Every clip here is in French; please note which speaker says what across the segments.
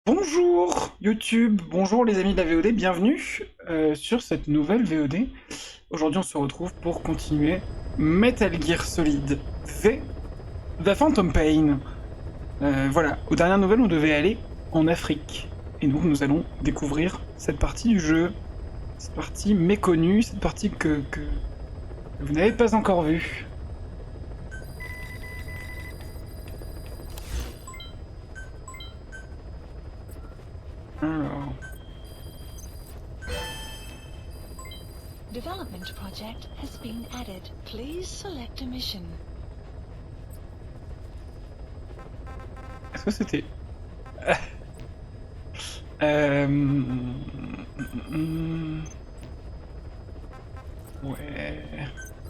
Speaker 1: Bonjour YouTube, bonjour les amis de la VOD, bienvenue sur cette nouvelle VOD. Aujourd'hui on se retrouve pour continuer Metal Gear Solid V, The Phantom Pain. Voilà, aux dernières nouvelles on devait aller en Afrique. Et donc nous allons découvrir cette partie du jeu, cette partie méconnue, cette partie que vous n'avez pas encore vue. Alors...
Speaker 2: Development project has been added. Please select a mission.
Speaker 1: Est-ce que c'était... Euh... Ouais...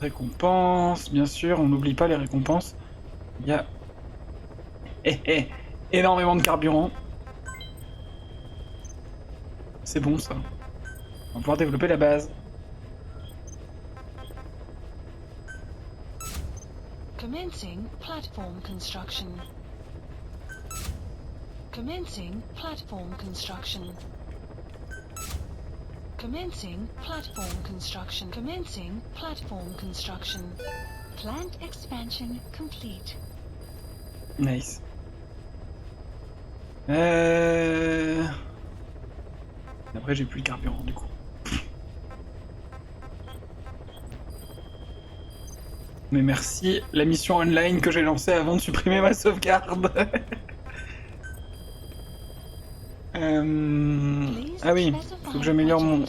Speaker 1: Récompense, bien sûr, on n'oublie pas les récompenses. Il y a énormément de carburant. C'est bon ça. On va pouvoir développer la base.
Speaker 2: Commencing platform construction. Commencing platform construction. Commencing platform construction. Commencing platform construction. Plant expansion complete.
Speaker 1: Nice. Après j'ai plus le carburant du coup. Mais merci la mission online que j'ai lancée avant de supprimer ma sauvegarde. Ah oui, faut que j'améliore mon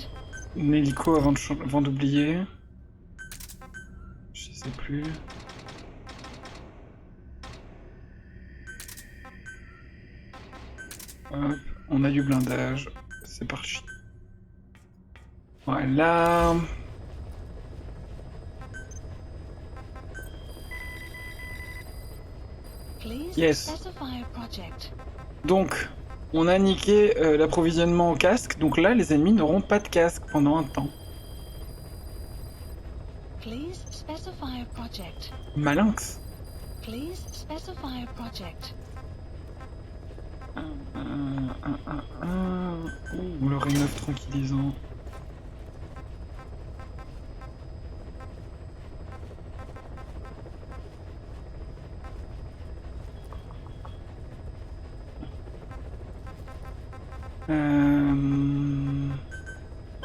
Speaker 1: hélico avant d'oublier. Je sais plus. Hop, on a du blindage, c'est parti. Voilà. Yes. Donc, on a niqué l'approvisionnement au casque, donc là, les ennemis n'auront pas de casque pendant un temps. Malinx. Ouh, le Ré 9 tranquillisant.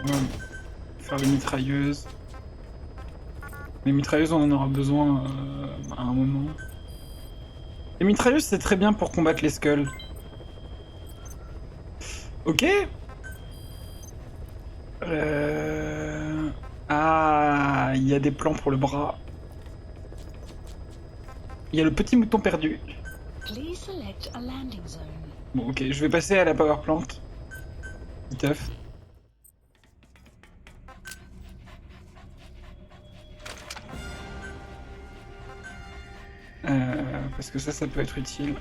Speaker 1: Ouais, faire les mitrailleuses. Les mitrailleuses, on en aura besoin à un moment. Les mitrailleuses, c'est très bien pour combattre les skulls. Ok. Ah, il y a des plans pour le bras. Il y a le petit mouton perdu. Bon, ok, je vais passer à la power plant. Viteuf. Parce que ça peut être utile.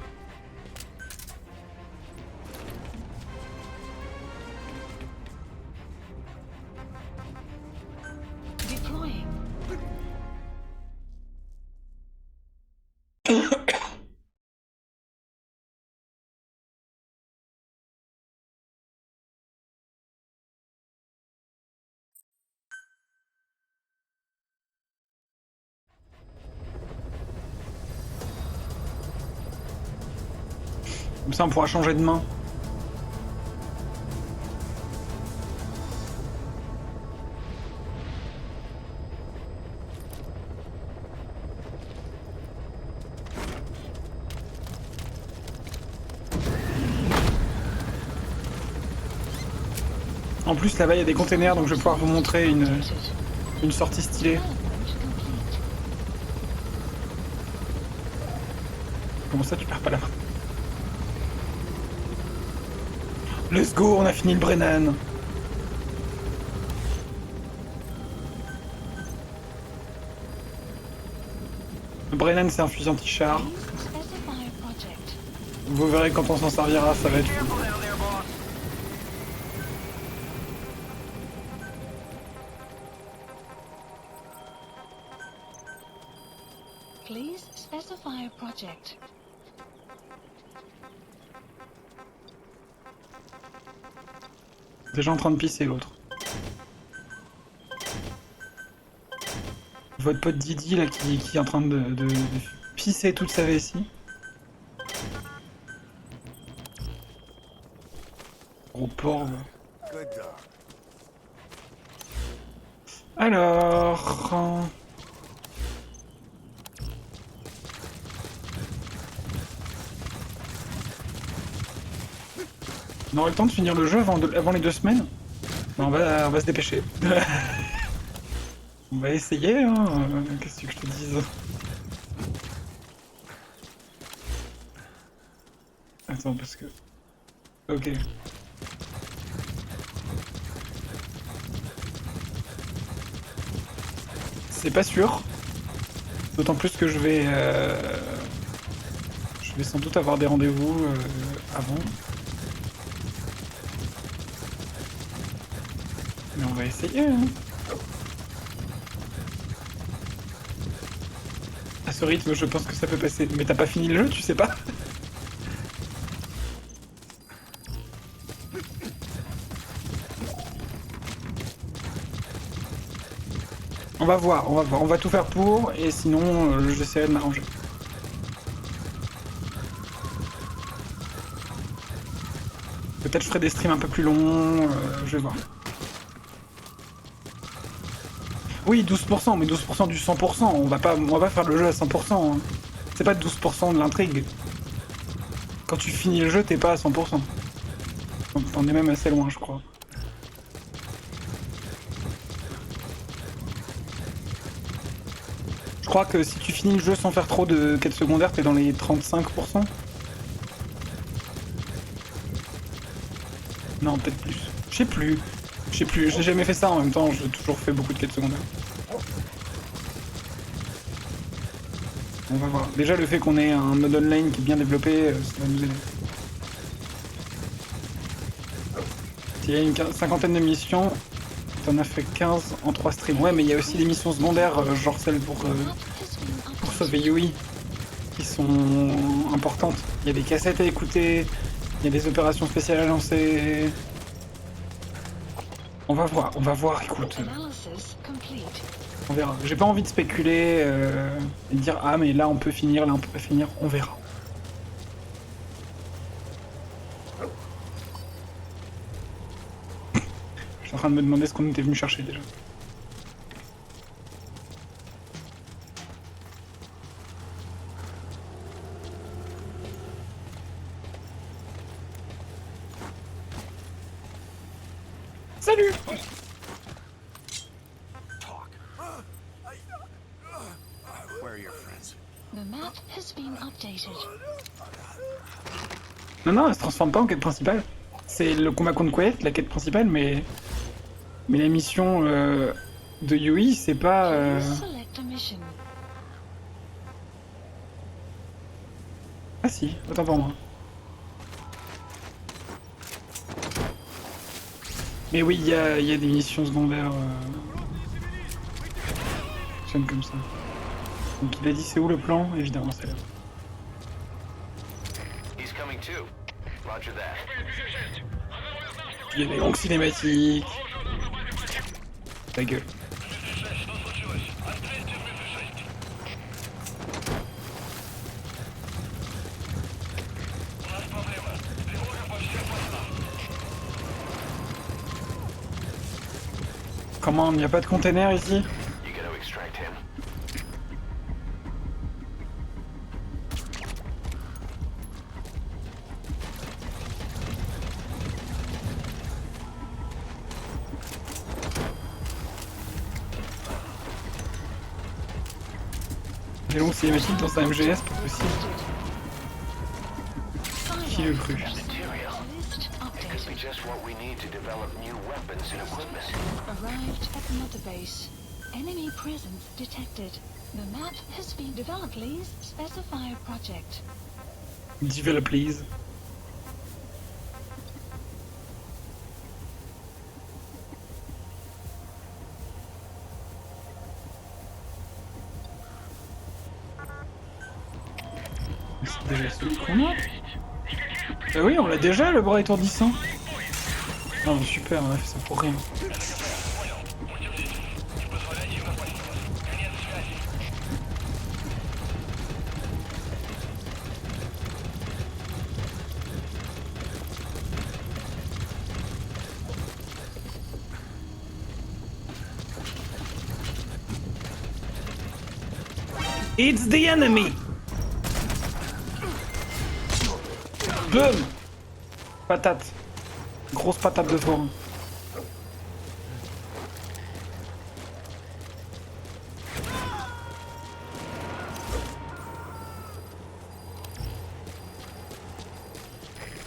Speaker 1: Comme ça, on pourra changer de main. En plus, là-bas, il y a des containers, donc je vais pouvoir vous montrer une sortie stylée. Comment ça, tu perds pas la main? Let's go, on a fini le Brennan. Le Brennan, c'est un fusil anti-char. Vous verrez quand on s'en servira, ça va être fou.
Speaker 2: Please specify a project.
Speaker 1: Déjà en train de pisser l'autre. Votre pote Didi là qui est en train de pisser toute sa vessie. Gros porc. Alors... On aurait le temps de finir le jeu avant les 2 semaines. Ben, on va se dépêcher. On va essayer, hein. Qu'est-ce que je te dise? Attends, parce que... Ok. C'est pas sûr. D'autant plus que je vais sans doute avoir des rendez-vous avant. Mais on va essayer, hein. À ce rythme, je pense que ça peut passer. Mais t'as pas fini le jeu, tu sais pas? On va voir, on va tout faire pour, et sinon, j'essaierai de m'arranger. Peut-être je ferai des streams un peu plus longs, je vais voir. Oui, 12%, mais 12% du 100%, on va pas faire le jeu à 100%. Hein. C'est pas 12% de l'intrigue. Quand tu finis le jeu, t'es pas à 100%. T'en es même assez loin, je crois. Je crois que si tu finis le jeu sans faire trop de quêtes secondaires, t'es dans les 35%. Non, peut-être plus. Je sais plus. J'ai jamais fait ça en même temps, j'ai toujours fait beaucoup de quêtes secondaires. On va voir. Déjà, le fait qu'on ait un mode online qui est bien développé, ça va nous aider. Il y a une cinquantaine de missions, t'en as fait 15 en 3 streams. Ouais, mais il y a aussi des missions secondaires, genre celles pour sauver Yui, qui sont importantes. Il y a des cassettes à écouter, il y a des opérations spéciales à lancer. On va voir, écoute. On verra. J'ai pas envie de spéculer et de dire ah mais là on peut finir, là on peut pas finir, on verra. Je suis en train de me demander ce qu'on était venu chercher déjà. Salut! Non, elle se transforme pas en quête principale. C'est le combat contre Coët, la quête principale, mais la mission de Yui, c'est pas... Ah si, autant pour moi. Mais oui, il y a des missions secondaires qui fonctionnent comme ça. Donc il a dit c'est où le plan? Évidemment c'est là. Il y a des longues cinématiques. Ta gueule. Comment, il n'y a pas de container ici? Des longues cinématiques dans un MGS, pas possible. Qui le cru?
Speaker 3: Just what we need to develop new weapons and equipment.
Speaker 2: Arrived at another base. Enemy presence detected. The map has been developed. Please specify a project.
Speaker 1: Develop please. C'est déjà celui qu'on a. Ah oui, on l'a déjà, le bras étourdissant. Ah, super, on a fait ça pour rien. It's the enemy! Boom! Patate. Grosse patate de forain.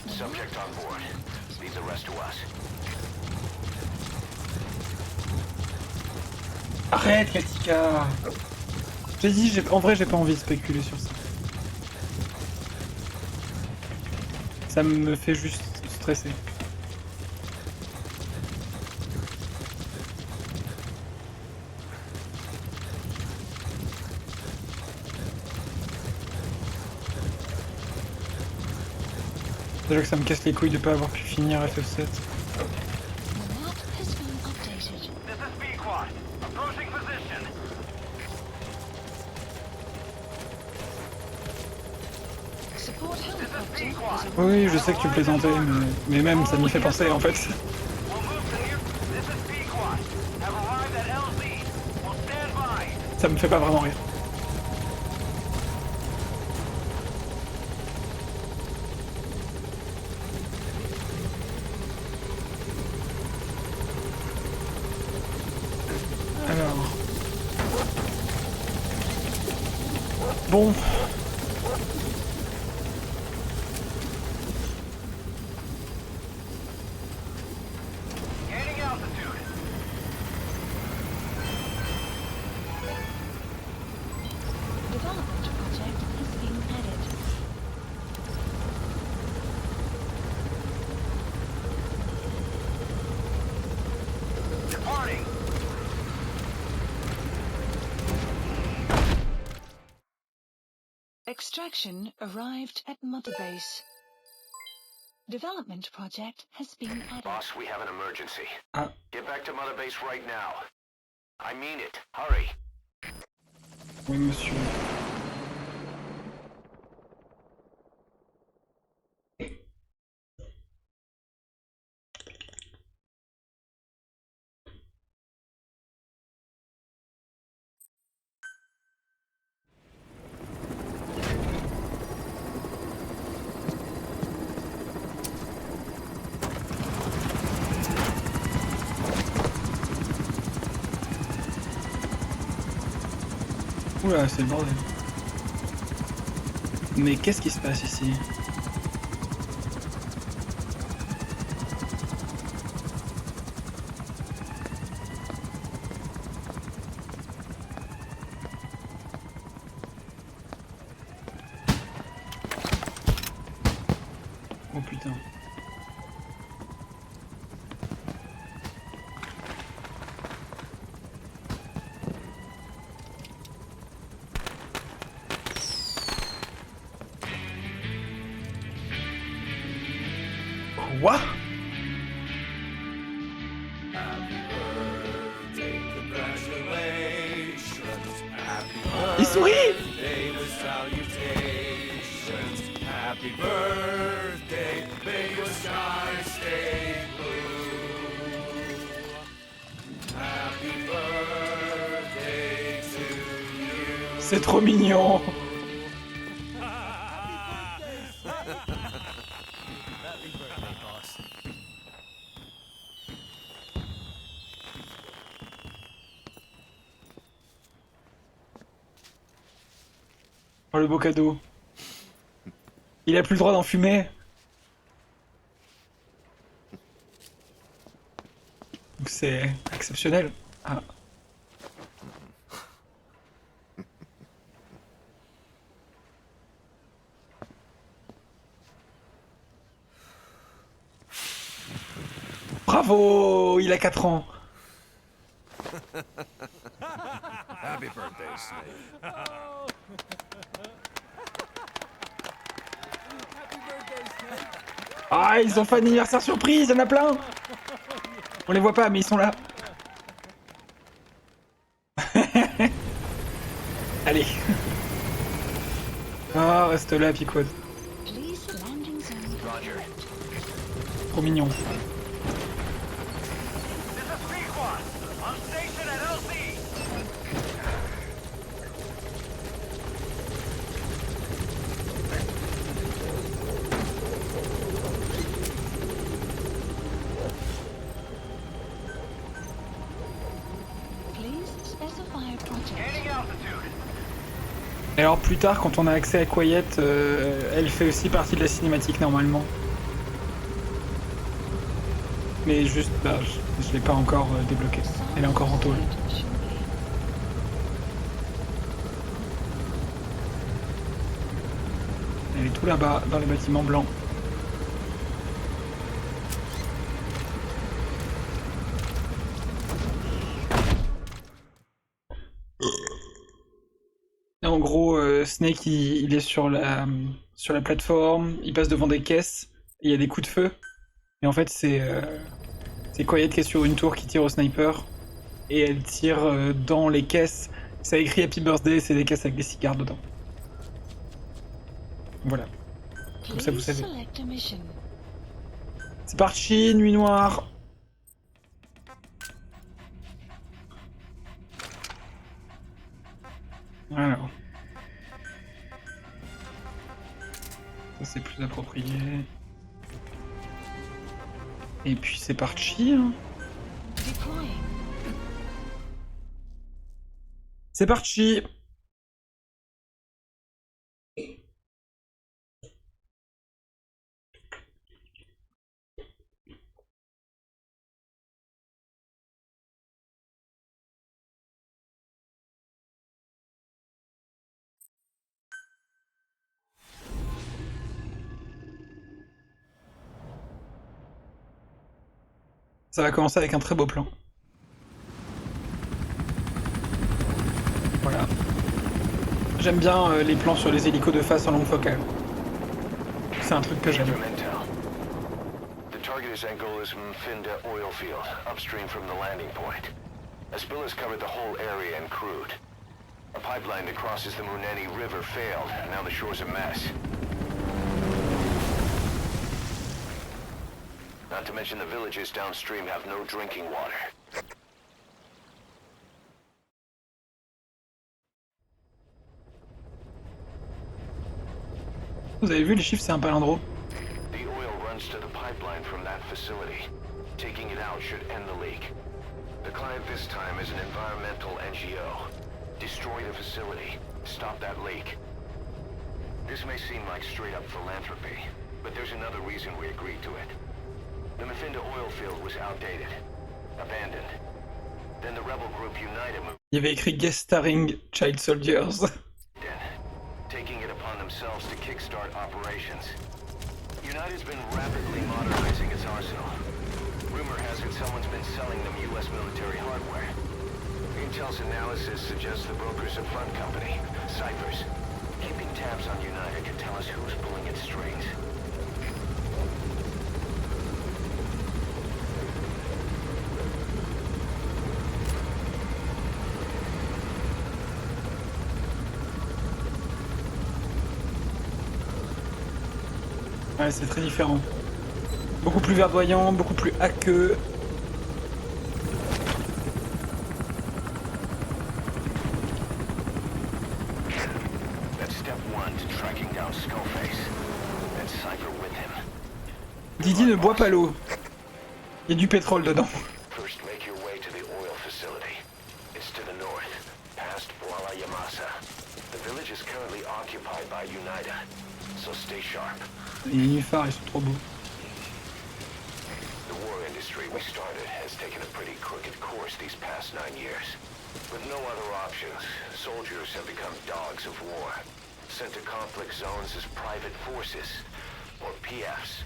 Speaker 3: Subject on board. Leave the rest to us.
Speaker 1: Arrête, Katika! J'ai dit, en vrai, j'ai pas envie de spéculer sur ça. Ça me fait juste stresser. Déjà que ça me casse les couilles de pas avoir pu finir FF7.
Speaker 2: The map has been updated.
Speaker 3: This is B-Quad. Approaching position.
Speaker 2: Support helicopter is
Speaker 1: Oui, je sais que tu plaisantais, mais même ça m'y fait penser en fait.
Speaker 3: We'll move to near. This is B-Quad. Have arrived at LZ. We'll stand by.
Speaker 1: Ça me fait pas vraiment rire. Alors... Bon...
Speaker 3: Gaining altitude.
Speaker 2: development project has been added.
Speaker 3: Departing.
Speaker 2: Extraction arrived at Mother Base. Development project has been added.
Speaker 3: Boss, we have an emergency.
Speaker 1: Ah,
Speaker 3: Get back to Mother Base right now. I mean it. Hurry.
Speaker 1: oui monsieur. Oula, c'est le bordel. Mais qu'est-ce qui se passe ici? Oh putain. Quoi? Il sourit!
Speaker 4: Happy birthday, may your sky stay blue. Happy birthday to you.
Speaker 1: C'est trop mignon!
Speaker 4: Happy birthday, boss.
Speaker 1: Oh le beau cadeau. Il a plus le droit d'en fumer. Donc c'est exceptionnel. Ah. Bravo! Il a 4 ans.
Speaker 4: Happy birthday, Snake.
Speaker 1: Ah, ils ont fait un anniversaire surprise, il y en a plein! On les voit pas, mais ils sont là. Allez. Ah, reste là, Piquote.
Speaker 2: Please landing zone.
Speaker 3: Roger.
Speaker 1: Trop mignon.
Speaker 3: This is Pequod. On station at LZ.
Speaker 2: Please specify project.
Speaker 3: Gaining altitude.
Speaker 1: Et alors plus tard, quand on a accès à Quiet, elle fait aussi partie de la cinématique normalement. Mais juste, bah, je l'ai pas encore débloquée. Elle est encore en tôle.
Speaker 2: Shortly.
Speaker 1: Elle est tout là-bas, dans les bâtiments blancs. Et en gros, Snake, il est sur la plateforme, il passe devant des caisses, et il y a des coups de feu. Et en fait, c'est Quiet qui est sur une tour qui tire au sniper, et elle tire dans les caisses. Ça écrit Happy Birthday, c'est des caisses avec des cigares dedans. Voilà. Comme ça, vous
Speaker 2: Please
Speaker 1: savez.
Speaker 2: select a mission.
Speaker 1: C'est parti, nuit noire. Alors. Ça c'est plus approprié. Et puis c'est parti. Hein.
Speaker 2: Deploying.
Speaker 1: C'est parti. Ça va commencer avec un très beau plan. Voilà. J'aime bien les plans sur les hélicos de face en longue focale. C'est un truc que j'aime.
Speaker 3: From intel. The target is Angola's Mfinda oil field, upstream from the landing point. A spill has covered the whole area and crude. A pipeline that crosses the Muneni River failed, and now the shore's a mess. Not to mention the villages downstream have no drinking water.
Speaker 1: Vous avez vu les chiffres, c'est un palindrome.
Speaker 3: The oil runs to the pipeline from that facility. Taking it out should end the leak. The client this time is an environmental NGO. Destroy the facility. Stop that leak. This may seem like straight-up philanthropy, but there's another reason we agreed to it. The Mfinda oil field was outdated, abandoned. Then the rebel group United moved
Speaker 1: Il y avait écrit guest starring Child Soldiers.
Speaker 3: in, taking it upon themselves to kickstart operations. United's been rapidly modernizing its arsenal. Rumor has it someone's been selling them U.S. military hardware. Intel's analysis suggests the broker's a front company, Cyphers. Keeping tabs on United could tell us who's pulling its strings.
Speaker 1: Ouais, c'est très différent. Beaucoup plus verdoyant, beaucoup plus aqueux.
Speaker 3: That's step one to tracking down Skullface. And Cypher with him.
Speaker 1: Didi ne boit pas l'eau. Il y a du pétrole dedans.
Speaker 3: First, make your way to the oil facility. It's to the north, past Bwala Yamasa. The village is currently occupied by United, so stay sharp.
Speaker 1: Les nénuphars, ils sont trop beaux.
Speaker 3: The war industry we started has taken a pretty crooked course these past 9 years. With no other options, soldiers have become dogs of war, sent to conflict zones as private forces, or PFs.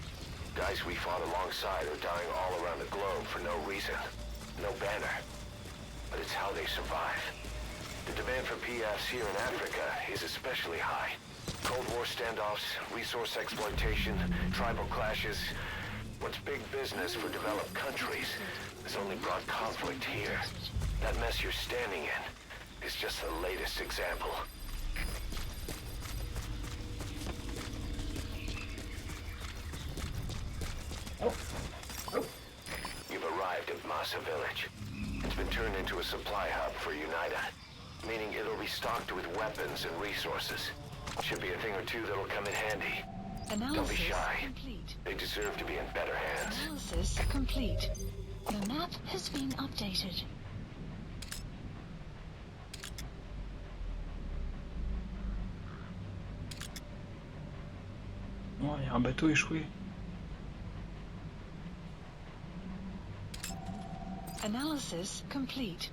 Speaker 3: Guys we fought alongside are dying all around the globe for no reason. No banner. But it's how they survive. The demand for PFs here in Africa is especially high. Cold War standoffs, resource exploitation, tribal clashes. What's big business for developed countries has only brought conflict here. That mess you're standing in is just the latest example. You've arrived at Massa Village. It's been turned into a supply hub for UNITA, meaning it'll be stocked with weapons and resources. Should be a thing or two that'll come in handy.
Speaker 2: Analysis
Speaker 3: Don't be shy.
Speaker 2: complete.
Speaker 3: They deserve to be in better hands.
Speaker 2: Analysis complete. The map has been updated.
Speaker 1: Oh, il y a un bateau échoué.
Speaker 2: Analysis complete.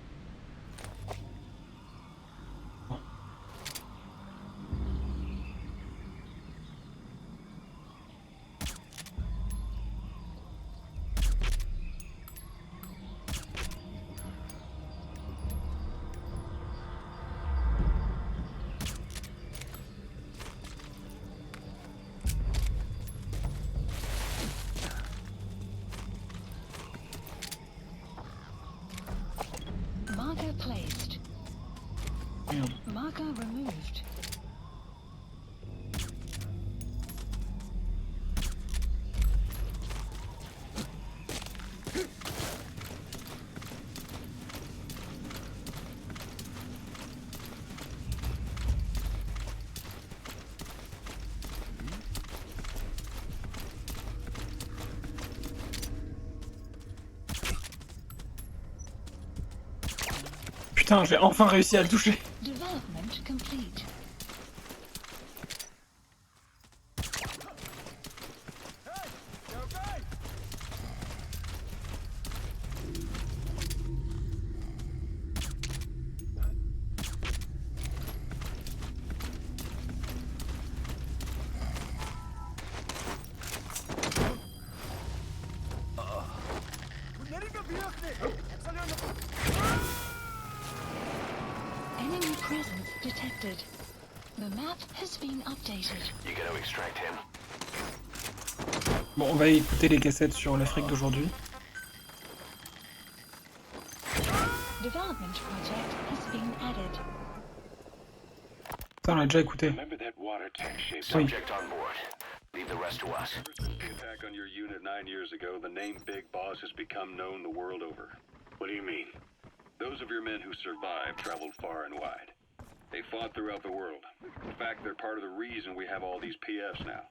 Speaker 2: Marker placed.
Speaker 1: Merde.
Speaker 2: Marker removed.
Speaker 1: Putain, j'ai enfin réussi à le toucher.
Speaker 2: Development complete. Enemy presence detected. The map has been updated.
Speaker 3: You gonna extract him?
Speaker 1: Bon, on va écouter les cassettes sur l'Afrique d'aujourd'hui.
Speaker 2: Development project has been added.
Speaker 1: Ça, on l'a déjà écouté.
Speaker 5: Remember that water tank shaped
Speaker 1: Oui.
Speaker 3: Subject on board. Leave the rest to us.
Speaker 5: Ever since the attack on your unit 9 years ago, the name Big Boss has become known the world over. What do you mean? Those of your men who survived traveled far and wide. They fought throughout the world. In fact, they're part of the reason we have all these PFs now.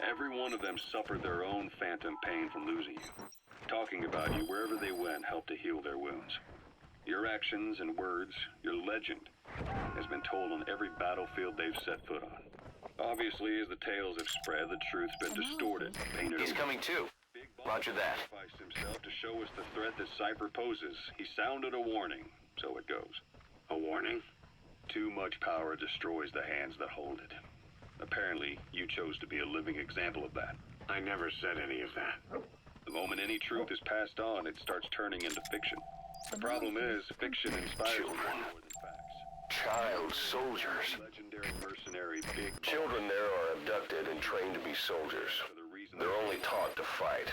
Speaker 5: Every one of them suffered their own phantom pain from losing you. Talking about you wherever they went helped to heal their wounds. Your actions and words, your legend, has been told on every battlefield they've set foot on. Obviously, as the tales have spread, the truth's been distorted, painted
Speaker 3: He's
Speaker 5: over.
Speaker 3: coming too.
Speaker 5: Big Boss
Speaker 3: Roger that.
Speaker 5: sacrificed himself to show us the threat that Cypher poses. He sounded a warning, so it goes. A warning? Too much power destroys the hands that hold it. Apparently, you chose to be a living example of that.
Speaker 3: I never said any of that.
Speaker 5: The moment any truth is passed on, it starts turning into fiction. The problem is, fiction inspires more than facts.
Speaker 3: Child soldiers.
Speaker 5: Legendary mercenary Big Boss.
Speaker 3: Children there are abducted and trained to be soldiers.
Speaker 5: For the reason
Speaker 3: They're only taught to fight.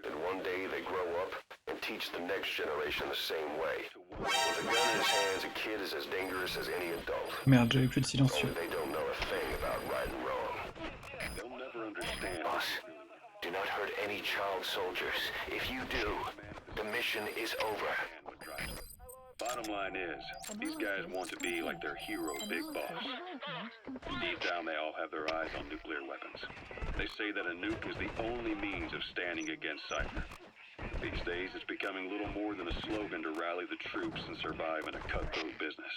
Speaker 3: And one day they grow up and teach the next generation the same way. With a gun in his hands, a kid is as dangerous as any adult.
Speaker 1: Merde, j'avais plus de silencieux.
Speaker 3: Only they don't know a thing about right and wrong.
Speaker 5: they'll never understand.
Speaker 3: Boss, do not hurt any child soldiers. If you do, the mission is over.
Speaker 5: What drives them. Bottom line is, these guys want to be like their hero, Big Boss. Deep down, they all have their eyes on nuclear weapons. They say that a nuke is the only means of standing against Cypher. These days, it's becoming little more than a slogan to rally the troops and survive in a cutthroat business.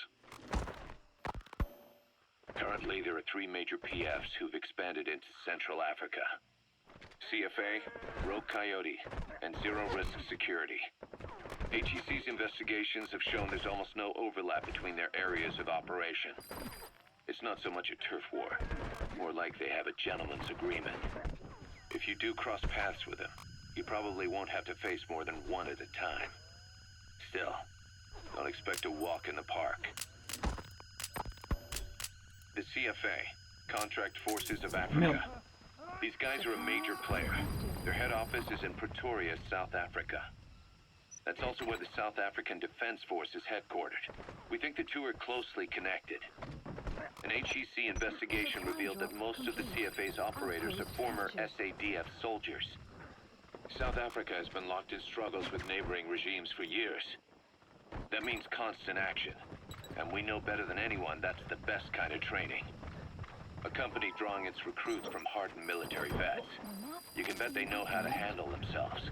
Speaker 6: Currently, there are 3 major PFs who've expanded into Central Africa. CFA, Rogue Coyote, and Zero Risk Security. HEC's investigations have shown there's almost no overlap between their areas of operation. It's not so much a turf war, more like they have a gentleman's agreement. If you do cross paths with them, you probably won't have to face more than one at a time. Still, don't expect a walk in the park. The CFA, Contract Forces of Africa. These guys are a major player. Their head office is in Pretoria, South Africa. That's also where the South African Defense Force is headquartered. We think the two are closely connected. An HEC investigation revealed that most of the CFA's operators are former SADF soldiers. South Africa has been locked in struggles with neighboring regimes for years. That means constant action, and we know better than anyone that's the best kind of training. A company drawing its recruits from hardened military vets. You can bet they know how to handle themselves.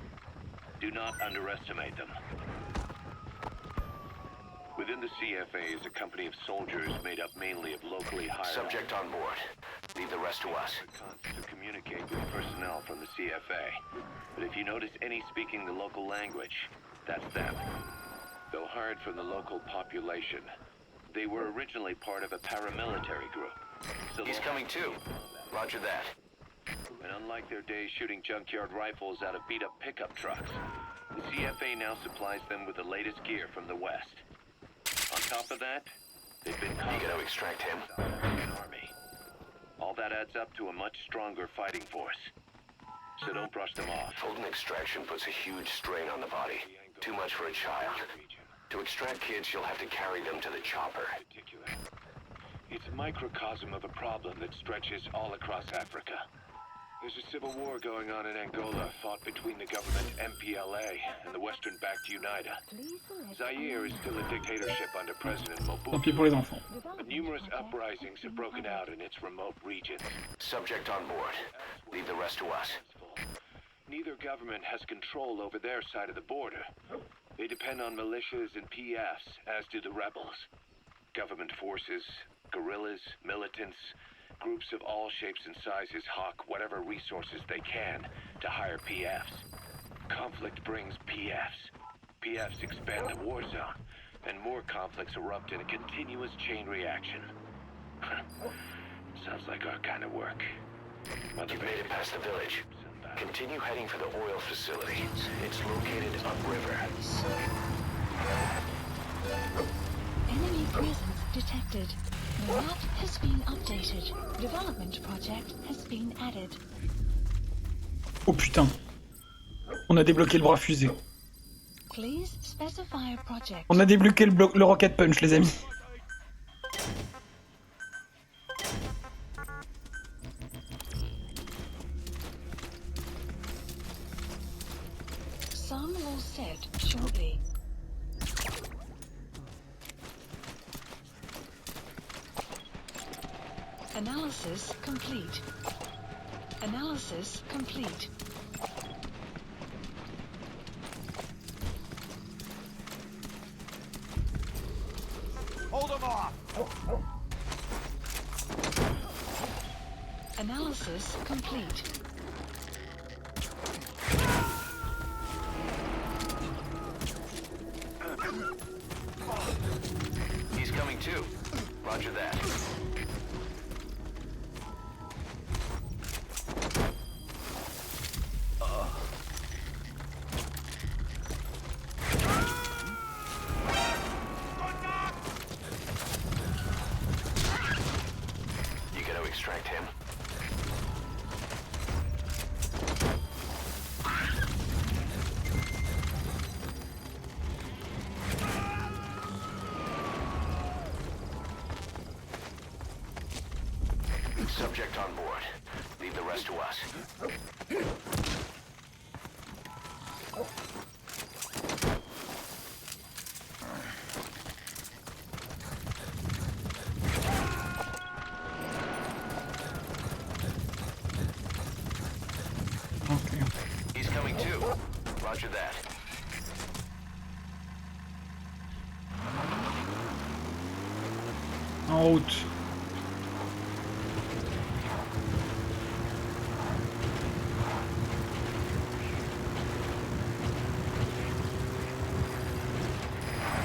Speaker 6: Do not underestimate them. Within the CFA is a company of soldiers made up mainly of locally hired...
Speaker 3: Subject on board. Leave the rest to us.
Speaker 6: ...to communicate with personnel from the CFA. But if you notice any speaking the local language, that's them. Though hired from the local population, they were originally part of a paramilitary group. So
Speaker 3: He's coming too. Roger that.
Speaker 6: And unlike their days shooting junkyard rifles out of beat-up pickup trucks, the CFA now supplies them with the latest gear from the West. On top of that, they've been...
Speaker 3: You gotta extract him.
Speaker 6: ...an army. All that adds up to a much stronger fighting force. So don't brush them off.
Speaker 3: Full extraction puts a huge strain on the body. Too much for a child. To extract kids, you'll have to carry them to the chopper.
Speaker 6: It's a microcosm of a problem that stretches all across Africa. There's a civil war going on in Angola, fought between the government MPLA and the Western-backed UNITA. Zaire is still a dictatorship under President
Speaker 1: Tant pis pour les
Speaker 6: Mobutu,
Speaker 1: enfants.
Speaker 6: but numerous uprisings have broken out in its remote regions.
Speaker 3: Subject on board. Leave the rest to us.
Speaker 6: Neither government has control over their side of the border. They depend on militias and PFs, as do the rebels. Government forces, guerrillas, militants, groups of all shapes and sizes hawk whatever resources they can to hire PFs. Conflict brings PFs. PFs expand the war zone, and more conflicts erupt in a continuous chain reaction. Sounds like our kind of work.
Speaker 3: You've made it past the village. Continue heading for the oil facility. It's located upriver.
Speaker 2: Enemy presence detected. The map has been updated. Development project has been added.
Speaker 1: Oh putain. On a débloqué le bras fusée.
Speaker 2: Please specify a project.
Speaker 1: On a débloqué le rocket punch, les amis.
Speaker 2: Sun will set shortly. Analysis complete. Analysis complete.
Speaker 4: Hold them off!
Speaker 2: Analysis complete.
Speaker 3: He's coming too. Roger that. You gotta extract him. Subject on board. Leave the rest to us.
Speaker 1: Okay.
Speaker 3: He's coming too. Roger that.
Speaker 1: En route.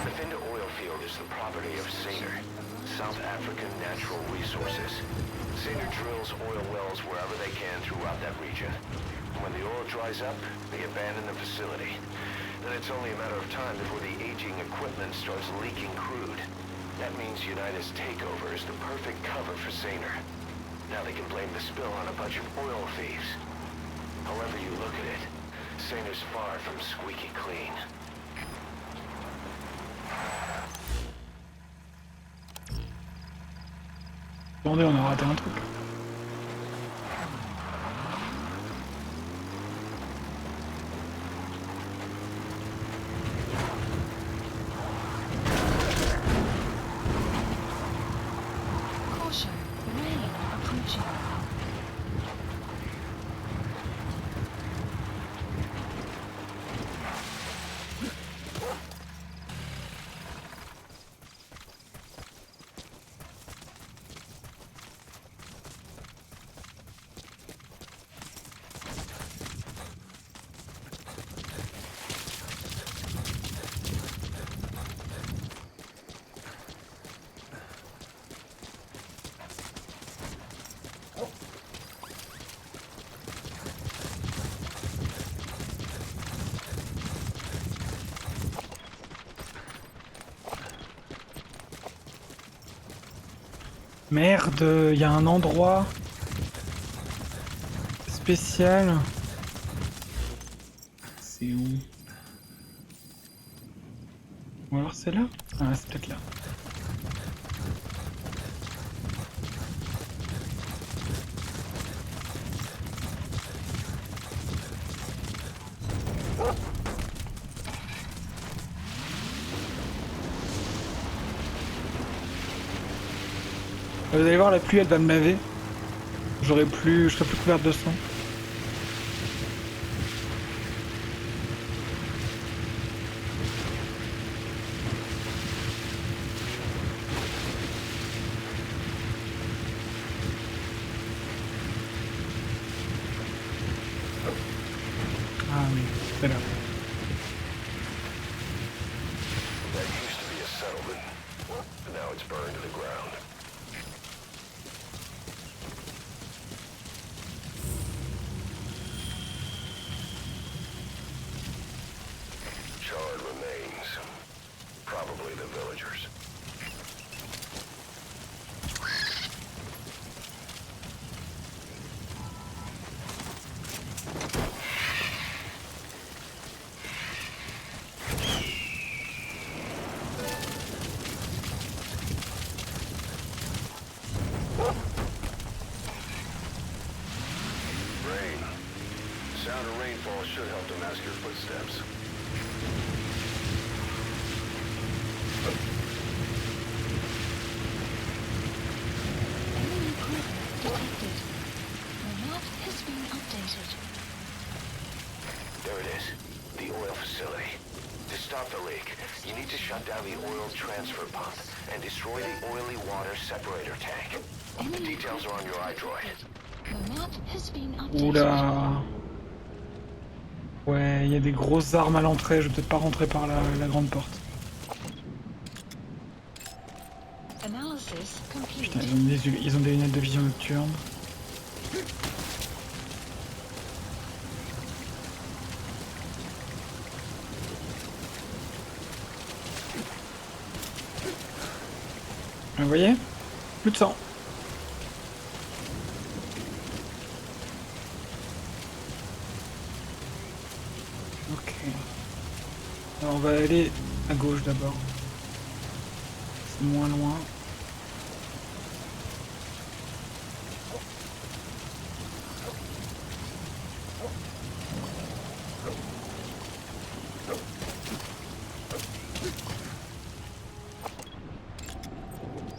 Speaker 3: The Finda oil field is the property of Saner, South African Natural Resources. Saner drills oil wells wherever they can throughout that region. When the oil dries up, they abandon the facility. Then it's only a matter of time before the aging equipment starts leaking crude. That means Unita's takeover is the perfect cover for Saner. Now they can blame the spill on a bunch of oil thieves. However you look at it, Scene is far from squeaky clean.
Speaker 1: Attendez, on a raté un truc.
Speaker 2: Caution, rain approaching.
Speaker 1: Merde, il y a un endroit spécial. C'est où? Ou alors c'est là? Ah, c'est peut-être là. Vous allez voir, la pluie elle va me laver. Je serai plus couverte de sang. Ah oui, c'est là.
Speaker 3: That used to be a settlement. Now it's burned to the ground. Charred remains. Probably the villagers. Rain. The sound of rainfall should help to mask your footsteps.
Speaker 2: Enemy presence detected. The map has been updated.
Speaker 3: There it is. The oil facility. To stop the leak, you need to shut down the oil transfer pump and destroy the oily water separator tank. The
Speaker 2: Enemy
Speaker 3: details are on your iDroid.
Speaker 2: The map has been updated.
Speaker 1: Oula. Ouais, il y a des grosses armes à l'entrée, je vais peut-être pas rentrer par la grande porte.
Speaker 2: Analysis complete.
Speaker 1: Putain, ils ont des lunettes de vision nocturne. Vous voyez? Plus de sang. Ok. Alors on va aller à gauche d'abord. C'est moins loin.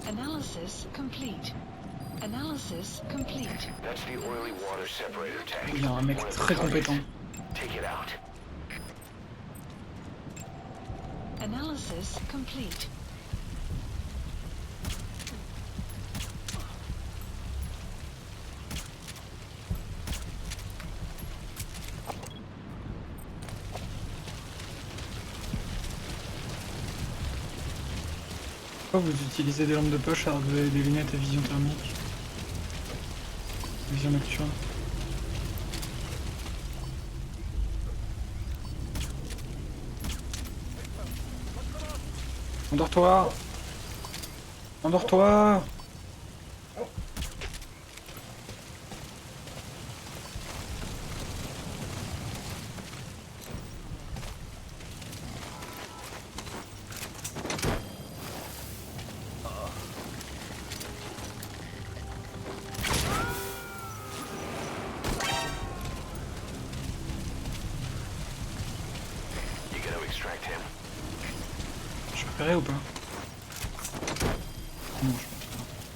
Speaker 2: Analysis complete. Analysis complete.
Speaker 3: That's the oily water separator tank.
Speaker 1: Il y a un mec
Speaker 3: One of the
Speaker 1: très
Speaker 3: targets.
Speaker 1: compétent.
Speaker 3: Take it out.
Speaker 2: Analysis complete.
Speaker 1: Pourquoi vous utilisez des lampes de poche alors que vous avez des lunettes à vision thermique? Vision nocturne. Endors-toi! Endors-toi! récupérer ou pas? Non, je pense pas.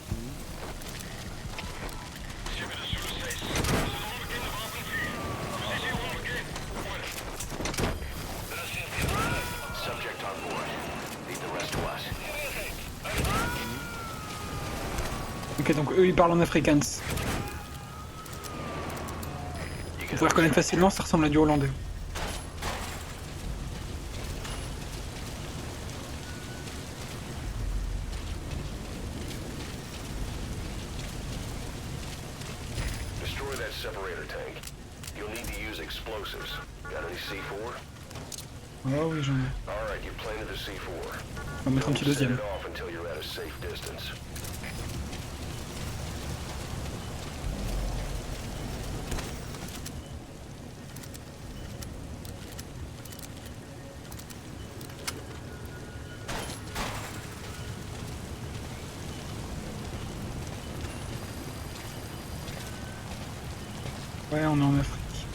Speaker 3: Subject on board. Leave the rest to us.
Speaker 1: Ok, donc eux ils parlent en afrikaans. Vous pouvez reconnaître facilement, ça ressemble à du hollandais.
Speaker 3: Destroy that separator tank. You'll need to use explosives. Got any C4?
Speaker 1: Ah oui, j'en ai.
Speaker 3: Alright, you planted the C4.
Speaker 1: On va mettre un petit
Speaker 3: Don't set
Speaker 1: deuxième.
Speaker 3: it off until you're at a safe distance.
Speaker 1: Ouais, on est en Afrique.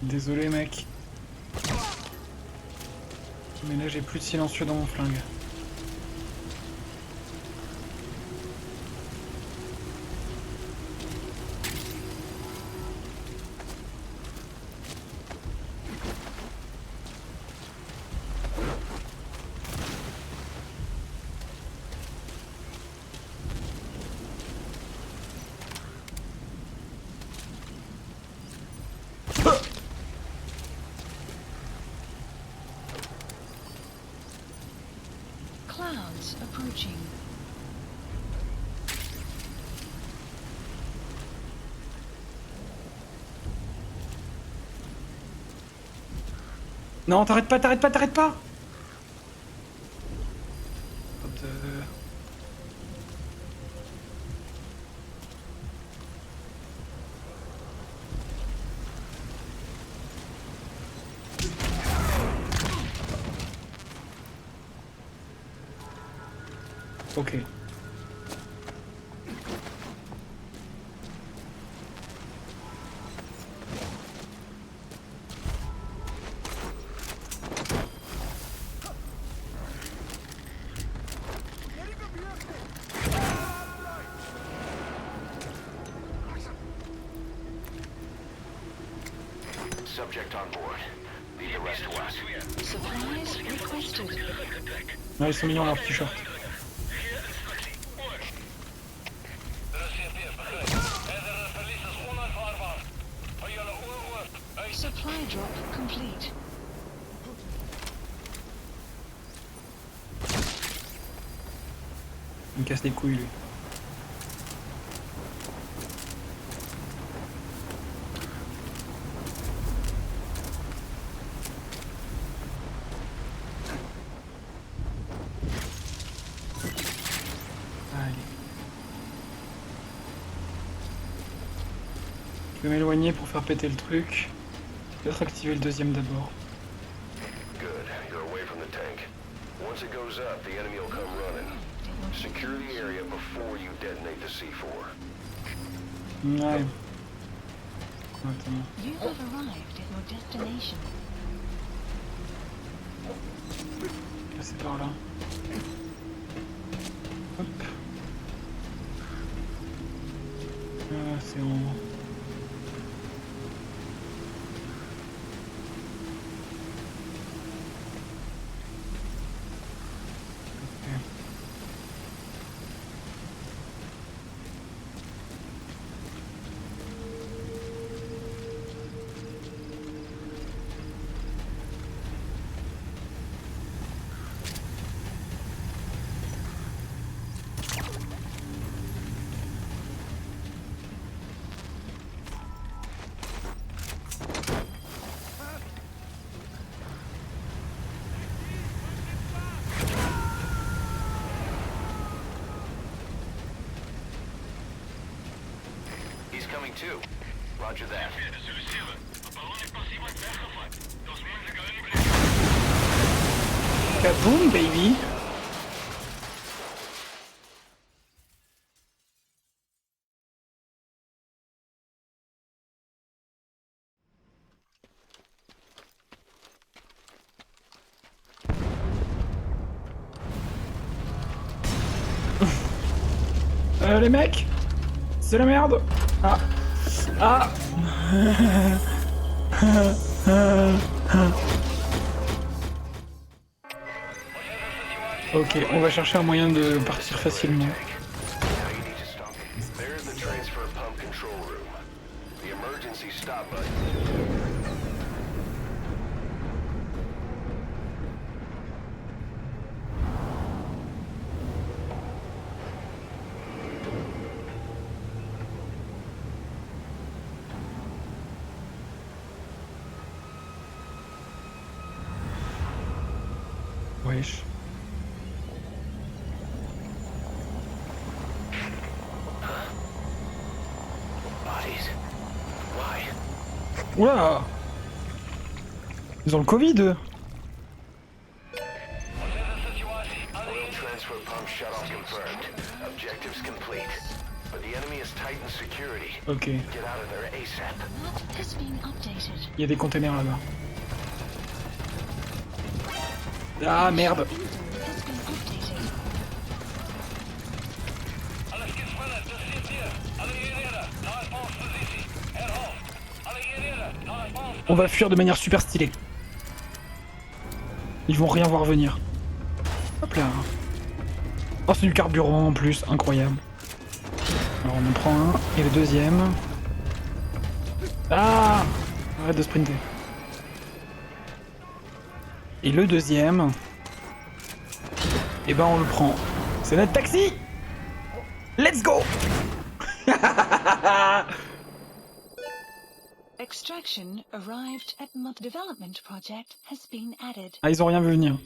Speaker 1: Désolé mec. Mais là j'ai plus de silencieux dans mon flingue.
Speaker 2: Clouds approaching.
Speaker 1: Non, t'arrêtes pas, t'arrêtes pas, t'arrêtes pas. Ok.
Speaker 3: Subject on board. Leave the rest to us.
Speaker 2: Supplies requested.
Speaker 1: Ouais, ils sont mignons leurs t-shirts.
Speaker 2: Supply drop complete.
Speaker 1: Il me casse les couilles lui. Je vais m'éloigner pour faire péter le truc. Peut-être activer le deuxième d'abord.
Speaker 3: Good. You're away from the tank. Once it goes up, the enemy will come running. Secure the area before you detonate the C4.
Speaker 1: Ouais. Attends.
Speaker 2: You have arrived at your destination.
Speaker 1: C'est par là. Hop. Ah, c'est en...
Speaker 3: He's coming too. Roger that.
Speaker 1: Kaboom, baby! Les mecs, c'est la merde. Ah. Ah. Ok, on va chercher un moyen de partir facilement.
Speaker 3: Now you need to stop. There's the transfer pump control room. The emergency stop button.
Speaker 1: Wesh.
Speaker 3: Bodies. Why?
Speaker 1: Oula! Ils ont le Covid eux.
Speaker 3: Oil transfer pump shut-off confirmed. Objectives complete. But the enemy has tightened security.
Speaker 1: Ok.
Speaker 3: Get out of there ASAP.
Speaker 2: Map has been updated.
Speaker 1: Il y a des containers là-bas. Ah merde!
Speaker 2: Info has been updated.
Speaker 1: On va fuir de manière super stylée. Ils vont rien voir venir. Hop là. Oh, c'est du carburant en plus, incroyable. Alors on en prend un, et le deuxième. Ah! Arrête de sprinter. Et le deuxième. Et ben on le prend. C'est notre taxi! Let's go!
Speaker 2: Extraction arrived at mod development project has been added.
Speaker 1: Ah, ils ont rien vu venir.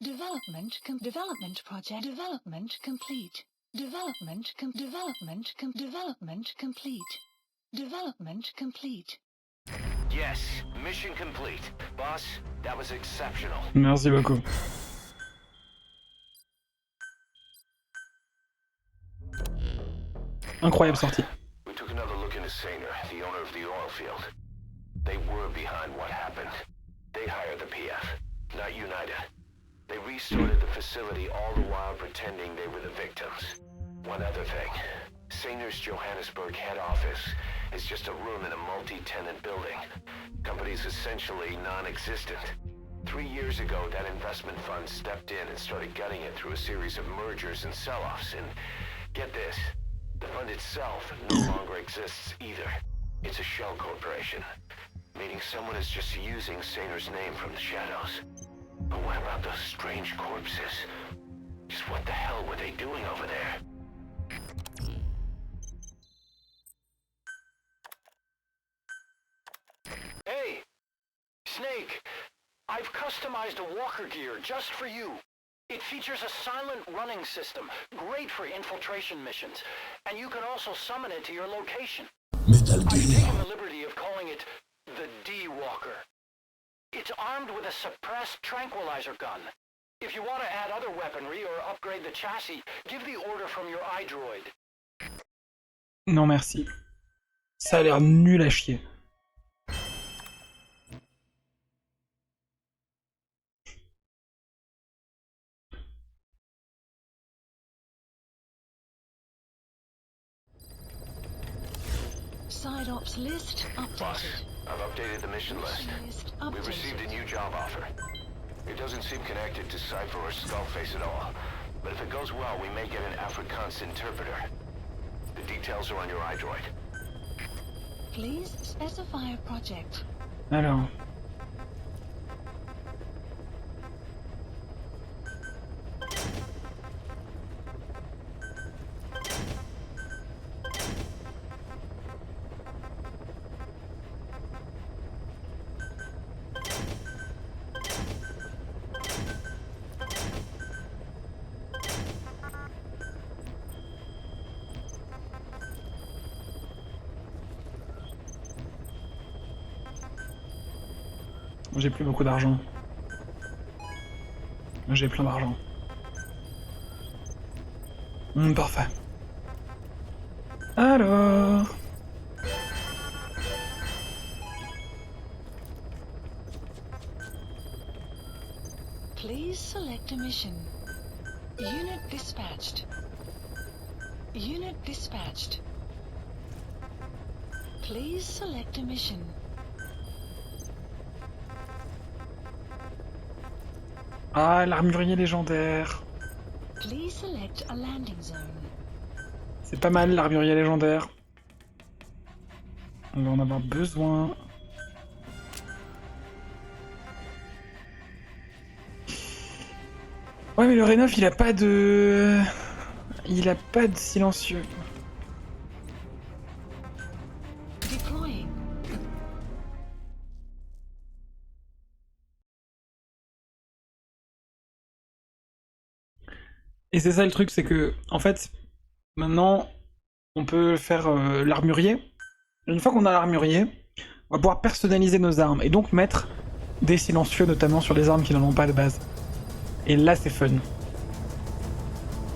Speaker 2: Development project development complete. Development complete. Development complete.
Speaker 3: Yes, mission complete. Boss, that was exceptional.
Speaker 1: Merci beaucoup. Incroyable sortie.
Speaker 3: We took another look into Sainer, the owner of the oil field. They were behind what happened. They hired the PF, not United. They restarted the facility all the while pretending they were the victims. One other thing. Sainer's Johannesburg head office is just a room in a multi-tenant building. Company's essentially non-existent. 3 years ago, that investment fund stepped in and started gutting it through a series of mergers and sell-offs. And get this, the fund itself no longer exists either. It's a shell corporation, meaning someone is just using Sainer's name from the shadows. But what about those strange corpses? Just what the hell were they doing over there? Hey! Snake! I've customized a walker gear just for you. It features a silent running system, great for infiltration missions, and you can also summon it to your location.
Speaker 7: Metal
Speaker 3: I've
Speaker 7: Gear.
Speaker 3: taken the liberty of calling it the D-Walker. It's armed with a suppressed tranquilizer gun. If you want to add other weaponry or upgrade the chassis, give the order from your iDroid.
Speaker 1: Non merci. Ça a l'air nul à chier.
Speaker 2: Side ops list
Speaker 3: Boss,
Speaker 2: updated.
Speaker 3: I've updated the mission list.
Speaker 2: List
Speaker 3: We received a
Speaker 2: updated.
Speaker 3: new job offer. It doesn't seem connected to Cypher or Skullface at all. But if it goes well, we may get an Afrikaans interpreter. The details are on your iDroid.
Speaker 2: Please specify a project.
Speaker 1: Alors. J'ai plus beaucoup d'argent. J'ai plein d'argent. Parfait. Alors...
Speaker 2: Please select a mission. Unit dispatched. Unit dispatched. Please select a mission.
Speaker 1: Ah, l'armurier légendaire.
Speaker 2: Please select a landing zone.
Speaker 1: C'est pas mal, l'armurier légendaire. On va en avoir besoin. Ouais, mais le Rénov, il a pas de... Il a pas de silencieux.
Speaker 2: Deploying.
Speaker 1: Et c'est ça le truc, c'est que, en fait, maintenant, on peut faire l'armurier. Une fois qu'on a l'armurier, on va pouvoir personnaliser nos armes, et donc mettre des silencieux, notamment sur les armes qui n'en ont pas de base. Et là, c'est fun.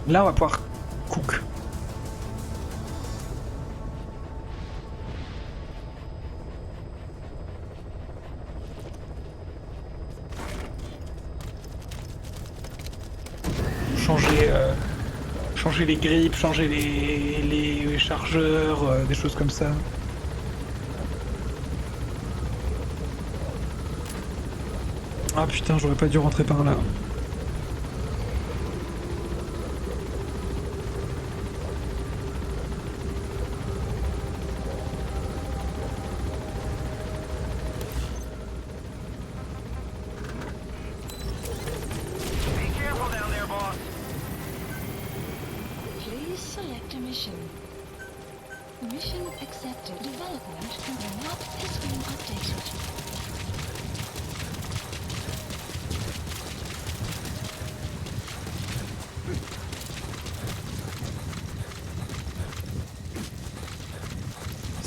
Speaker 1: Là, on va pouvoir cook. Changer les grippes, changer les chargeurs, des choses comme ça. Ah putain, j'aurais pas dû rentrer par là.
Speaker 4: Be careful down there, boss.
Speaker 2: Please select a mission. Mission accepted. Development and the map has been updated.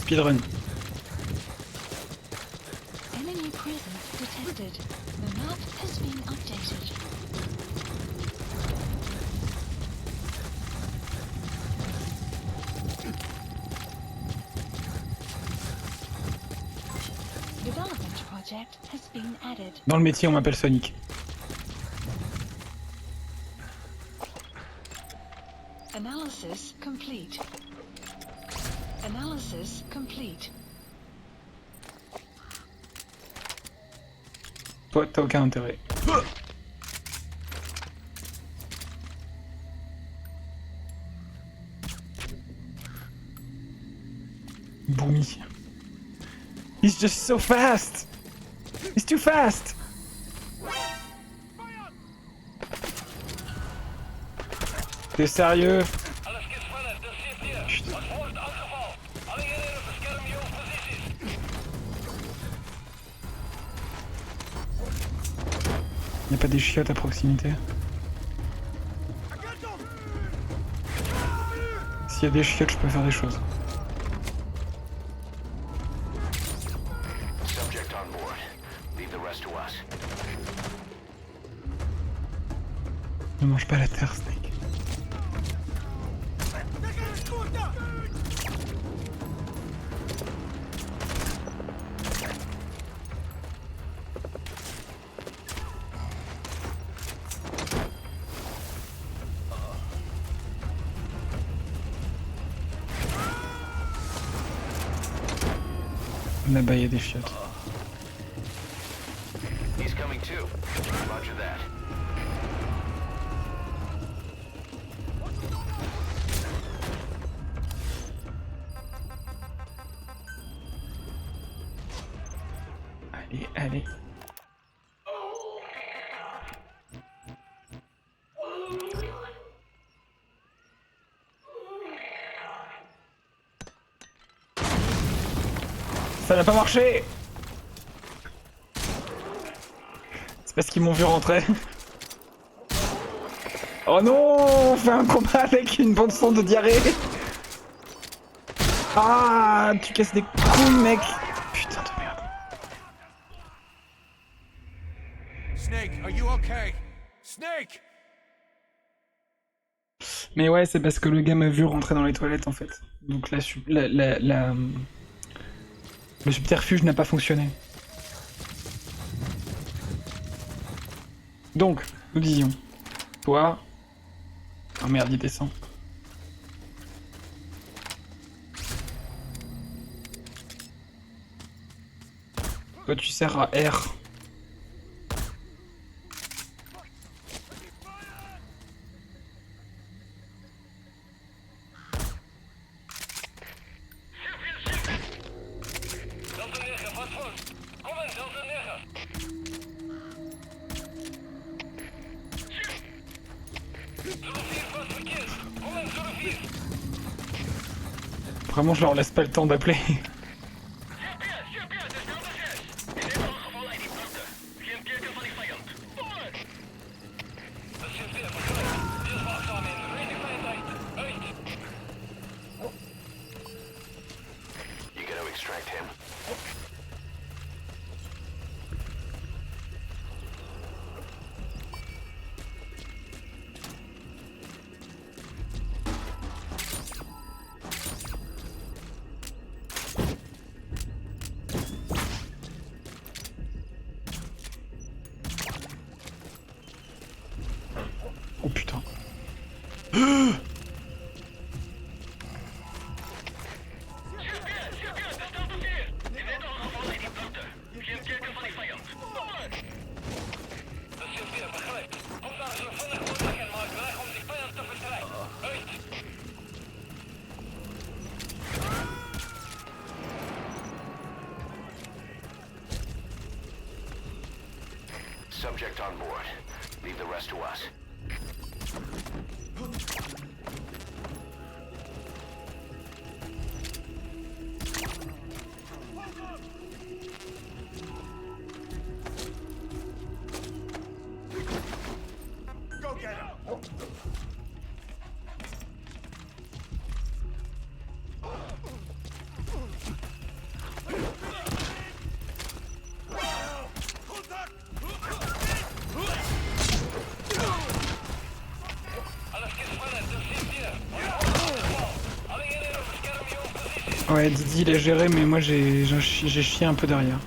Speaker 1: Speedrun.
Speaker 2: Enemy presence detected. The map has been updated. Development project has been added.
Speaker 1: Dans le métier, on m'appelle Sonic.
Speaker 2: Analysis complete. Analysis complete.
Speaker 1: Toi, t'as aucun intérêt. Boomy. He's just so fast! He's too fast! T'es sérieux? Putain. Y'a pas des chiottes à proximité? S'il y a des chiottes, je peux faire des choses.
Speaker 3: Subject on board. Leave the rest to us.
Speaker 1: Ne mange pas la terre, Snake. Là-bas, il y a des chiottes.
Speaker 3: He's coming too. Roger that.
Speaker 1: Allez, allez. Ça n'a pas marché! C'est parce qu'ils m'ont vu rentrer. Oh non! On fait un combat avec une bande son de diarrhée! Ah! Tu casses des couilles, mec! Putain de merde.
Speaker 4: Snake, are you okay? Snake!
Speaker 1: Mais ouais, c'est parce que le gars m'a vu rentrer dans les toilettes en fait. Donc le subterfuge n'a pas fonctionné. Donc, nous disions, toi... Oh merde, il descend. Toi, tu sers à R. Vraiment, je leur laisse pas le temps d'appeler.
Speaker 3: You gotta extract him.
Speaker 1: Oh putain.
Speaker 3: Subject on board. Leave the rest to us.
Speaker 4: Go get him!
Speaker 1: Ouais, Didi il a géré, mais moi j'ai chié un peu derrière.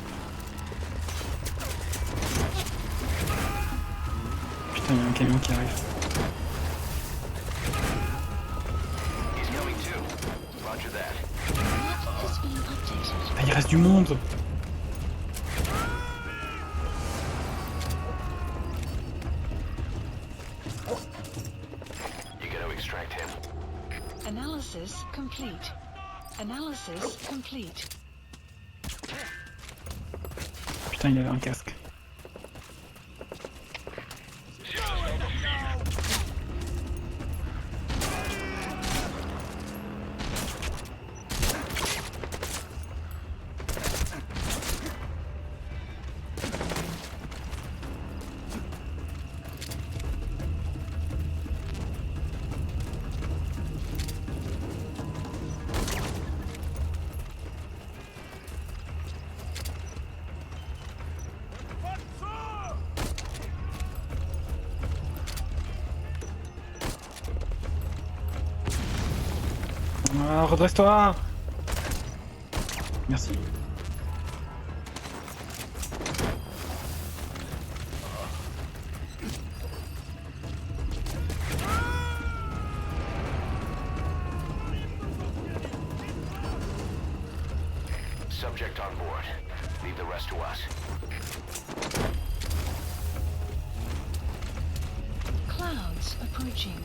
Speaker 1: Putain, il y a un camion qui arrive.
Speaker 3: He's coming too. Roger that.
Speaker 2: The map has been updated.
Speaker 1: Ah, il reste du monde.
Speaker 3: You gotta extract him.
Speaker 2: Analysis complete. Analysis complete.
Speaker 1: Putain, il avait un casque. Ah, redresse-toi. Merci.
Speaker 3: Subject on board. Leave the rest to us.
Speaker 2: Clouds approaching.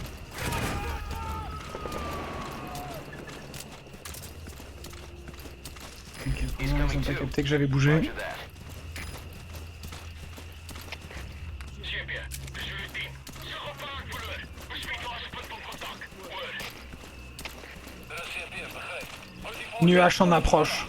Speaker 1: Ok, ils ont pas capté que j'avais bougé.
Speaker 3: Roger that.
Speaker 1: Nuage en approche.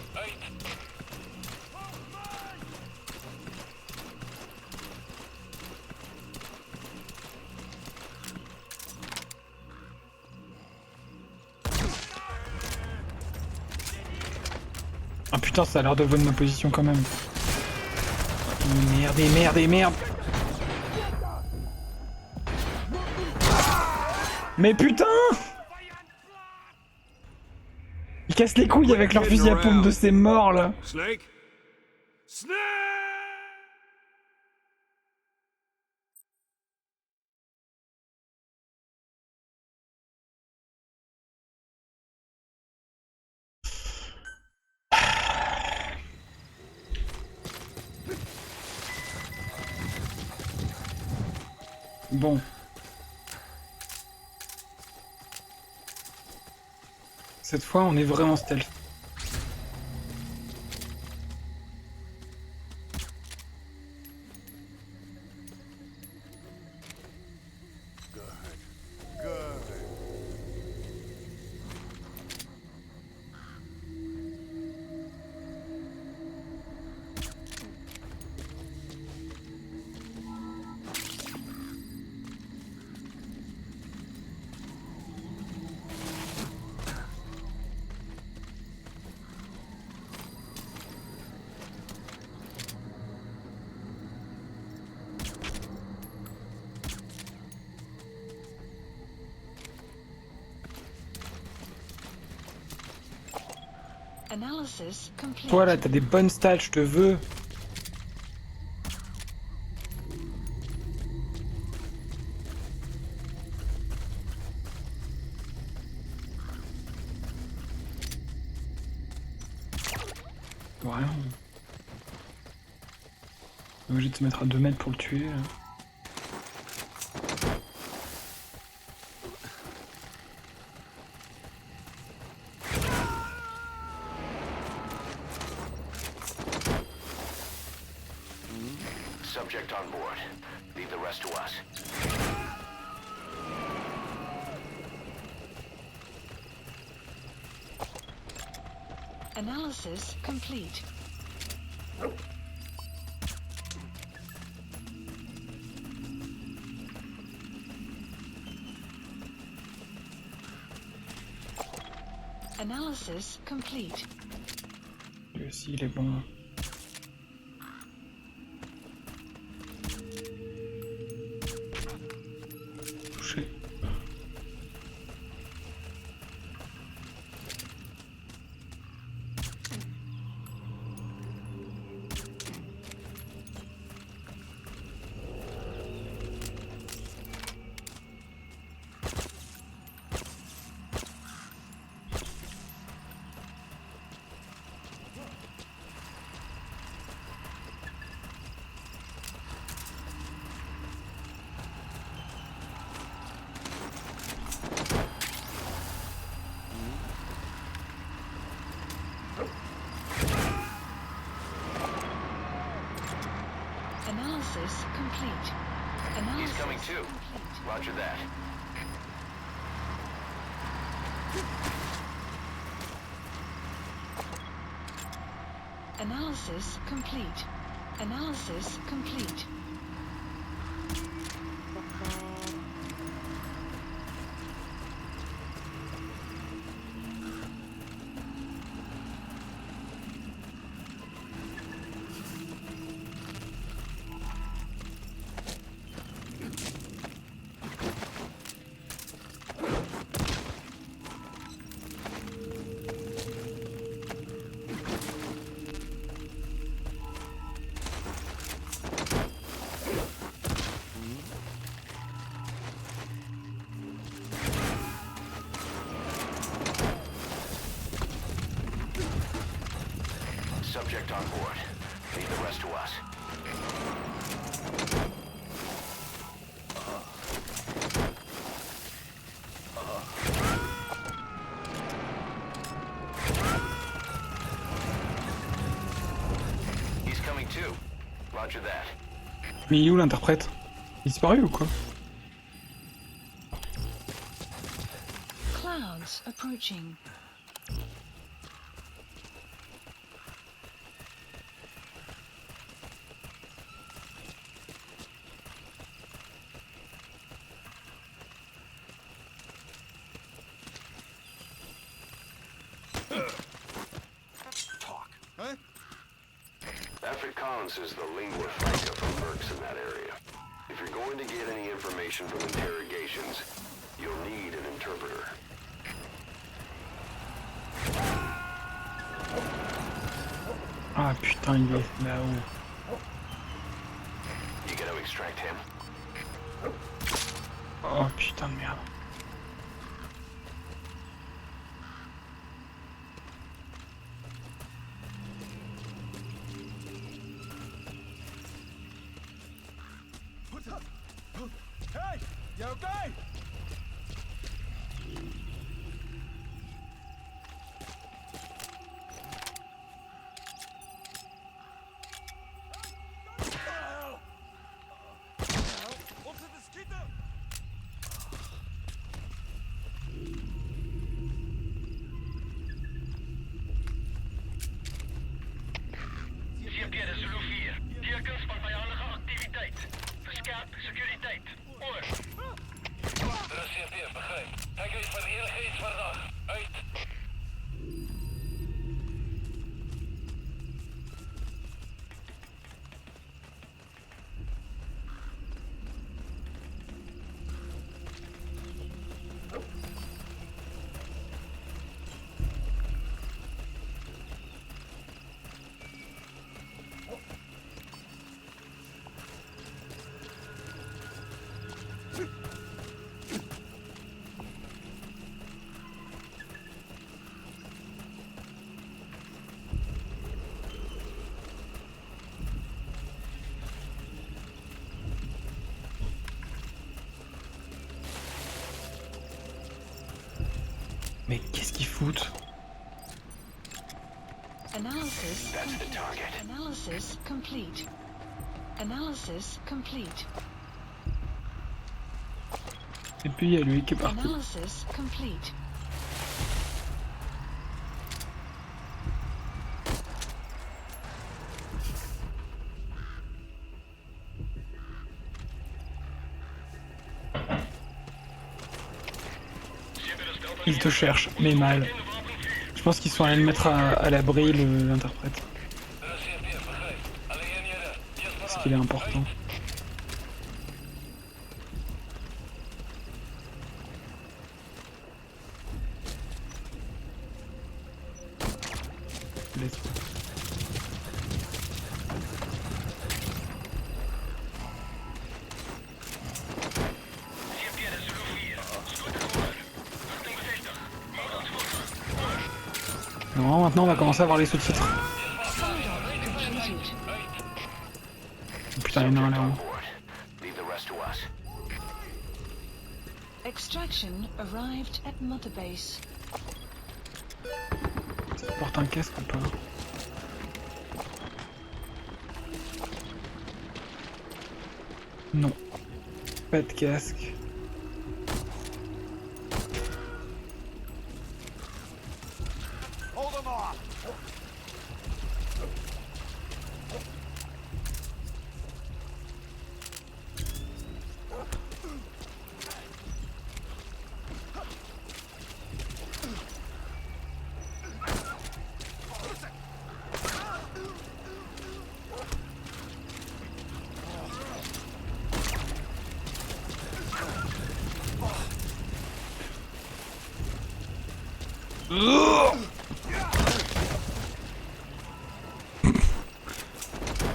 Speaker 1: Ah putain, ça a l'air de voler ma position quand même. Merde et merde et merde. Mais putain! Ils cassent les couilles avec leur fusil à pompe de ces morts là.
Speaker 4: Snake? Snake!
Speaker 1: Bon. Cette fois, on est vraiment stealth.
Speaker 2: Analysis complete.
Speaker 1: Toi là, t'as des bonnes stats, je te veux. Vraiment. On est obligé de se mettre à 2 mètres pour le tuer. Là.
Speaker 3: Subject on board. Leave the rest to us.
Speaker 2: Analysis complete. Analysis complete.
Speaker 1: Lui aussi, il est bon. Touché.
Speaker 2: Analysis complete.
Speaker 3: He's
Speaker 2: Analysis
Speaker 3: coming too.
Speaker 2: complete.
Speaker 3: Roger that.
Speaker 2: Analysis complete. Analysis complete.
Speaker 3: Subject on board. Leave the rest to us. He's coming too. Roger that.
Speaker 1: Mais il est où l'interprète? Il est disparu ou quoi?
Speaker 2: Clouds approaching.
Speaker 4: Talk. Huh?
Speaker 3: Afrikaans is the lingua franca for mercs in that area. If you're going to get any information from interrogations, you'll need an interpreter.
Speaker 1: Ah putain, il est là-haut.
Speaker 3: You gotta extract him.
Speaker 1: Oh putain de merde.
Speaker 4: Put up. Hey!
Speaker 1: Mais qu'est-ce qu'ils foutent?
Speaker 2: Analysis
Speaker 3: That's the
Speaker 2: complete.
Speaker 3: target.
Speaker 2: Analysis complete. Analysis complete.
Speaker 1: Et puis il y a lui qui est parti.
Speaker 2: Analysis complete.
Speaker 1: Ils te cherchent, mais mal. Je pense qu'ils sont allés le mettre à l'abri, l'interprète. Parce qu'il est important. Laisse-moi. Non, maintenant on va commencer à voir les sous-titres.
Speaker 2: Completed.
Speaker 1: Oh, putain, il y en a un là-haut.
Speaker 3: Board. Leave the rest to us.
Speaker 2: Extraction arrived at Mother Base.
Speaker 1: Ça porte un casque ou pas? Non. Pas de casque.
Speaker 4: Hold them off!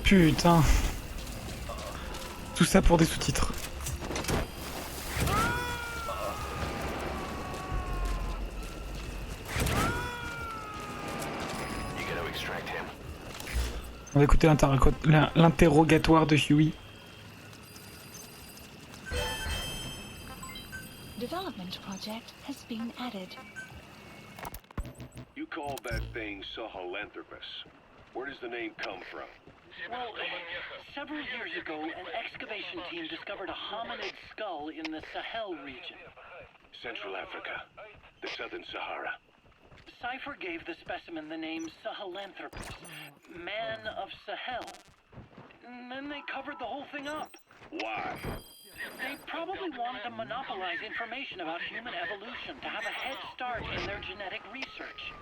Speaker 1: Putain. Tout ça pour des sous-titres.
Speaker 3: You gotta extract him.
Speaker 1: On va écouter l'interrogatoire de Huey.
Speaker 2: Development project has been added.
Speaker 5: You call that thing Sahelanthropus. Where does the name come from?
Speaker 7: Well, several years ago, an excavation team discovered a hominid skull in the Sahel region.
Speaker 5: Central Africa. The Southern Sahara.
Speaker 7: Cypher gave the specimen the name Sahelanthropus, Man of Sahel. And then they covered the whole thing up.
Speaker 5: Why?
Speaker 7: They probably wanted to monopolize information about human evolution to have a head start in their genetic research.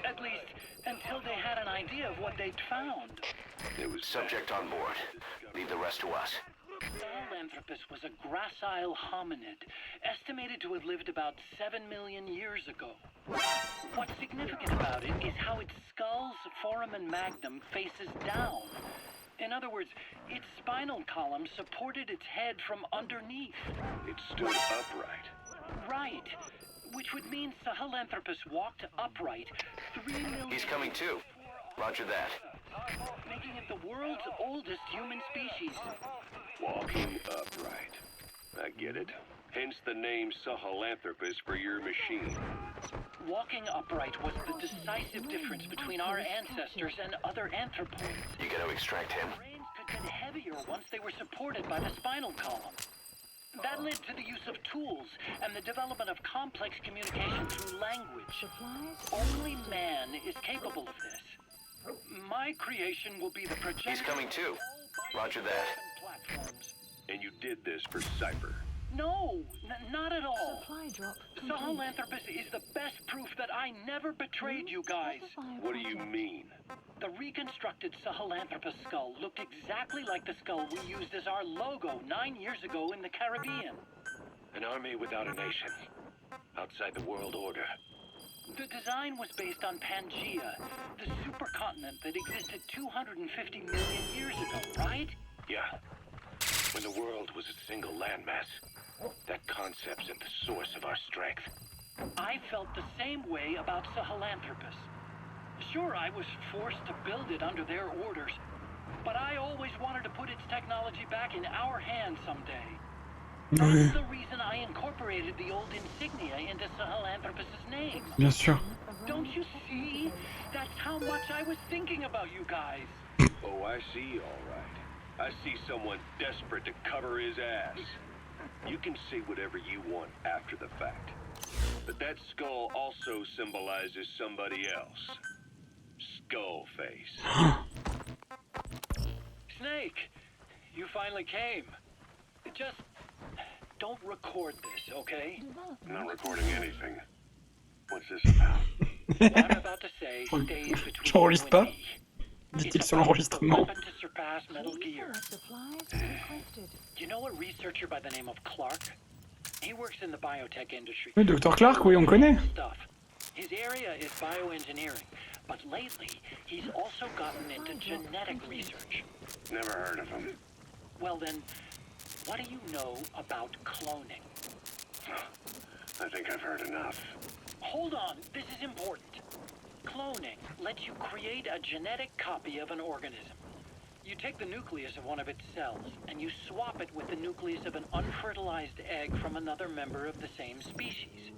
Speaker 7: At least, until they had an idea of what they'd found.
Speaker 5: It was
Speaker 3: Subject on board. Leave the rest to us.
Speaker 7: Sahelanthropus was a gracile hominid, estimated to have lived about 7 million years ago. What's significant about it is how its skull's foramen magnum faces down. In other words, its spinal column supported its head from underneath.
Speaker 5: It stood upright.
Speaker 7: Right. Which would mean Sahelanthropus walked upright 3 million
Speaker 3: He's coming too. Roger that.
Speaker 7: making it the world's oldest human species.
Speaker 5: Walking upright. I get it. Hence the name Sahelanthropus for your machine.
Speaker 7: Walking upright was the decisive difference between our ancestors and other anthropoids.
Speaker 3: You gotta extract him.
Speaker 7: Brains could get heavier once they were supported by the spinal column. That led to the use of tools and the development of complex communication through language.
Speaker 2: Supplies?
Speaker 7: Only man is capable of this. My creation will be the progenitor.
Speaker 3: He's coming too. Roger that.
Speaker 7: Platforms.
Speaker 5: And you did this for Cypher.
Speaker 7: No, not at all.
Speaker 2: Supply supply drop.
Speaker 7: Sahelanthropus is the best proof that I never betrayed you guys.
Speaker 5: What do you mean?
Speaker 7: The reconstructed Sahelanthropus skull looked exactly like the skull we used as our logo 9 years ago in the Caribbean.
Speaker 6: An army without a nation. Outside the world order.
Speaker 7: The design was based on Pangea, the supercontinent that existed 250 million years ago, right?
Speaker 6: Yeah. When the world was a single landmass. That concept's at the source of our strength.
Speaker 7: I felt the same way about Sahelanthropus. Sure, I was forced to build it under their orders, but I always wanted to put its technology back in our hands someday. That's the reason I incorporated the old insignia into Sahelanthropus's name.
Speaker 1: Bien sûr.
Speaker 7: Don't you see? That's how much I was thinking about you guys.
Speaker 5: Oh, I see, all right. I see someone desperate to cover his ass. You can say whatever you want after the fact. But that skull also symbolizes somebody else. Skull face.
Speaker 7: Snake, you finally came. Just don't record this, okay?
Speaker 5: I'm not recording anything. What's this about?
Speaker 7: What I'm about to say stays between you
Speaker 1: J'enregistre pas,
Speaker 7: and me.
Speaker 1: dit-il
Speaker 7: It's
Speaker 1: sur
Speaker 7: a
Speaker 1: l'enregistrement.
Speaker 7: weapon to surpass Metal Gear.
Speaker 2: Supplies requested.
Speaker 7: You know a researcher by the name of Clark? He works in the biotech industry.
Speaker 1: Oui, Dr. Clark, oui, on connaît.
Speaker 7: Stuff. His area is bioengineering, but lately he's also gotten into genetic research.
Speaker 5: Never heard of him.
Speaker 7: Well then, what do you know about cloning?
Speaker 5: I think I've heard enough.
Speaker 7: Hold on, this is important. Cloning lets you create a genetic copy of an organism. You take the nucleus of one of its cells, and you swap it with the nucleus of an unfertilized egg from another member of the same species.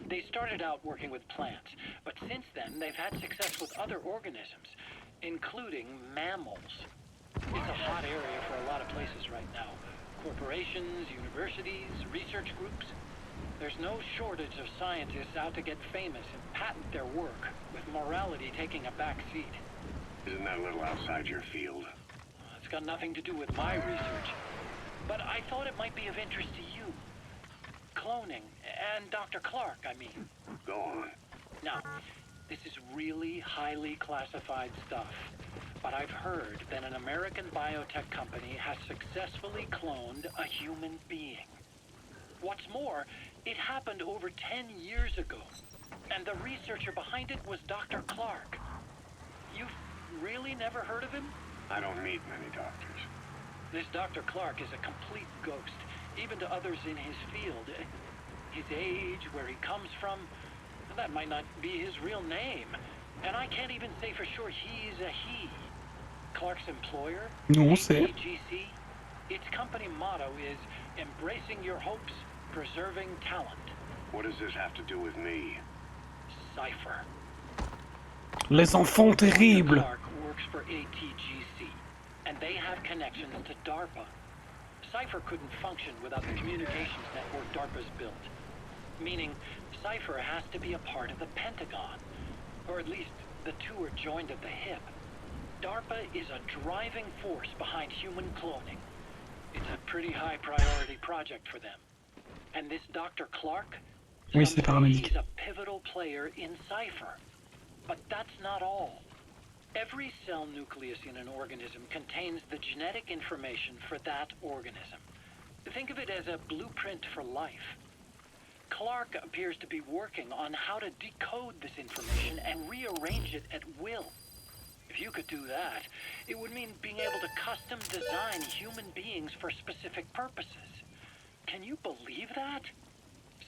Speaker 7: They started out working with plants, but since then they've had success with other organisms, including mammals. It's a hot area for a lot of places right now. Corporations, universities, research groups. There's no shortage of scientists out to get famous and patent their work, with morality taking a back seat.
Speaker 5: Isn't that a little outside your field?
Speaker 7: It's got nothing to do with my research, but I thought it might be of interest to you. Cloning, and Dr. Clark, I mean.
Speaker 5: Go on.
Speaker 7: Now, this is really highly classified stuff, but I've heard that an American biotech company has successfully cloned a human being. What's more, it happened over 10 years ago, and the researcher behind it was Dr. Clark. You've really never heard of him?
Speaker 5: I don't meet many doctors.
Speaker 7: This Dr. Clark is a complete ghost, even to others in his field. His age, where he comes from, that might not be his real name. And I can't even say for sure he's a he. Clark's employer,
Speaker 1: Non, c'est...
Speaker 7: AGC, its company motto is embracing your hopes, preserving talent.
Speaker 5: What does this have to do with me?
Speaker 7: Cypher.
Speaker 1: Les enfants terribles.
Speaker 7: Clark works for ATGC, and they have connections to DARPA. Cypher couldn't function without the communications network DARPA's built. Meaning, Cypher has to be a part of the Pentagon. Or at least, the two are joined at the hip. DARPA is a driving force behind human cloning. It's a pretty high priority project for them. And this Dr. Clark,
Speaker 1: Oui, c'est paramédic.
Speaker 7: he's a pivotal player in Cypher. But that's not all. Every cell nucleus in an organism contains the genetic information for that organism. Think of it as a blueprint for life. Clark appears to be working on how to decode this information and rearrange it at will. If you could do that, it would mean being able to custom design human beings for specific purposes. Can you believe that?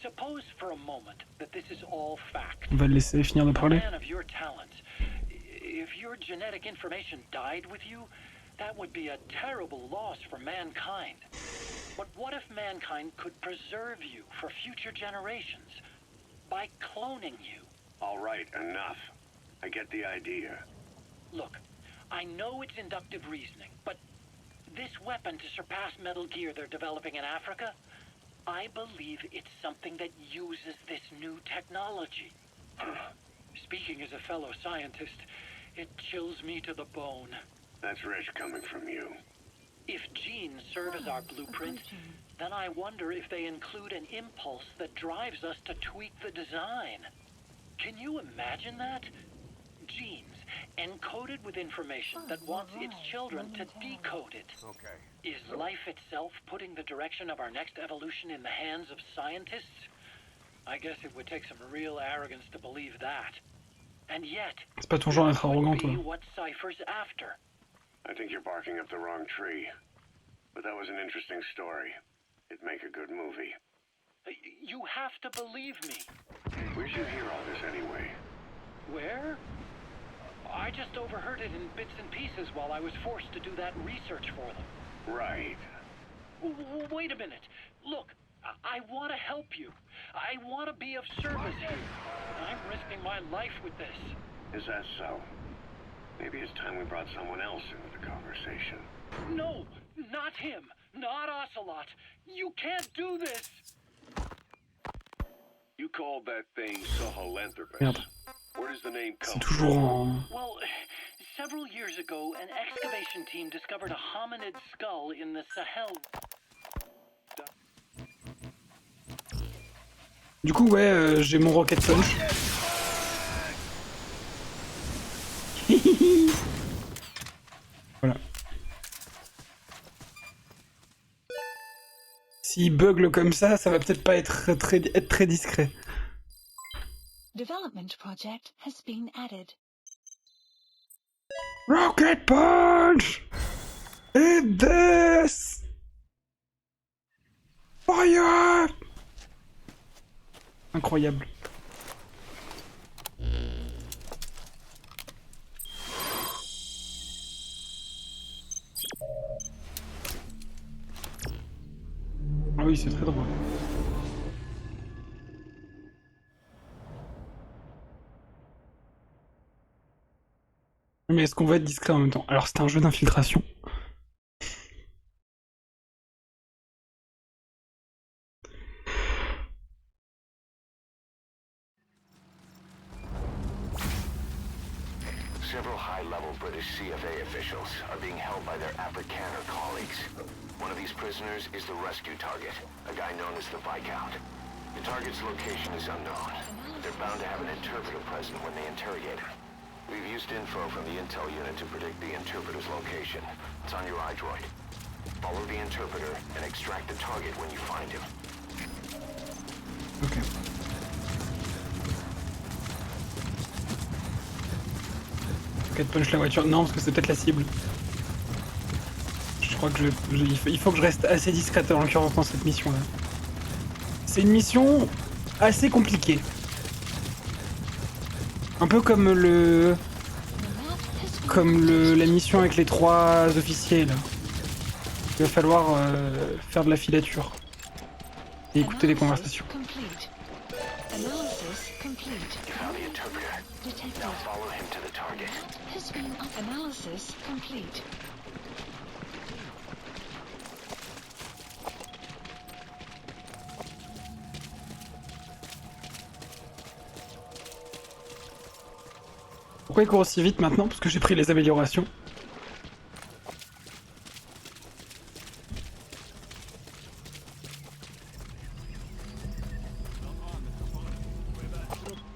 Speaker 7: Suppose for a moment that this is all fact.
Speaker 1: On va le laisser finir de
Speaker 7: A
Speaker 1: parler.
Speaker 7: man of your talents, if your genetic information died with you, that would be a terrible loss for mankind. But what if mankind could preserve you for future generations by cloning you?
Speaker 5: All right, enough. I get the idea.
Speaker 7: Look, I know it's inductive reasoning, but this weapon to surpass Metal Gear they're developing in Africa, I believe it's something that uses this new technology. Speaking as a fellow scientist, it chills me to the bone.
Speaker 5: That's rich coming from you.
Speaker 7: If genes serve as our blueprint, then I wonder if they include an impulse that drives us to tweak the design. Can you imagine that? Genes encoded with information that wants its children to decode it.
Speaker 4: Okay.
Speaker 7: Is life itself putting the direction of our next evolution in the hands of scientists? I guess it would take some real arrogance to believe that. And yet,
Speaker 1: C'est pas ton genre d'être
Speaker 7: could
Speaker 1: arrogant,
Speaker 7: be
Speaker 1: toi.
Speaker 7: what Cypher's after.
Speaker 5: I think you're barking up the wrong tree. But that was an interesting story. It'd make a good movie.
Speaker 7: You have to believe me.
Speaker 5: Where'd you hear all this anyway?
Speaker 7: Where? I just overheard it in bits and pieces while I was forced to do that research for them.
Speaker 5: Right.
Speaker 7: Wait a minute. Look, I want to help you. I want to be of service here. I'm risking my life with this.
Speaker 5: Is that so? Maybe it's time we brought someone else into the conversation.
Speaker 7: No, not him. Not Ocelot. You can't do this.
Speaker 5: You called that thing Sahelanthropus.
Speaker 1: Merde.
Speaker 5: Where does the name
Speaker 1: C'est
Speaker 5: come
Speaker 1: toujours
Speaker 5: from?
Speaker 1: en...
Speaker 7: Well, several years ago, an excavation team discovered a hominid skull in the Sahel.
Speaker 1: Du coup, ouais, j'ai mon Rocket Punch. Voilà. S'il bugle comme ça va peut-être pas être très discret.
Speaker 2: Development project has been added.
Speaker 1: Rocket Punch! Hit this! Fire! Incroyable. Ah oui, c'est très drôle. Mais est-ce qu'on va être discret en même temps? Alors c'est un jeu d'infiltration.
Speaker 3: Several high-level British CFA officials are being held by their Afrikaner colleagues. One of these prisoners is the rescue target, a guy known as the Viscount. The target's location is unknown. They're bound to have an interpreter present when they interrogate him. We've used info from the intel unit to predict the interpreter's location. It's on your iDroid. Follow the interpreter and extract the target when you find him.
Speaker 1: Ok. Rocket Punch la voiture. Non, parce que c'est peut-être la cible. Je crois que il faut que je reste assez discrète en l'occurrence dans cette mission-là. C'est une mission assez compliquée. Un peu comme la mission avec les 3 officiers là. Il va falloir faire de la filature et écouter les conversations.
Speaker 2: Complete. Analysis complete.
Speaker 3: You found the interpreter.
Speaker 2: Detected.
Speaker 3: Now follow him to the target.
Speaker 2: Has been analysis complete.
Speaker 1: Pourquoi il court aussi vite maintenant? Parce que j'ai pris les améliorations.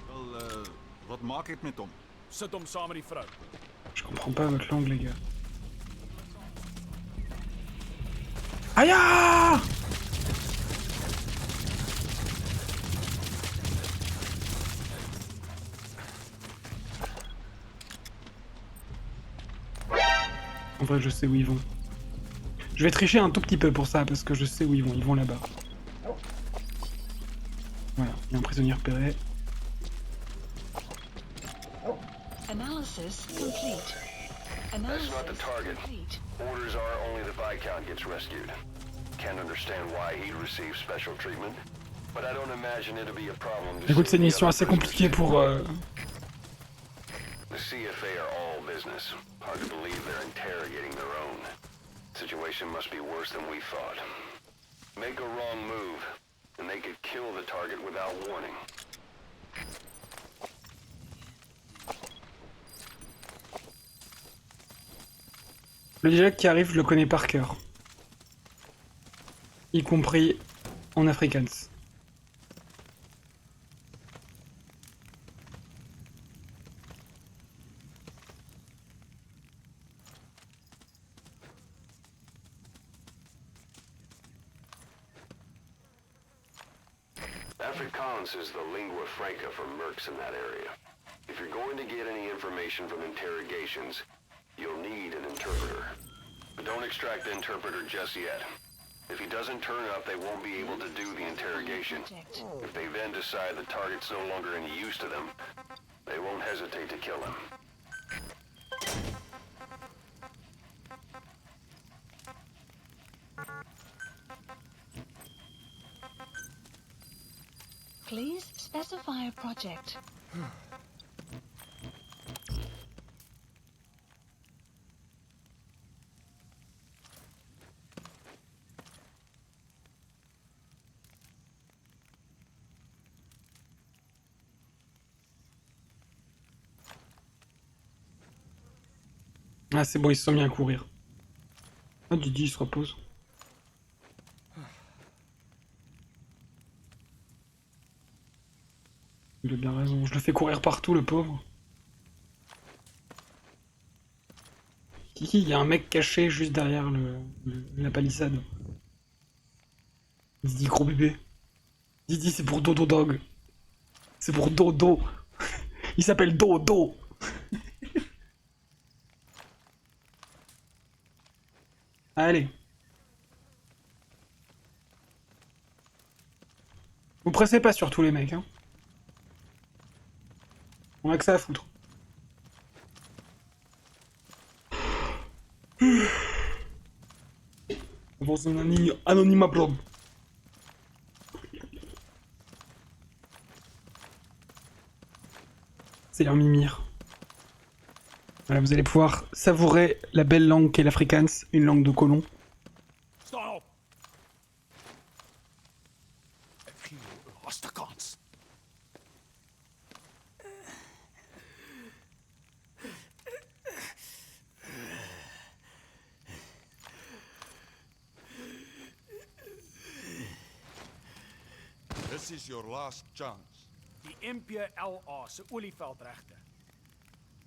Speaker 4: Wel, wat maak ik met hem? Zet hem samen die vrouw.
Speaker 1: Je comprends pas votre langue, les gars. Aïe! Ah en vrai, je sais où ils vont. Je vais tricher un tout petit peu pour ça, parce que je sais où ils vont. Ils vont là-bas. Voilà, il y a un prisonnier repéré.
Speaker 2: Analysis complete.
Speaker 3: That's not the
Speaker 2: Analysis
Speaker 3: target.
Speaker 2: complete.
Speaker 3: Orders are only the Viscount gets rescued. Can't understand why he receives special treatment, but I don't imagine it'll be a problem to
Speaker 1: Écoute, c'est une
Speaker 3: see the
Speaker 1: mission
Speaker 3: other
Speaker 1: assez compliquée
Speaker 3: prisoners.
Speaker 1: pour...
Speaker 3: The CFA are all business. Hard to believe they're interrogating their own. Situation must be worse than we thought. Make a wrong move, and they could kill the target without warning.
Speaker 1: Le dialogue qui arrive, je le connais par cœur. y compris en afrikaans.
Speaker 3: Afrikaans is the lingua franca for mercs in that area. If you're going to get any information from interrogations, you'll need an interpreter. But don't extract the interpreter just yet. If he doesn't turn up, they won't be able to do the interrogation. If they then decide the target's no longer any use to them, they won't hesitate to kill him.
Speaker 2: Please specify a project.
Speaker 1: Ah c'est bon, ils se sont mis à courir. Ah Didi il se repose. Il a bien raison, je le fais courir partout le pauvre. Kiki, il y a un mec caché juste derrière la palissade. Didi gros bébé. Didi c'est pour Dodo Dog. C'est pour Dodo. Il s'appelle Dodo. Allez. Vous pressez pas sur tous les mecs, hein. On a que ça à foutre. Avance un anonymat blog. C'est leur mimir. Voilà, vous allez pouvoir savourer la belle langue qu'est l'afrikaans, une langue de colon.
Speaker 4: Stop! Ek gee jou 'n laaste kans. This is your last chance.
Speaker 8: Die MPLA se olieveldregte.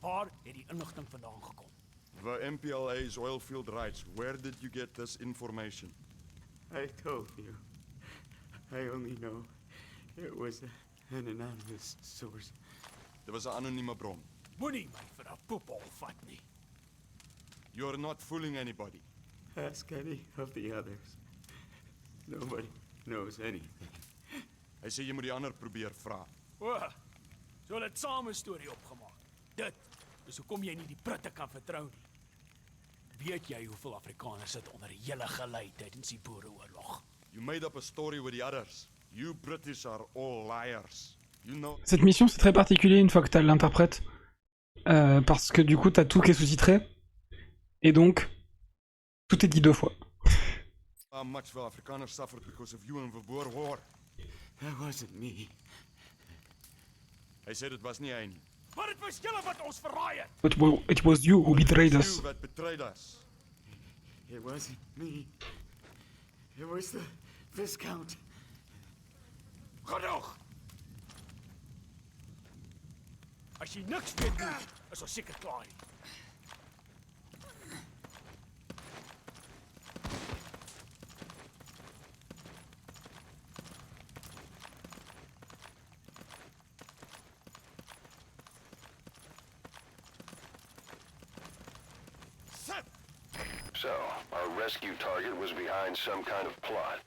Speaker 8: Waar het die inligting vandaan gekom?
Speaker 4: The MPLA's oilfield rights. Where did you get this information?
Speaker 9: I told you. I only know it was an anonymous source.
Speaker 4: Dit was 'n anonieme bron.
Speaker 8: Moenie my vir 'n poepel vat nie.
Speaker 4: You're not fooling anybody.
Speaker 9: Ask any of the others. Nobody knows anything.
Speaker 4: Hy sê jy moet die ander probeer vra.
Speaker 8: O, so hulle het saam 'n storie opgemaak. Dit is hoekom jy nie die Britte kan vertrou nie. Weet jy hoeveel Afrikaners sit onder julle gelei tydens die Boereoorlog?
Speaker 4: You made up a story with the others. You British are all liars. You know.
Speaker 1: Cette mission c'est très particulier une fois que t'as l'interprète. Parce que du coup t'as tout qui est sous-titré. Et donc, tout est dit 2 fois.
Speaker 4: How much will Afrikaners suffered because of you in the Boer War?
Speaker 9: That wasn't me.
Speaker 4: Hy sê dit was nie hy nie.
Speaker 8: Maar dit was julle wat ons verraai het.
Speaker 1: It was you who betrayed
Speaker 4: You
Speaker 1: us.
Speaker 4: that betrayed us.
Speaker 9: It wasn't me. It was the Viscount.
Speaker 8: Genoeg. As jy niks weet nie, is ons seker klaar nie.
Speaker 3: So, our rescue target was behind some kind of plot.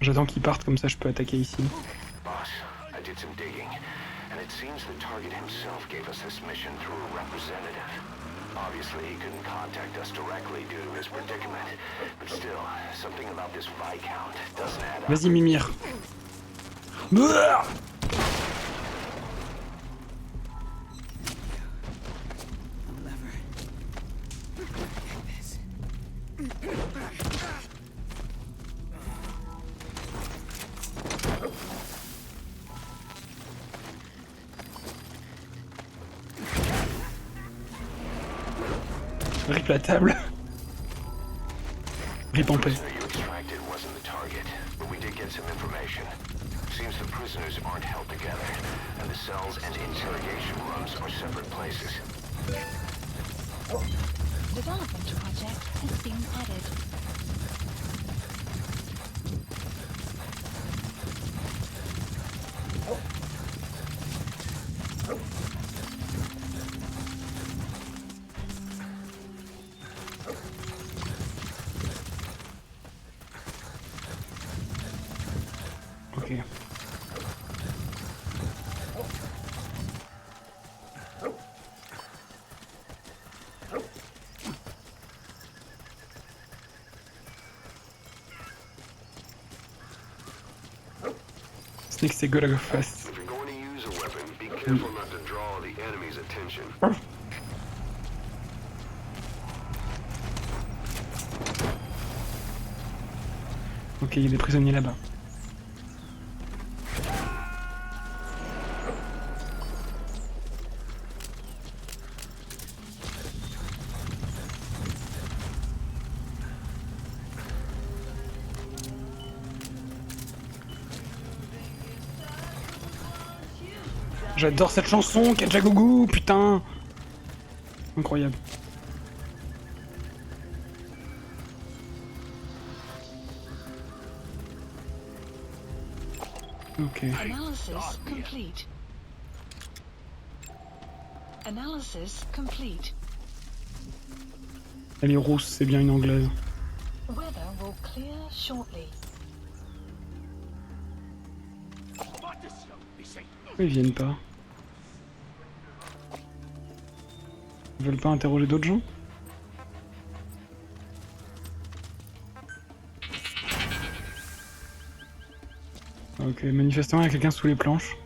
Speaker 1: J'attends qu'ils partent, comme ça je peux attaquer ici.
Speaker 3: Boss, I did some digging, and it seems the target himself gave us this mission through a representative. Obviously, he couldn't contact us directly due to his predicament, but still, something about this Viscount doesn't add up.
Speaker 1: Vas-y Mimir. Rip la table. Rip en paix.
Speaker 3: prisoner you extracted wasn't the target, but we did get some information. Seems the prisoners aren't held together, and the cells and interrogation rooms are separate places.
Speaker 2: Development project has been added.
Speaker 1: Ok. Snake, c'est go la face.
Speaker 3: If you're going to use a weapon, be careful not to draw the enemy's attention.
Speaker 1: Ok, il y a des prisonniers là-bas. J'adore cette chanson, Kajagougou, putain. Incroyable. Ok.
Speaker 2: Analysis complete. Analysis complete.
Speaker 1: Elle est rousse, c'est bien une anglaise.
Speaker 2: Weather will clear shortly.
Speaker 1: Ils viennent pas. Ils veulent pas interroger d'autres gens? Ok, manifestement il y a quelqu'un sous les planches.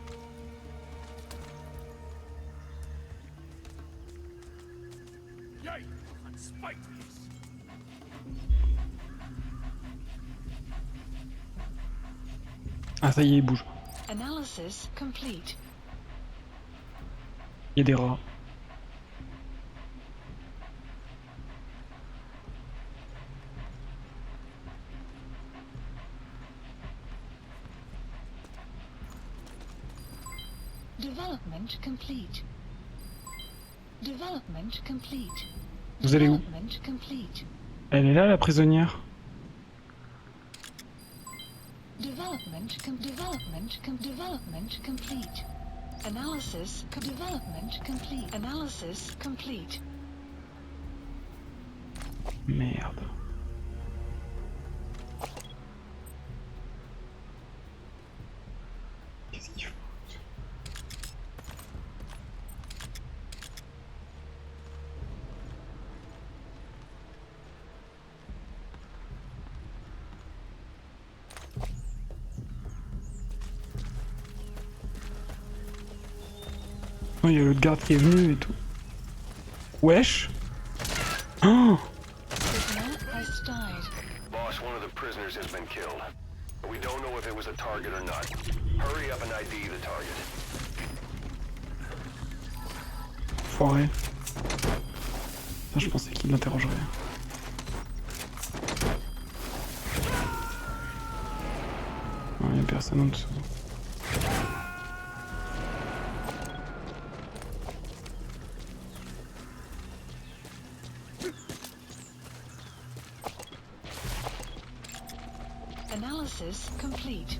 Speaker 1: Ah ça y est, il bouge.
Speaker 2: Analysis complete.
Speaker 1: Il y a des rats.
Speaker 2: Development complete. Development complete.
Speaker 1: Vous allez où?
Speaker 2: Development complete.
Speaker 1: Elle est là, la prisonnière?
Speaker 2: Development complete. Analysis development complete. Analysis complete.
Speaker 1: Merde. Qu'est-ce qu'il faut? Oh, il y a l'autre garde qui est venu et tout. Wesh. Oh.
Speaker 2: Prisoner has died.
Speaker 3: Boss, one of the prisoners has been killed. But we don't know if it was a target or not. Hurry up and ID the target.
Speaker 1: Foiré. Ça, je pensais qu'il l'interrogerait. Il n'y a personne en dessous.
Speaker 2: Analysis complete.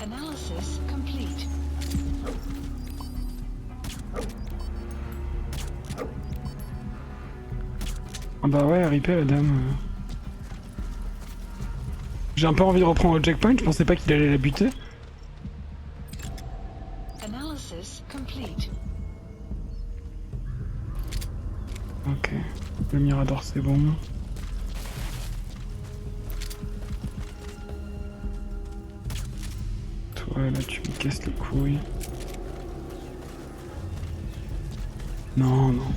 Speaker 2: Analysis complete.
Speaker 1: Ah bah ouais, RIP la dame. J'ai un peu envie de reprendre le checkpoint, je pensais pas qu'il allait la buter.
Speaker 2: Analysis complete.
Speaker 1: Ok, le mirador c'est bon. Toi là tu me casses les couilles. Non, non.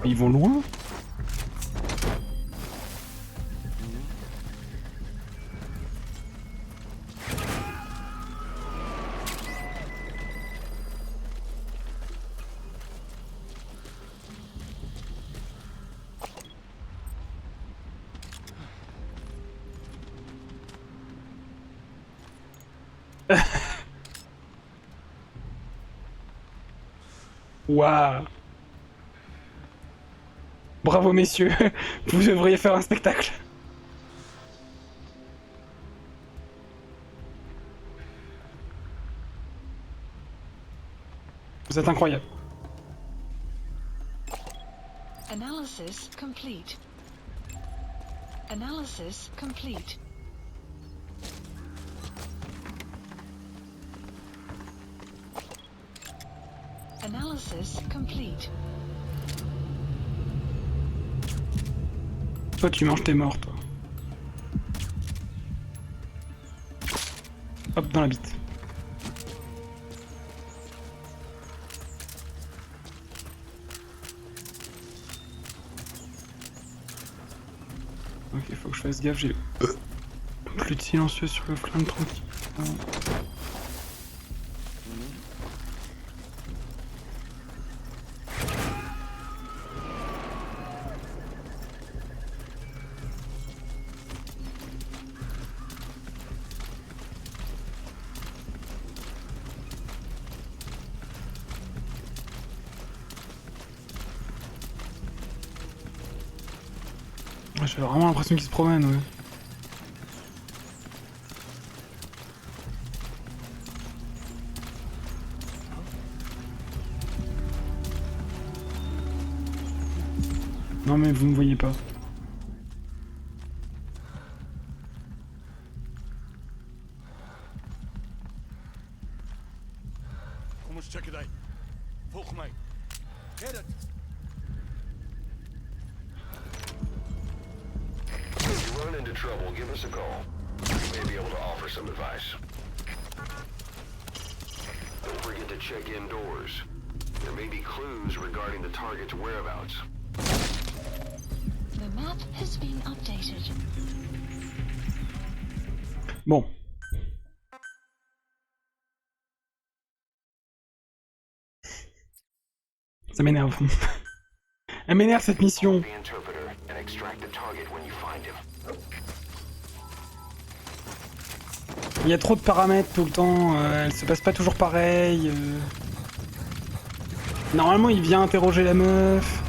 Speaker 1: Mais ils vont loin. Waouh. Bravo messieurs, vous devriez faire un spectacle. Vous êtes incroyable.
Speaker 2: Analysis complete. Analysis complete. Analysis complete.
Speaker 1: Toi tu manges tes morts toi. Hop dans la bite. Ok, faut que je fasse gaffe, j'ai plus de silencieux sur le flingue tranquille. J'ai vraiment l'impression qu'il se promène, ouais. Non mais vous me voyez pas.
Speaker 4: Kom eens checken uit. Volg mij. Get it.
Speaker 3: If you run into trouble, give us a call. We may be able to offer some advice. Don't forget to check indoors. There may be clues regarding the target's whereabouts.
Speaker 2: The map has been updated.
Speaker 1: Bon. Ça m'énerve. Elle m'énerve cette mission.
Speaker 3: The interpreter and extract the target when you find him.
Speaker 1: Il y a trop de paramètres tout le temps, elle se passe pas toujours pareil. Normalement il vient interroger la meuf.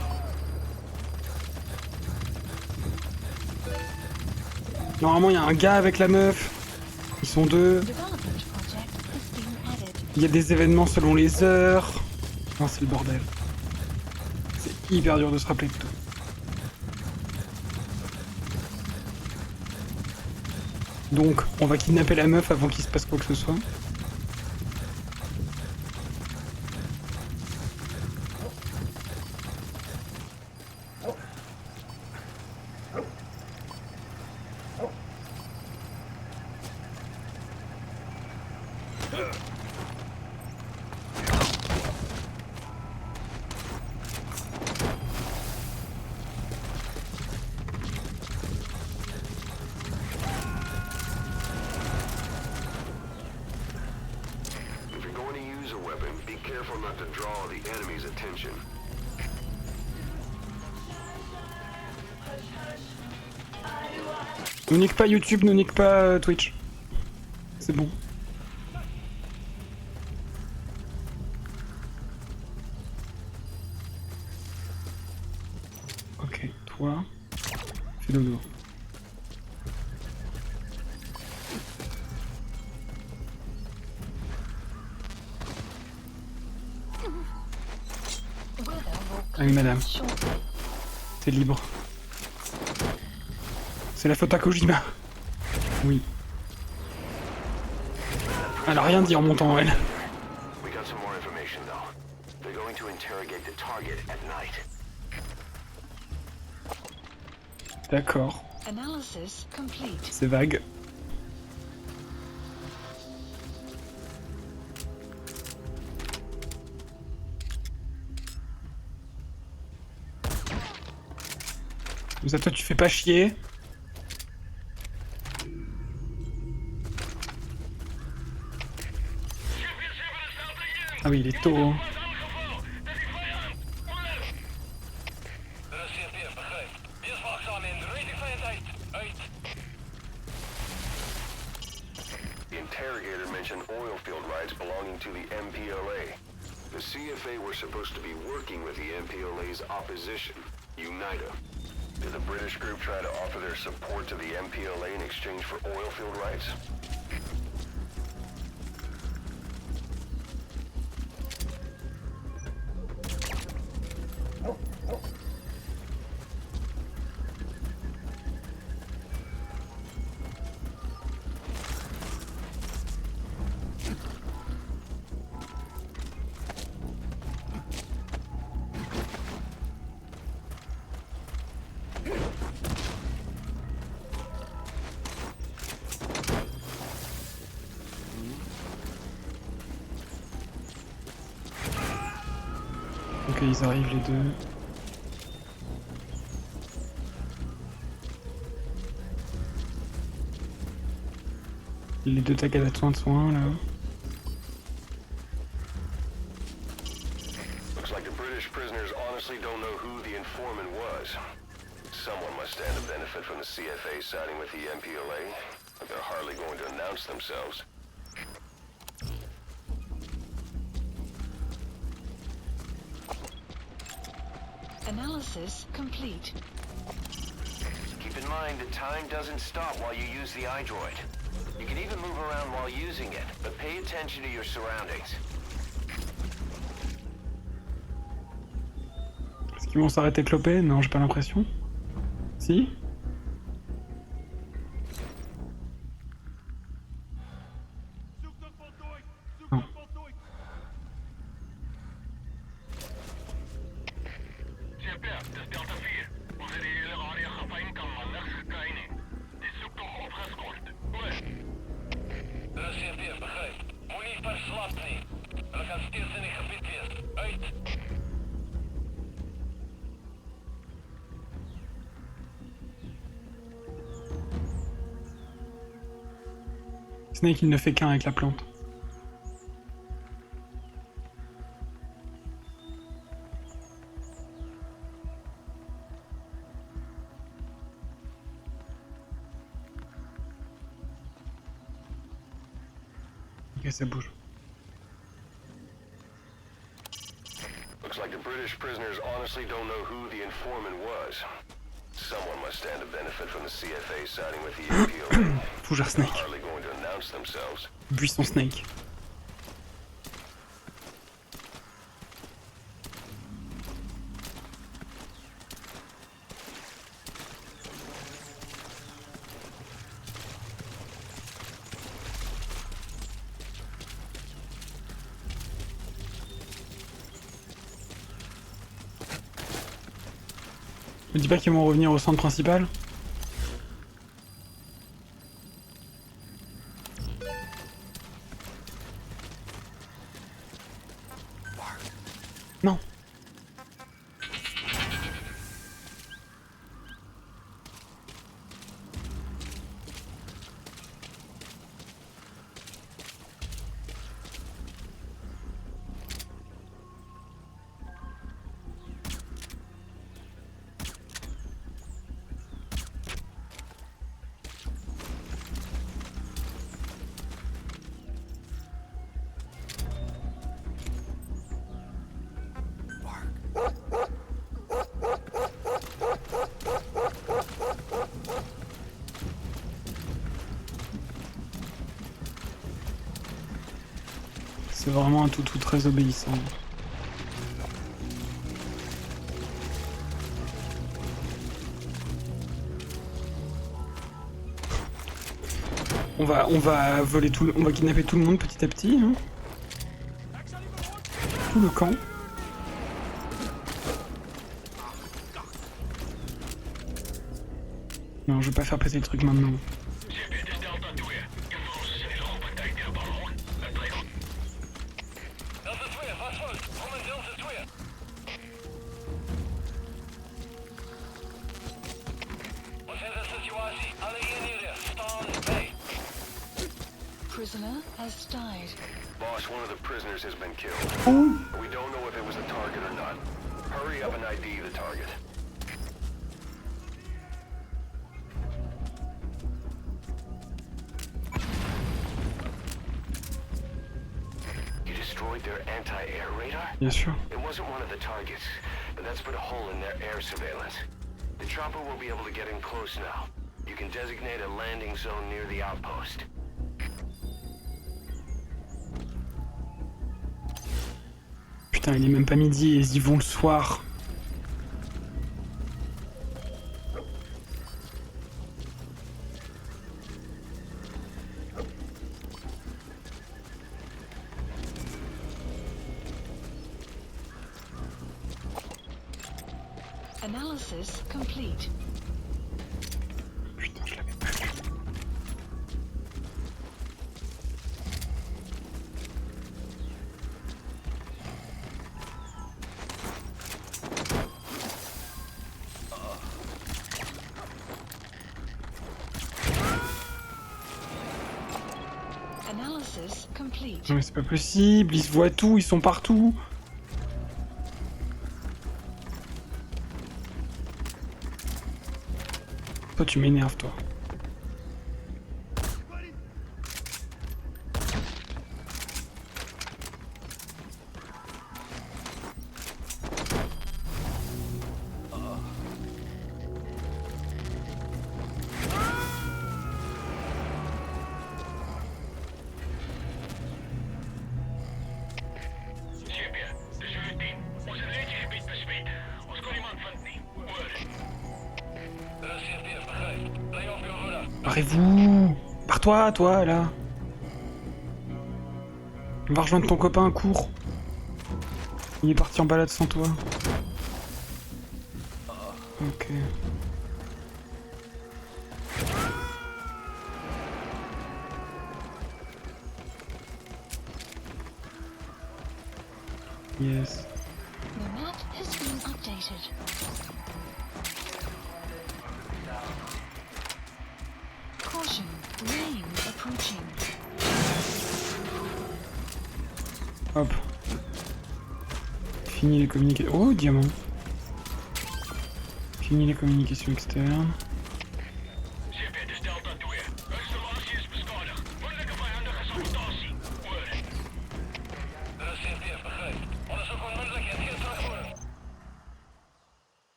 Speaker 1: Normalement il y a un gars avec la meuf. Ils sont deux. Il y a des événements selon les heures. Non c'est le bordel. C'est hyper dur de se rappeler de tout. Donc, on va kidnapper la meuf avant qu'il se passe quoi que ce soit. Ne nique pas YouTube, ne nique pas Twitch. C'est bon. Ok, toi, fais dodo. Allez madame, t'es libre. C'est la faute à Kojima. Oui. Elle a rien dit en montant, elle. D'accord. C'est vague. Comme ça, toi, tu fais pas chier. Ah oui, il est tôt. Hein.
Speaker 3: The interrogator mentioned oil field rights belonging to the MPLA. The CFA were supposed to be working with the MPLA's opposition, UNITA. Did the British group try to offer their support to the MPLA in exchange for oil field rights?
Speaker 1: Ok, ils arrivent les deux. Les deux tacs à la soin là.
Speaker 3: Looks like the British prisoners honestly don't know who the informant was. Someone must stand to benefit from the CFA siding with the MPLA, but they're hardly going to announce themselves.
Speaker 2: Analysis complete.
Speaker 6: Keep in mind that time doesn't stop while you use the iDroid. You can even move around while using it, but pay attention to your surroundings.
Speaker 1: Est-ce qu'ils vont s'arrêter cloper? Non, j'ai pas l'impression. Si? Non. Snake, il ne fait qu'un avec la plante. Ok, ça bouge.
Speaker 3: Looks like the British prisoners honestly don't know who the informant was. Someone must stand to benefit from the CFA siding with the MPLA.
Speaker 1: Fougère Snake.
Speaker 3: Hardly going to announce themselves.
Speaker 1: Buisson Snake. Me dis pas qu'ils vont revenir au centre principal. Non. C'est vraiment un toutou très obéissant. On va voler tout, on va kidnapper tout le monde petit à petit. Hein. Tout le camp. Non, je vais pas faire péter le truc maintenant.
Speaker 2: prisoner has died.
Speaker 3: Boss, one of the prisoners has been killed.
Speaker 1: Oh.
Speaker 3: We don't know if it was the target or not. Hurry up and ID the target. You destroyed their anti-air radar?
Speaker 1: Bien sûr.
Speaker 3: It wasn't one of the targets, but that's put a hole in their air surveillance. The chopper will be able to get in close now. You can designate a landing zone near the outpost.
Speaker 1: Putain, il est même pas midi et ils y vont le soir.
Speaker 2: Analysis complete.
Speaker 1: Putain, je l'avais pas vu.
Speaker 2: Analysis complete.
Speaker 1: Non mais c'est pas possible, ils se voient tout, ils sont partout. Toi tu m'énerves toi. Barrez-vous! Barre-toi, toi, là! Va rejoindre ton copain, cours! Il est parti en balade sans toi. Ok. Yes.
Speaker 2: The map has been updated. Caution, rain approaching.
Speaker 1: Hop. Fini les communications. Oh, diamant. Fini les communications externes.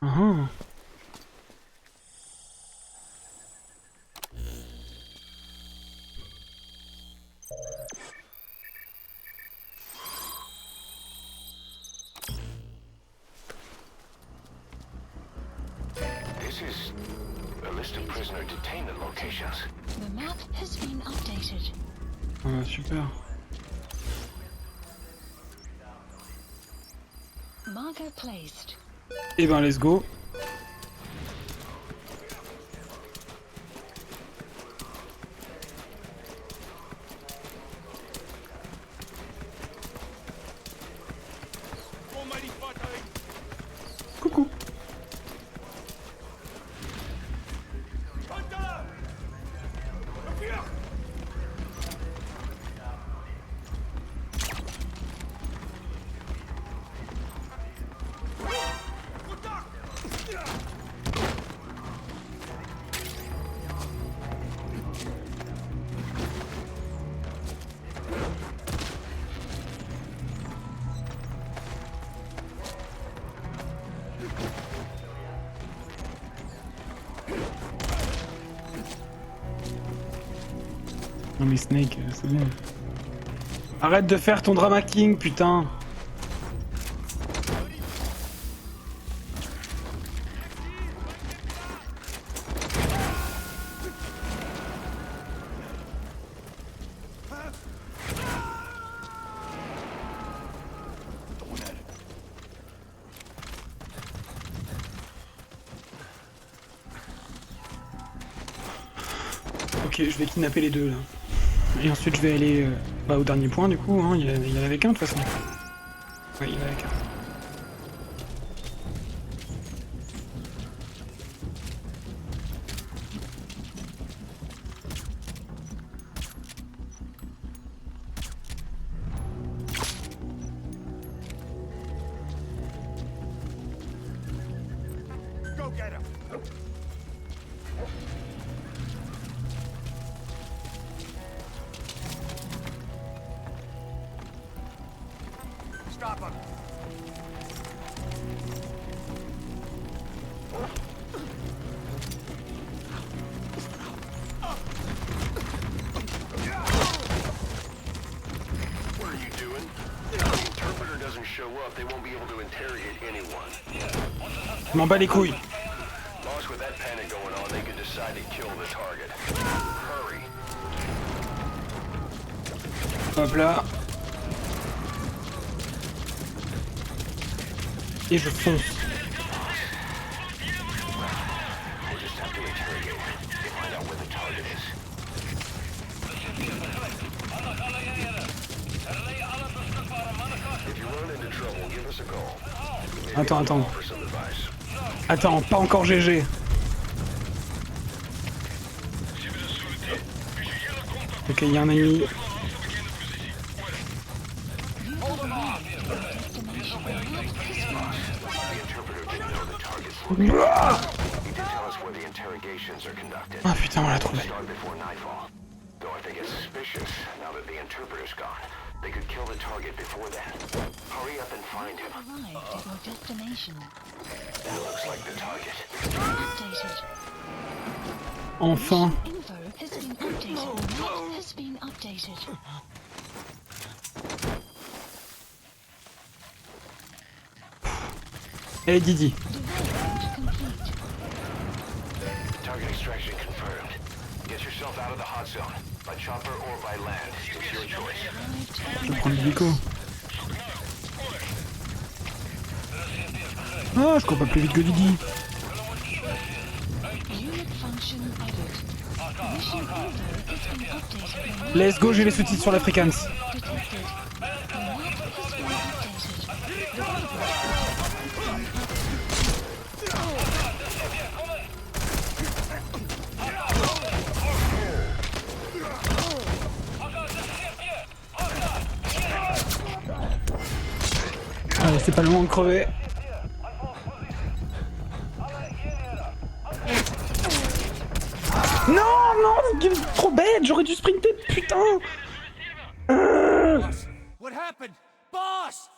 Speaker 1: Ah.
Speaker 3: This is a list of prisoner detainment locations.
Speaker 2: The map has been updated.
Speaker 1: Ah, super.
Speaker 2: Marker placed.
Speaker 1: Et ben, let's go. Coucou. Non mais Snake, c'est bon. Arrête de faire ton drama king, putain. Ok, je vais kidnapper les deux là. Et ensuite je vais aller au dernier point du coup, hein. Il y en avait qu'un de toute façon. Ouais, il y en avait qu'un.
Speaker 4: go get him. Stop him.
Speaker 3: What are you doing? If the interpreter doesn't show up, they won't be able to interrogate anyone.
Speaker 1: Je m'en bats les couilles.
Speaker 3: Boss, with that panic going on, they could decide to kill the target. Hurry.
Speaker 1: Hop là. Et je fonce.
Speaker 3: We'll just have to interrogate him. Find out where the target is. If you run into trouble, give us a call. Maybe
Speaker 1: Attends,
Speaker 3: I'll
Speaker 1: attends.
Speaker 3: offer some advice.
Speaker 1: Attends, pas encore GG. Ok, il y a un ennemi.
Speaker 3: He did tell us where the interrogations are conducted.
Speaker 1: Ah putain, on l'a trouvé.
Speaker 3: Start before nightfall. Though if they get suspicious, now that the interpreter's gone, they could kill the target before then. Hurry up and find him.
Speaker 2: Arrived at your destination.
Speaker 3: That looks like the target.
Speaker 2: Updated.
Speaker 1: Enfin.
Speaker 2: Info has been updated. Map has been updated.
Speaker 1: Allez Didi.
Speaker 2: Development complete.
Speaker 3: Target extraction confirmed. Get yourself out of the hot zone. By chopper or by land. It's your choice.
Speaker 2: Arrived
Speaker 1: Je
Speaker 2: at
Speaker 1: vais prendre l'hélico. Ah, je cours pas plus vite que Didi.
Speaker 2: unit function added. Mission info has been updated.
Speaker 1: Let's go, j'ai les sous-titres sur l'afrikaans.
Speaker 2: Detected. The map has been updated.
Speaker 1: Allez, c'est pas le moment de crever. Non, non, c'est game trop bête, j'aurais dû sprinter, putain.
Speaker 8: Boss, what happened? Boss!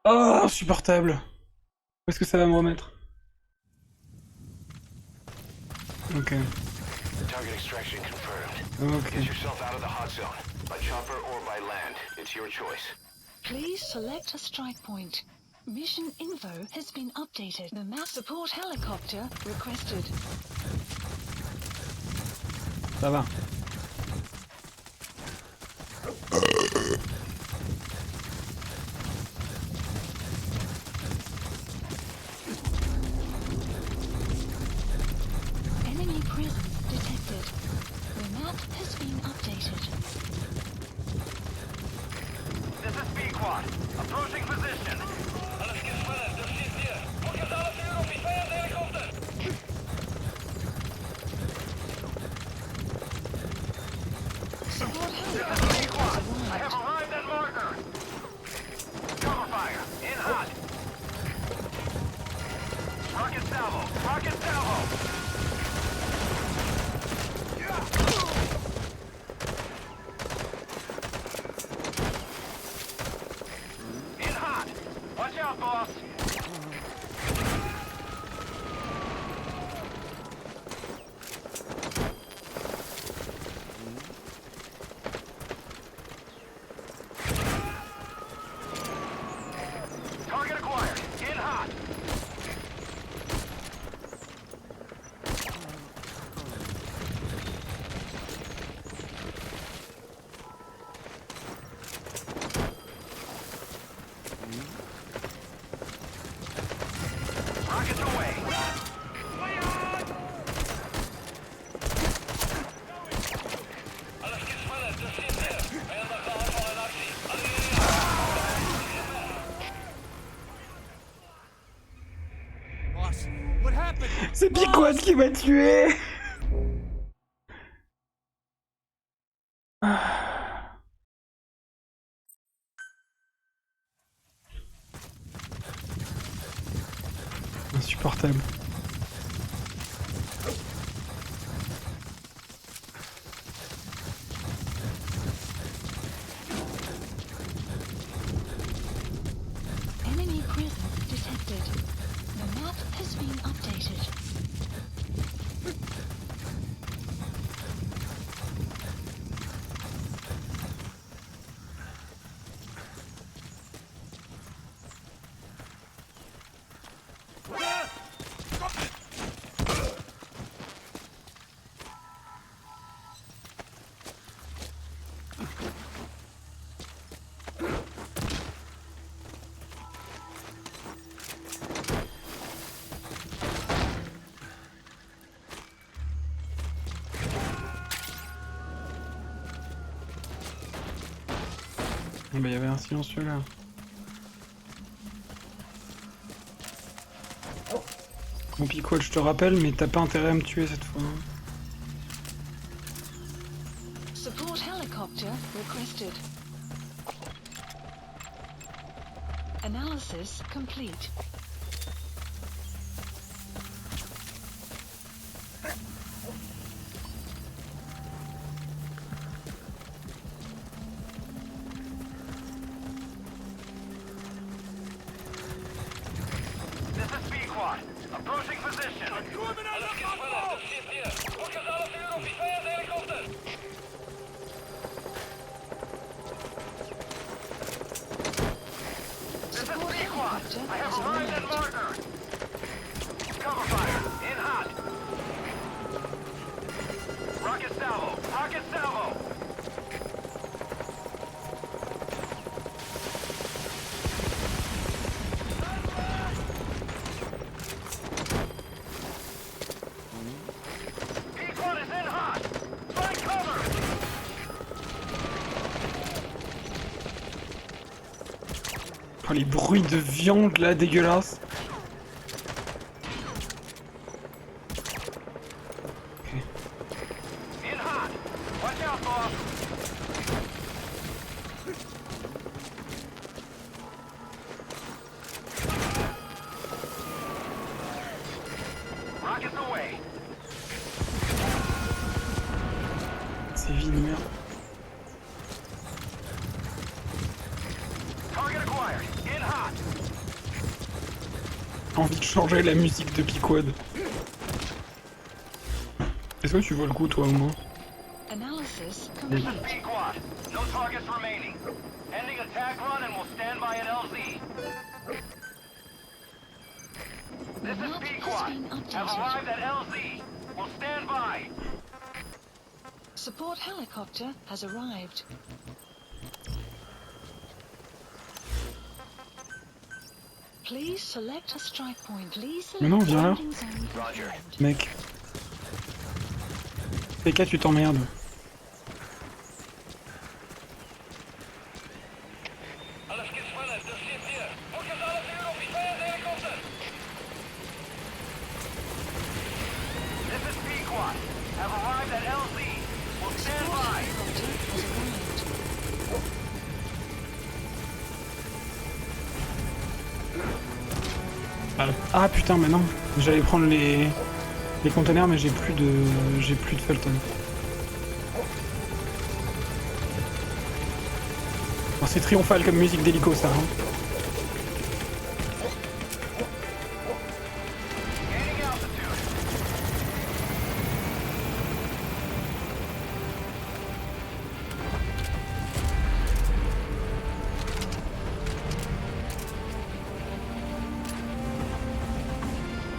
Speaker 1: Oh, insupportable. Où est-ce que ça va me remettre? Ok.
Speaker 3: Target extraction confirmed.
Speaker 1: Ok.
Speaker 3: Get yourself out of the hot zone. By chopper or by land. It's your choice.
Speaker 2: Please select a strike point. Mission info has been updated. The mass support helicopter requested.
Speaker 1: Ça va.
Speaker 2: Enemy presence detected. The map has been updated.
Speaker 3: This is B-Quad. Approaching position.
Speaker 2: Support helicopter has
Speaker 3: I have
Speaker 2: arrived.
Speaker 3: arrived at marker. Cover fire. In hot. Rocket salvo. Rocket salvo. In hot. Watch out, boss. Target acquired. In hot. Rockets away.
Speaker 8: Boss, what happened?
Speaker 1: C'est Piquoise qui m'a tué. insupportable.
Speaker 2: Enemy presence detected. The map has been updated.
Speaker 1: Bah, il y avait un silencieux là. Bon Pico, je te rappelle, mais t'as pas intérêt à me tuer cette fois.
Speaker 2: Support helicopter requested. Analysis complete.
Speaker 3: Approaching position. This is Pequod. I have arrived at marker. Cover fire. In hot. Rocket salvo. Rocket salvo.
Speaker 1: Oh, les bruits de viande là, dégueulasses. Okay. C'est vide, merde. Envie de changer la musique de Pequod. Est-ce que tu vois le coup toi au moins?
Speaker 2: Analysis complete.
Speaker 3: No targets remaining. Ending attack run and we'll stand by at LZ. This is Pequod. Have arrived at LZ. We'll stand by.
Speaker 2: Support helicopter has arrived. Please select a strike point. Please select
Speaker 1: Mais non, viens là.
Speaker 2: landing zone confirmed.
Speaker 1: Mec. PK, tu t'emmerdes.
Speaker 3: This is Pequod. Have arrived at LZ. We'll stand by.
Speaker 2: Helicopter has arrived.
Speaker 1: Ah putain, mais non. J'allais prendre les containers, mais j'ai plus de Fulton. Oh, c'est triomphal comme musique d'hélico ça. Hein.
Speaker 3: Gaining altitude.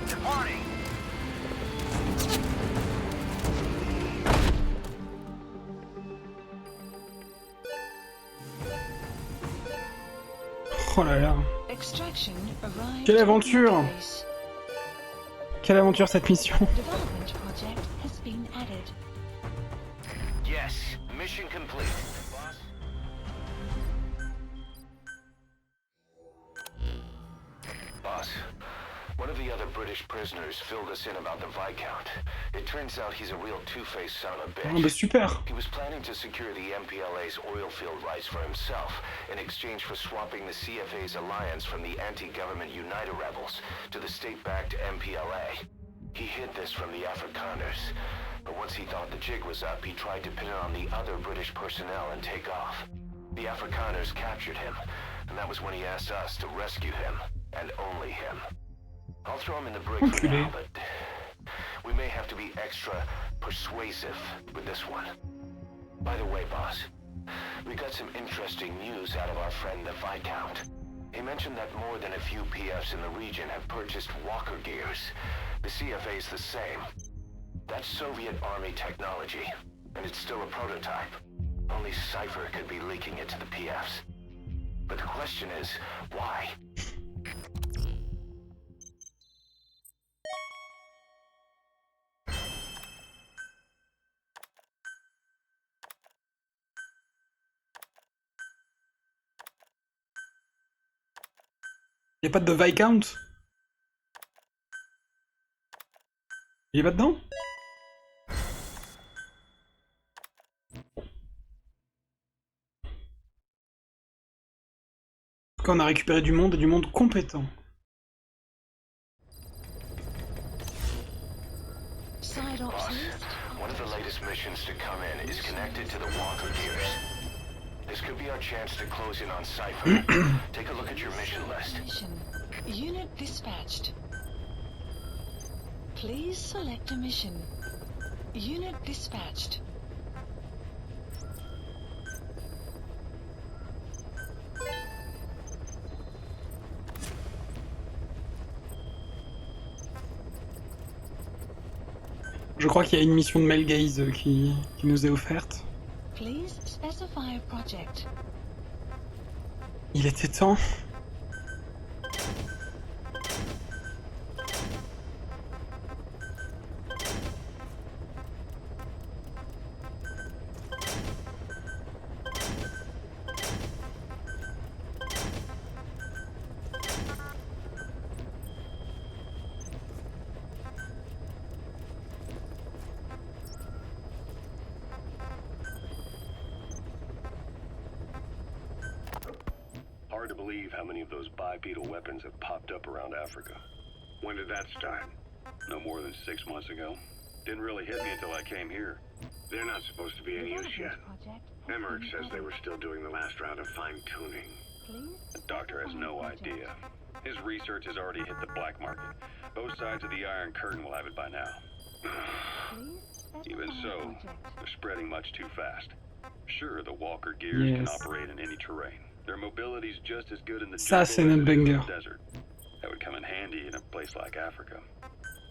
Speaker 3: Departing.
Speaker 1: Oh là là.
Speaker 2: Extraction arrived.
Speaker 1: Quelle aventure!
Speaker 2: at base.
Speaker 1: Quelle aventure cette mission.
Speaker 2: Development project has been added.
Speaker 3: Yes. Mission complete. Boss, one of the other British prisoners filled us in about the Viscount. It turns out he's a real two-faced son of a
Speaker 1: Ah bah
Speaker 3: bitch.
Speaker 1: super.
Speaker 3: He was planning to secure the MPLA's oil field rights for himself in exchange for swapping the CFA's alliance from the anti-government United rebels to the state-backed MPLA. He hid this from the Afrikaners, but once he thought the jig was up, he tried to pin it on the other British personnel and take off. The Afrikaners captured him, and that was when he asked us to rescue him, and only him. I'll throw him in the brig for now, but we may have to be extra persuasive with this one. By the way, boss, we got some interesting news out of our friend the Viscount. He mentioned that more than a few PFs in the region have purchased walker gears. The CFA's the same. That's Soviet Army technology, and it's still a prototype. Only Cypher could be leaking it to the PFs. But the question is, why?
Speaker 1: Y'a pas de Viscount? Il est pas dedans? En tout cas, on a récupéré du monde et du monde compétent.
Speaker 2: Side ops
Speaker 3: Boss,
Speaker 2: list.
Speaker 3: one of the latest missions to come in is connected to the walker gears. This could be our chance to close in on Cypher. Take a look at your mission list.
Speaker 2: Mission. Unit dispatched. Please select a mission. Unit dispatched.
Speaker 1: Je crois qu'il y a une mission de Male Gaze qui nous est offerte.
Speaker 2: Please specify a project.
Speaker 1: Il était temps.
Speaker 5: Hard to believe how many of those bipedal weapons have popped up around Africa. When did that start? No more than 6 months ago. Didn't really hit me until I came here. They're not supposed to be in use yet. Emmerich says they were still doing the last round of fine-tuning. The doctor has no idea. His research has already hit the black market. Both sides of the Iron Curtain will have it by now. Even so, they're spreading much too fast. Sure, the walker gears can operate in any terrain. Their mobility's just as good in the jungle
Speaker 1: Ça,
Speaker 5: as
Speaker 1: c'est
Speaker 5: it
Speaker 1: notre
Speaker 5: is in
Speaker 1: banger.
Speaker 5: the desert. That would come in handy in a place like Africa.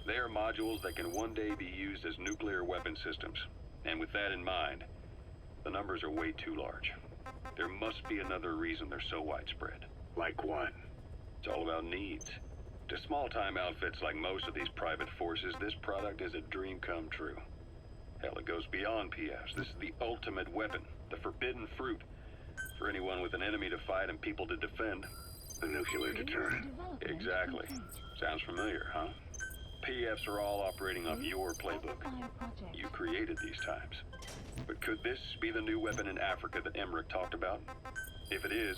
Speaker 5: They are modules that can one day be used as nuclear weapon systems. And with that in mind, the numbers are way too large. There must be another reason they're so widespread.
Speaker 3: Like what?
Speaker 5: It's all about needs. To small-time outfits like most of these private forces, this product is a dream come true. Hell, it goes beyond PFs. This is the ultimate weapon, the forbidden fruit. For anyone with an enemy to fight and people to defend.
Speaker 3: A nuclear deterrent.
Speaker 5: Exactly. Sounds familiar, huh? PFs are all operating off your playbook. You created these times. But could this be the new weapon in Africa that Emmerich talked about? If it is,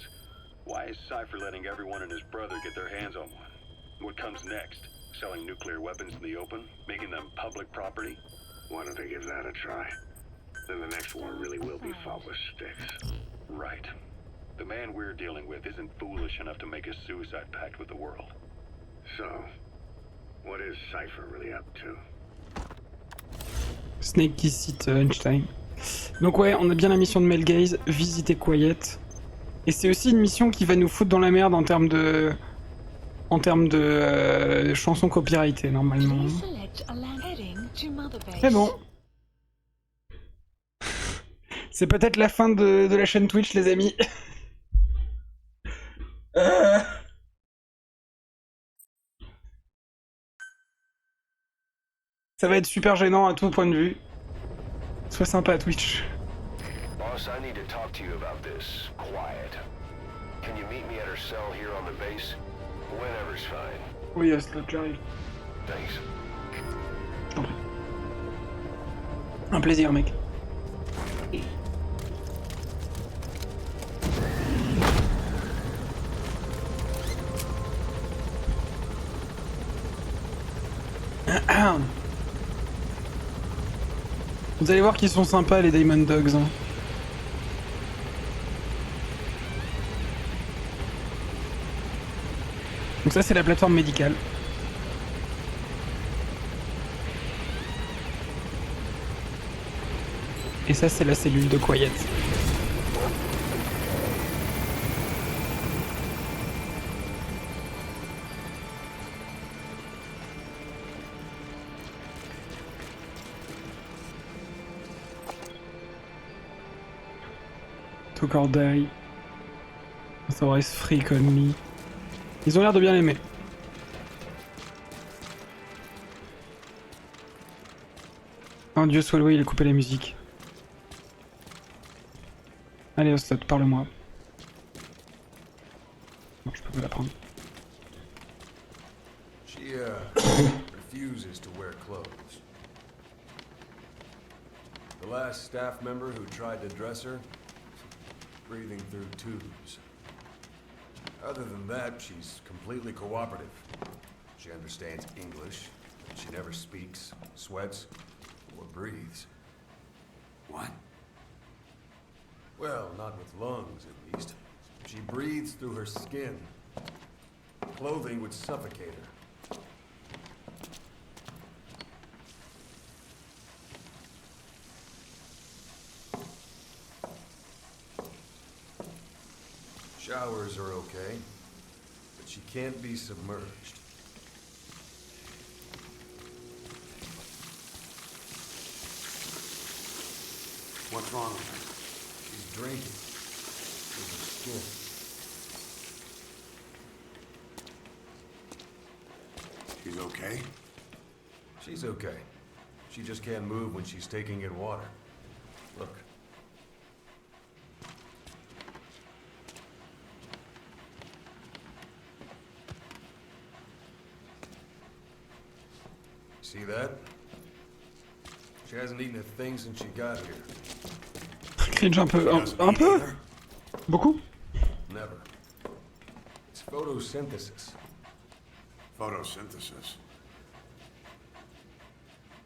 Speaker 5: why is Cypher letting everyone and his brother get their hands on one? What comes next? Selling nuclear weapons in the open? Making them public property?
Speaker 3: Why don't they give that a try? Then the next war really will be fought with sticks.
Speaker 5: Right. The man we're dealing with isn't foolish enough to make a suicide pact with the world.
Speaker 3: So, what is Cypher really up to?
Speaker 1: Snake qui cite Einstein. Donc ouais, on a bien la mission de Male Gaze, visiter Quiet. Et c'est aussi une mission qui va nous foutre dans la merde en termes de... chansons copyrightées, normalement.
Speaker 2: Please select a land heading to Mother Base.
Speaker 1: Mais bon. C'est peut-être la fin de la chaîne Twitch, les amis. Ça va être super gênant à tout point de vue. Sois sympa, Twitch.
Speaker 3: Boss, I need to talk to you about this. Quiet. Can you meet me at her cell here on the base? Whenever's fine.
Speaker 1: Oui, Slot, j'arrive.
Speaker 3: Thanks.
Speaker 1: Je t'en prie. Un plaisir, mec. Vous allez voir qu'ils sont sympas, les Diamond Dogs. Hein. Donc ça, c'est la plateforme médicale. Et ça, c'est la cellule de Quiet. Took or die. Authorize freak on me. Ils ont l'air de bien l'aimer. Oh Dieu soit loué, il a coupé la musique. Allez, Oslot, parle-moi. Non, je peux pas la prendre.
Speaker 10: She refuses to wear clothes. The last staff member who tried to dress her, breathing through tubes. Other than that, she's completely cooperative. She understands English, but she never speaks, sweats, or breathes.
Speaker 9: What?
Speaker 10: Well, not with lungs, at least. She breathes through her skin. Clothing would suffocate her. Showers are okay, but she can't be submerged.
Speaker 9: What's wrong with her?
Speaker 10: She's drinking through her skin.
Speaker 9: She's okay?
Speaker 10: She's okay. She just can't move when she's taking in water. Look. See that? She hasn't eaten a thing since she got here.
Speaker 1: Cringe un peu. Un peu? Beaucoup?
Speaker 10: Never. It's photosynthesis.
Speaker 9: Photosynthesis.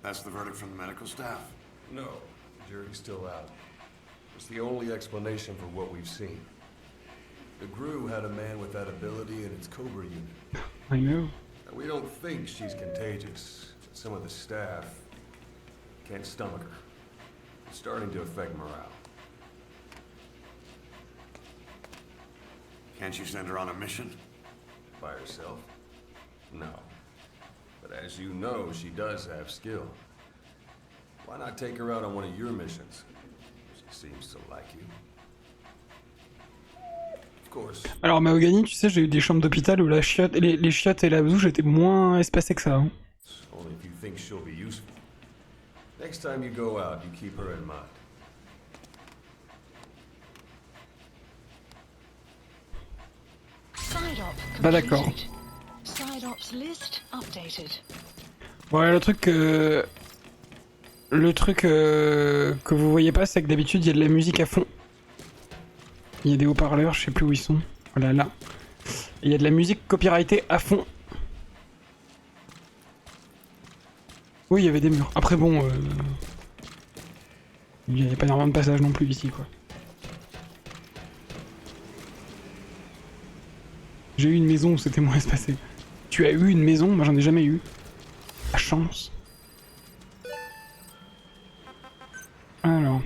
Speaker 9: That's the verdict from the medical staff.
Speaker 10: No, the jury's still out. It's the only explanation for what we've seen. The GRU had a man with that ability in its Cobra unit.
Speaker 1: I know.
Speaker 10: Now, we don't think she's contagious. Some of the staff can't stomach her. It's starting to affect morale.
Speaker 9: Can't you send her on a mission?
Speaker 10: By herself? No. But as you know, she does have skill. Why not take her out on one of your missions? She seems to like you. Of course.
Speaker 1: Alors, Mahogany, tu sais, j'ai eu des chambres d'hôpital où la chiotte, les chiottes et la douche étaient moins espacées que ça. Hein.
Speaker 10: Only if you think she'll be useful. Next time you go out, you keep her in mind.
Speaker 1: Bah d'accord.
Speaker 2: Side ops list updated.
Speaker 1: Ouais, le truc que vous voyez pas, c'est que d'habitude il y a de la musique à fond. Il y a des haut-parleurs, je sais plus où ils sont. Voilà, là. Et il y a de la musique copyrightée à fond. Oui, il y avait des murs. Après bon, il n'y a pas énormément de passages non plus ici, quoi. J'ai eu une maison où c'était moins espacé. Tu as eu une maison? Moi j'en ai jamais eu. La chance. Alors.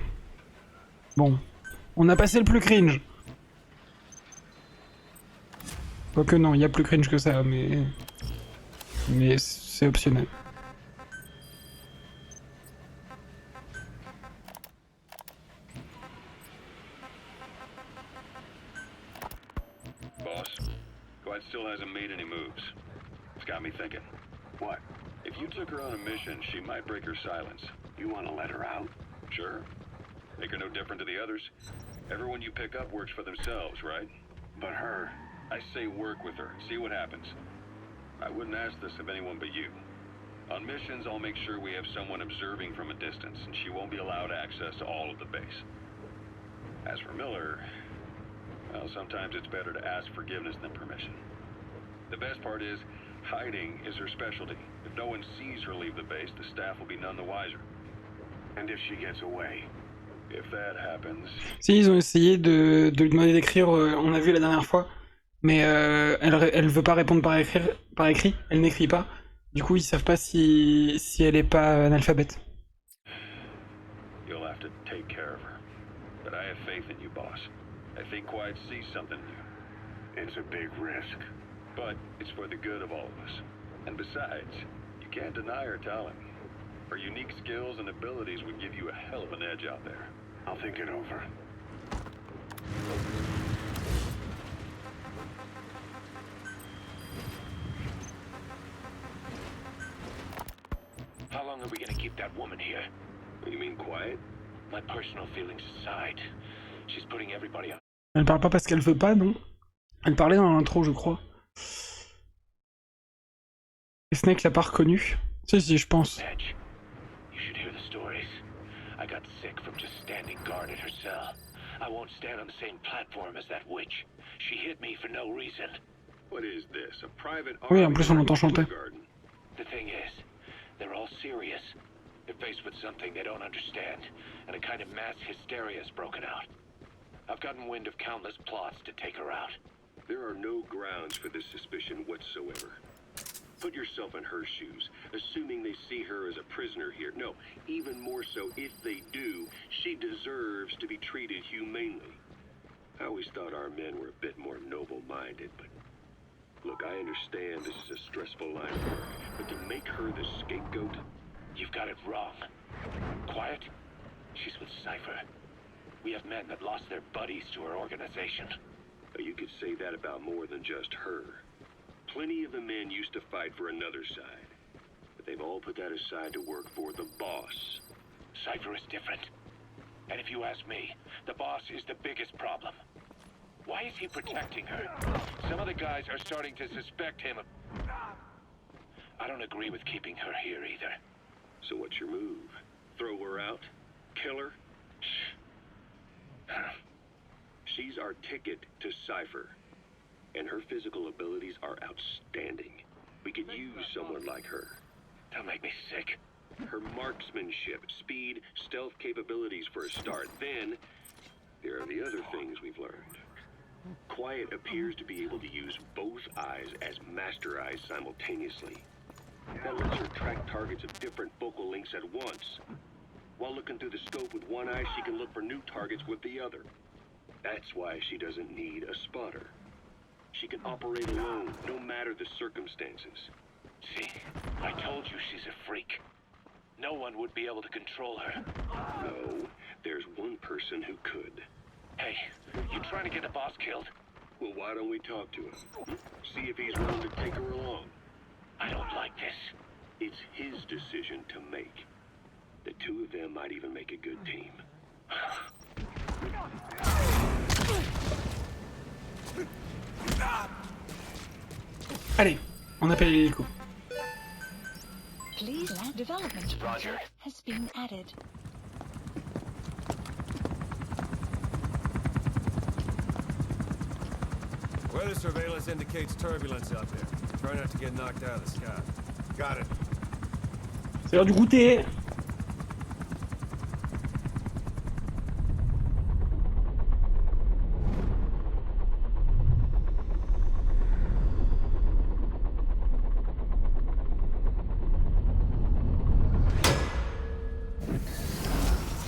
Speaker 1: Bon. On a passé le plus cringe. Quoique non, il y a plus cringe que ça, mais... Mais c'est optionnel.
Speaker 5: Boss, Quiet still hasn't made any moves. It's got me thinking.
Speaker 9: What?
Speaker 5: If you took her on a mission, she might break her silence.
Speaker 9: You want to let her out?
Speaker 5: Sure. Make her no different to the others. Everyone you pick up works for themselves, right?
Speaker 9: But her...
Speaker 5: I say work with her. See what happens. I wouldn't ask this of anyone but you. On missions, I'll make sure we have someone observing from a distance, and she won't be allowed access to all of the base. As for Miller, well, sometimes it's better to ask forgiveness than permission. The best part is, hiding is her specialty. If no one sees her leave the base, the staff will be none the wiser.
Speaker 3: And if she gets away?
Speaker 5: If that happens...
Speaker 1: Si, ils ont essayé de lui demander d'écrire, on a vu la dernière fois, mais elle veut pas répondre par écrit, elle n'écrit pas. Du coup, ils savent pas si elle est pas analphabète.
Speaker 5: You'll have to take care of her. But I have faith in you, boss. I think Quiet sees something in you.
Speaker 3: It's a big risk.
Speaker 5: But it's for the good of all of us. And besides, you can't deny her talent. Her unique skills and abilities would give you a hell of an edge out there.
Speaker 3: I'll think it over.
Speaker 6: How long are we gonna keep that woman here?
Speaker 5: You mean Quiet?
Speaker 6: My personal feelings aside, she's putting everybody on.
Speaker 1: Elle parle pas parce qu'elle veut pas, non? Elle parlait dans l'intro, je crois. Et Snake l'a pas reconnu. Si, je pense.
Speaker 6: Edge. You should hear the stories. I got sick from just standing guard at her cell. I won't stand on the same platform as that witch. She hit me for no reason.
Speaker 5: What is this? A private
Speaker 1: Oui, en plus on l'entend chanter.
Speaker 6: The thing is, they're all serious. They're faced with something they don't understand, and a kind of mass hysteria has broken out. I've gotten wind of countless plots to take her out.
Speaker 5: There are no grounds for this suspicion whatsoever. Put yourself in her shoes, assuming they see her as a prisoner here. No, even more so, if they do, she deserves to be treated humanely. I always thought our men were a bit more noble-minded, but... Look, I understand this is a stressful line of work, but to make her the scapegoat...
Speaker 6: You've got it wrong. Quiet? She's with Cypher. We have men that lost their buddies to her organization.
Speaker 5: You could say that about more than just her. Plenty of the men used to fight for another side, but they've all put that aside to work for the boss.
Speaker 6: Cypher is different. And if you ask me, the boss is the biggest problem. Why is he protecting her? Some of the guys are starting to suspect him of... I don't agree with keeping her here either.
Speaker 5: So what's your move? Throw her out? Kill her? She's our ticket to Cypher. And her physical abilities are outstanding. We could use someone like her.
Speaker 6: Don't make me sick.
Speaker 5: Her marksmanship, speed, stealth capabilities for a start. Then, there are the other things we've learned. Quiet appears to be able to use both eyes as master eyes simultaneously. That lets her track targets of different focal lengths at once. While looking through the scope with one eye, she can look for new targets with the other. That's why she doesn't need a spotter. She can operate alone, no matter the circumstances.
Speaker 6: See, I told you she's a freak. No one would be able to control her.
Speaker 5: No, there's one person who could.
Speaker 6: Hey, you trying to get the boss killed?
Speaker 5: Well, why don't we talk to him? See if he's willing to take her along.
Speaker 6: I don't like this.
Speaker 5: It's his decision to make. The two of them might even make a good team.
Speaker 1: Allez, on appelle l'hélico.
Speaker 2: Please land development project has been added.
Speaker 10: Weather surveillance indicates turbulence out there. Try not to get knocked out of the sky. Got it.
Speaker 1: C'est l'heure du goûter.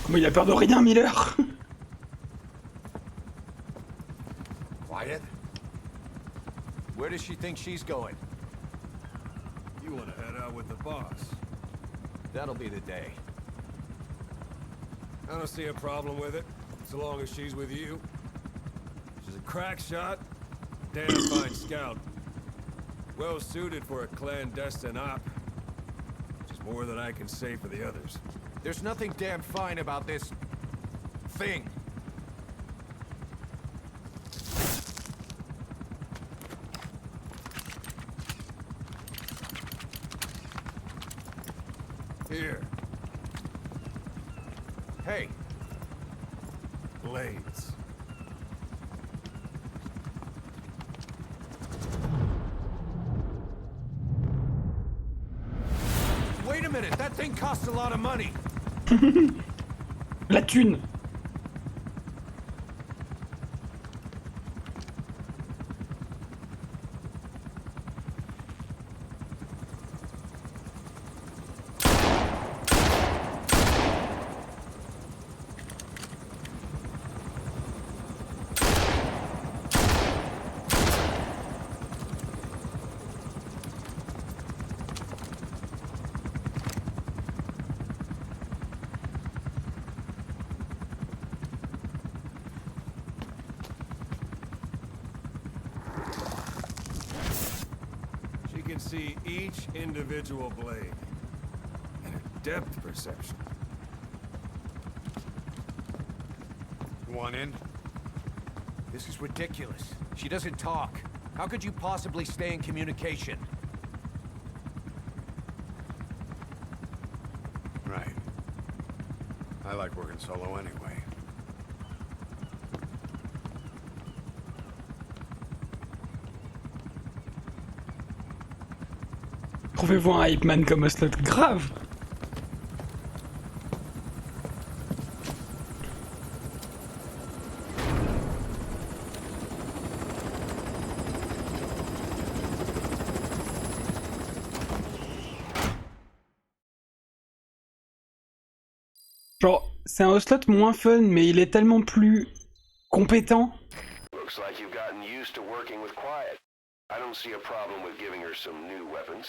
Speaker 1: Comment il a peur de rien, Miller?
Speaker 10: Quiet? Where does she think she's going?
Speaker 4: You want to head out with the boss?
Speaker 10: That'll be the day.
Speaker 4: I don't see a problem with it, so long as she's with you. She's a crack shot, damn fine scout. Well suited for a clandestine op. Which is more than I can say for the others.
Speaker 10: There's nothing damn fine about this... thing. Here. Hey. Blades. Wait a minute, that thing costs a lot of money.
Speaker 1: La thune.
Speaker 10: She can see each individual blade. And her depth perception. Want in?
Speaker 11: This is ridiculous. She doesn't talk. How could you possibly stay in communication?
Speaker 10: Right. I like working solo anyway.
Speaker 1: Trouvez-vous un hype man comme Ocelot? Grave. Genre, c'est un Ocelot moins fun, mais il est tellement plus compétent.
Speaker 3: Looks like you've gotten used to working with Quiet. I don't see a problem with giving her some new weapons.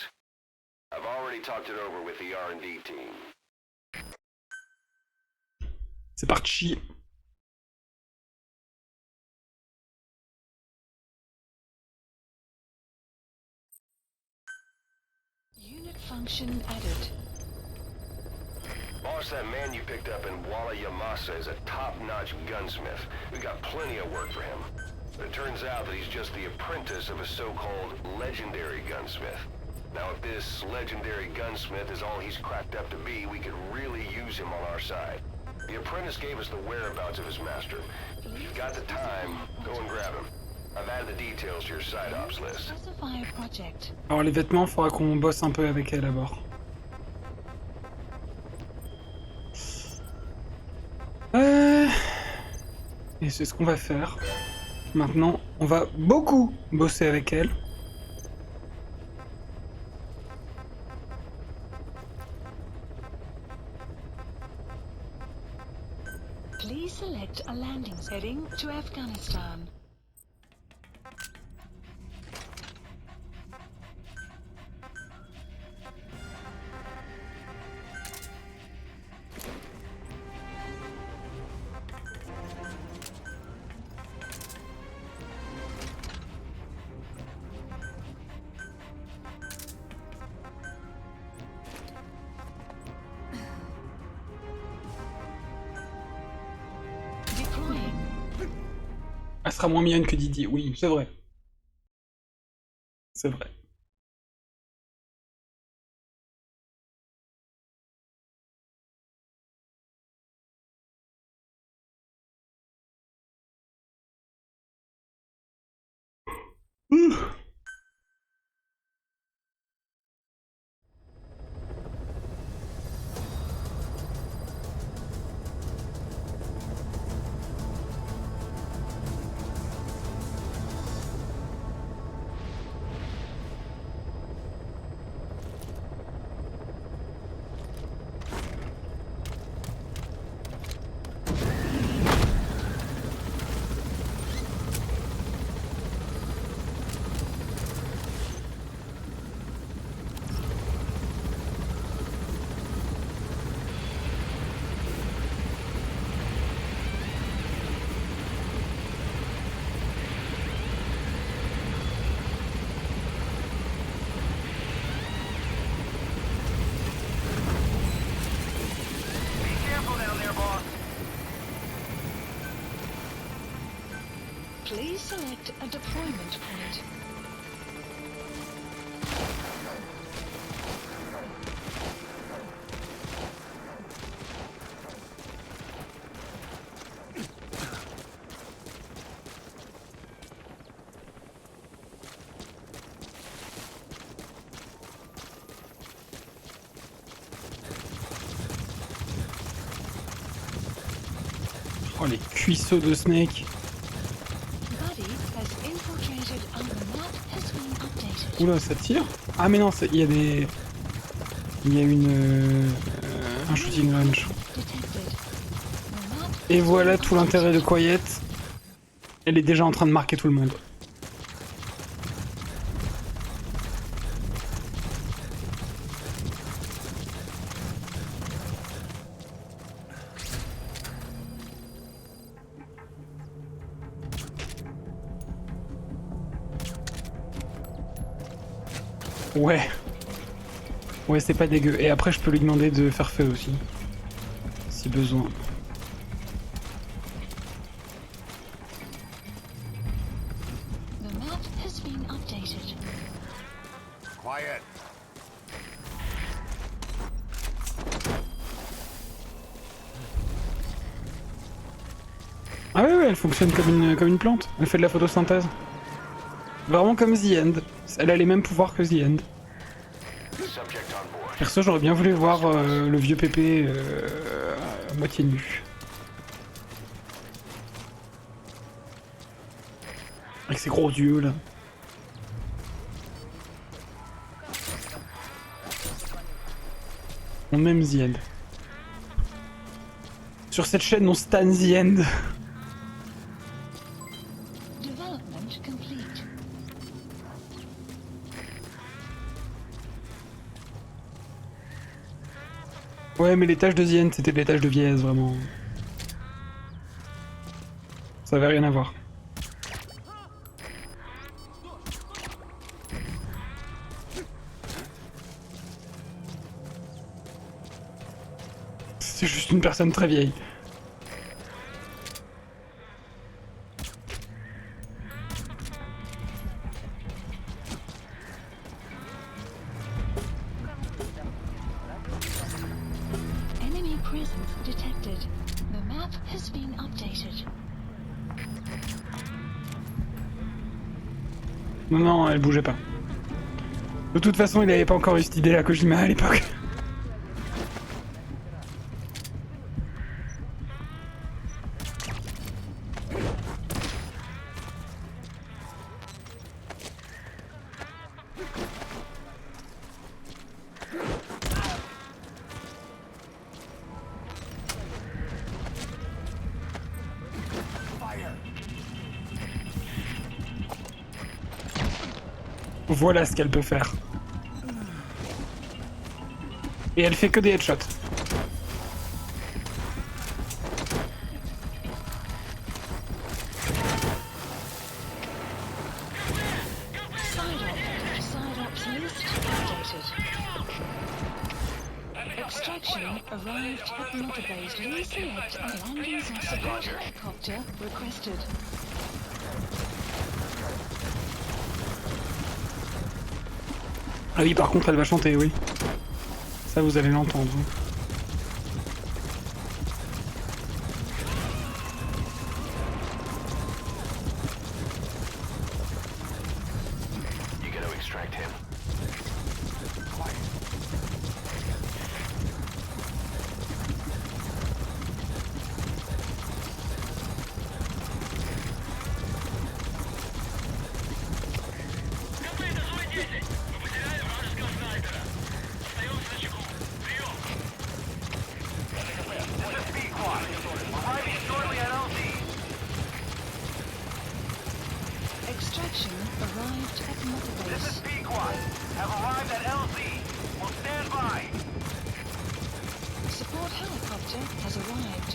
Speaker 3: I've already talked it over with the R&D team.
Speaker 1: C'est parti.
Speaker 2: Unit function added.
Speaker 3: Boss, that man you picked up in Walla Yamasa is a top-notch gunsmith. We got plenty of work for him. But it turns out that he's just the apprentice of a so-called legendary gunsmith. Now, if this legendary gunsmith is all he's cracked up to be, we could really use him on our side. The apprentice gave us the whereabouts of his master. If you've got the time, go and grab him. I've added the details to your side ops list.
Speaker 2: Specify project.
Speaker 1: Alors les vêtements, faudra qu'on bosse un peu avec elle d'abord. Et c'est ce qu'on va faire. Maintenant, on va beaucoup bosser avec elle.
Speaker 2: Please select a landing heading to Afghanistan.
Speaker 1: Elle sera moins mignonne que Didi, oui, c'est vrai. C'est vrai.
Speaker 2: Please select a deployment point.
Speaker 1: Oh, les cuisseaux de Snake.
Speaker 2: Buddy has infiltrated and the map has been updated.
Speaker 1: Oula, ça tire. Ah mais non, il y a des... Il y a un shooting range.
Speaker 2: Detected. The map
Speaker 1: Et voilà tout l'intérêt de Quiet. Elle est déjà en train de marquer tout le monde. Ouais. Ouais, c'est pas dégueu. Et après, je peux lui demander de faire feu aussi. Si besoin.
Speaker 2: The map has been updated.
Speaker 10: Quiet.
Speaker 1: Ah ouais, ouais, elle fonctionne comme une plante. Elle fait de la photosynthèse. Vraiment comme The End. Elle a les mêmes pouvoirs que The End. Perso, j'aurais bien voulu voir le vieux pépé à moitié nu. Avec ses gros yeux là. On aime The End. Sur cette chaîne, on stan The End.
Speaker 2: Development complete.
Speaker 1: Ouais, mais les tâches de The End, c'était des tâches de vieillesse, vraiment. Ça avait rien à voir. C'est juste une personne très vieille.
Speaker 2: Enemy presence detected. The map has been updated.
Speaker 1: Non, non, elle bougeait pas. De toute façon, il avait pas encore eu cette idée-là, Kojima, à l'époque. Voilà ce qu'elle peut faire. Et elle fait que des headshots.
Speaker 2: Side-ops list updated. Extraction arrived at notre base. Please select a landing zone support helicopter requested.
Speaker 1: Ah oui, par contre, elle va chanter, oui. Ça, vous allez l'entendre.
Speaker 3: You gonna extract him?
Speaker 2: Extraction arrived at notre
Speaker 3: This is
Speaker 2: base.
Speaker 3: Pequod. Have arrived at LZ. Will stand by.
Speaker 2: Support helicopter has arrived.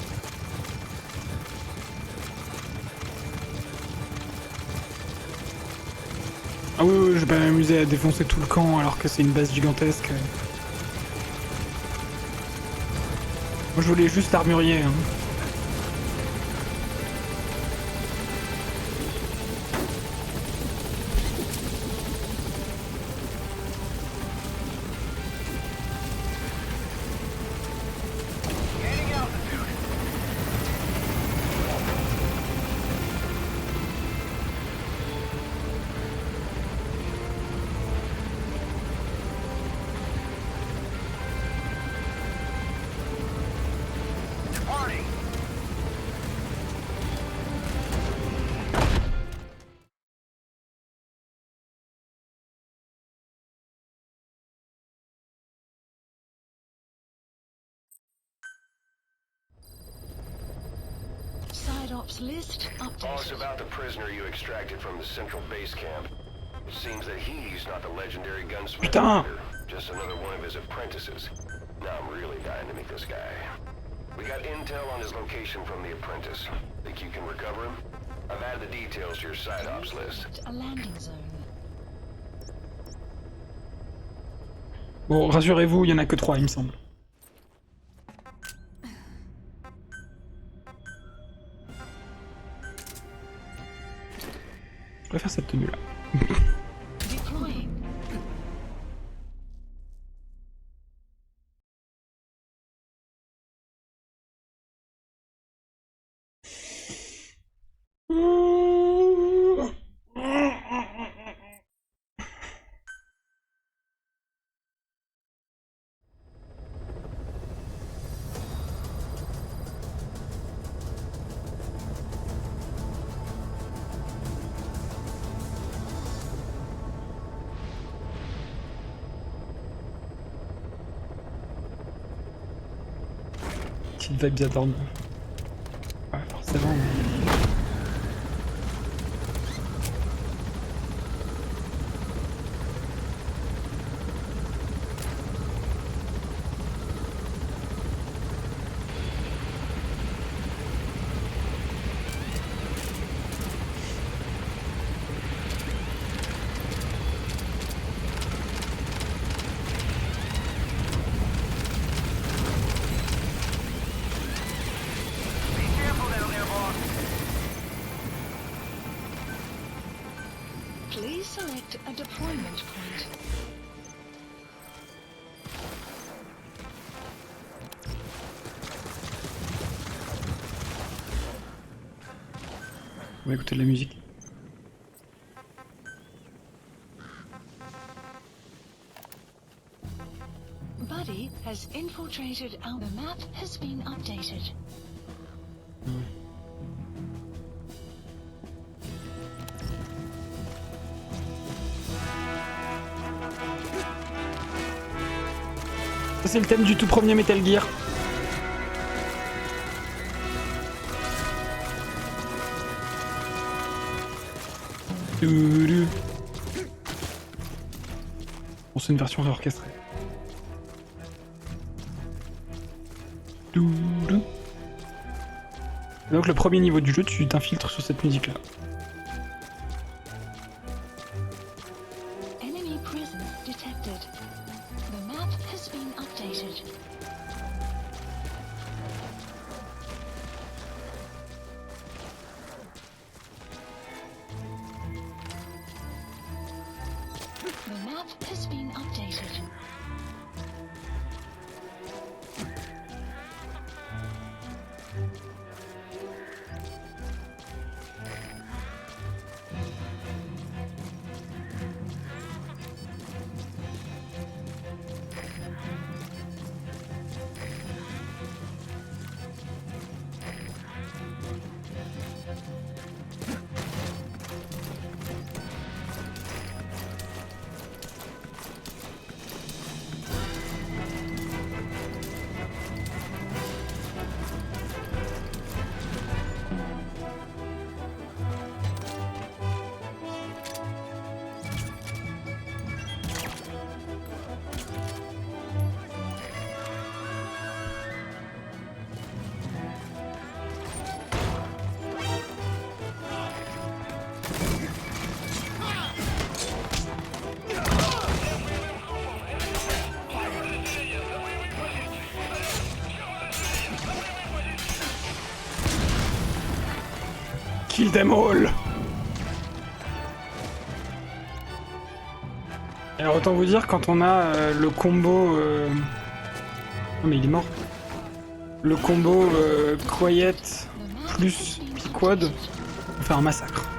Speaker 1: Ah oui, oui, je vais pas m'amuser à défoncer tout le camp alors que c'est une base gigantesque. Moi, je voulais juste armurier. Hein.
Speaker 3: Gaining altitude. Departing.
Speaker 2: Head ops list
Speaker 3: Boss,
Speaker 2: updated.
Speaker 3: about the prisoner you extracted from the central base camp. It seems that he's not the legendary gunsmith
Speaker 1: Putain.
Speaker 3: either, just another one of his apprentices. Now I'm really dying to meet this guy. We got intel on his location from the apprentice. Think you can recover him? I've added the details to your side ops list.
Speaker 2: A landing zone.
Speaker 1: Bon, rassurez-vous, il y en a que 3, il me semble. Je préfère cette tenue-là.
Speaker 2: Deploying.
Speaker 1: Petite vibe bizarre. Ouais, forcément. Mais...
Speaker 2: Please select a deployment point.
Speaker 1: On va écouter de la musique.
Speaker 2: Buddy has infiltrated our... The map has been updated.
Speaker 1: Ça c'est le thème du tout premier Metal Gear. Bon, c'est une version réorchestrée. Donc le premier niveau du jeu, tu t'infiltres sur cette musique là.
Speaker 2: Enemy presence detected. The map has been updated. The map has been updated.
Speaker 1: Kill them all. Alors autant vous dire, quand on a le combo... Oh mais il est mort. Le combo Quiet plus Pequod, on fait un massacre.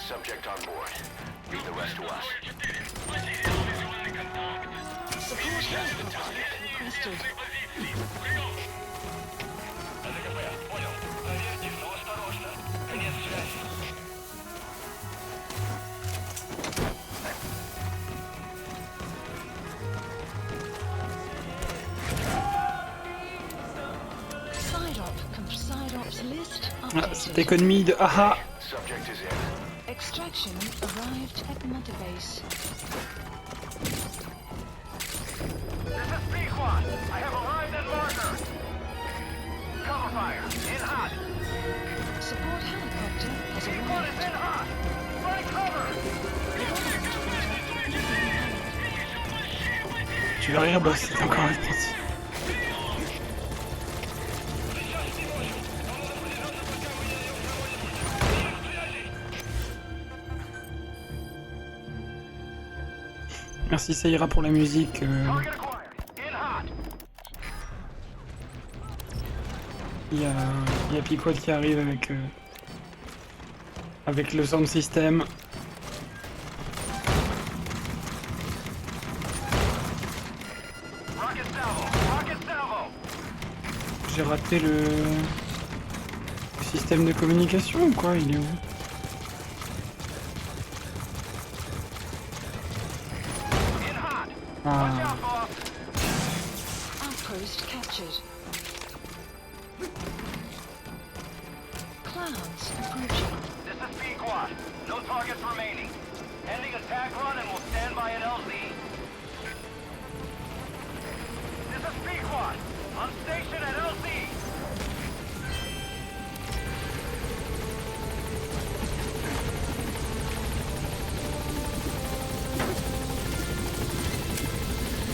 Speaker 3: subject on board. Leave the rest to us.
Speaker 2: Support helicopter requested. Side ops list
Speaker 1: Ah, cette
Speaker 2: updated.
Speaker 1: économie de haha.
Speaker 3: Subject is in.
Speaker 2: Extraction arrived at Mother Base.
Speaker 3: This is Pequod. I have arrived at marker. Cover fire. In hot.
Speaker 2: Support helicopter has
Speaker 3: Pequod is
Speaker 2: arrived.
Speaker 3: in hot. Find cover.
Speaker 1: Tu vas rire, boss, c'est encore une partie. Merci, ça ira pour la musique.
Speaker 3: Target acquired. In hot.
Speaker 1: Il y a Pequod qui arrive avec le sound system.
Speaker 3: Rocket salvo. Rocket salvo.
Speaker 1: J'ai raté le système de communication ou quoi? Il est où?
Speaker 3: In hot. Watch
Speaker 1: Ah,
Speaker 3: out, boss.
Speaker 2: Outpost captured. Clouds approaching.
Speaker 3: This is Pequod. No targets remaining. Ending attack run and we'll stand by at LZ. This is Pequod. On station at LZ.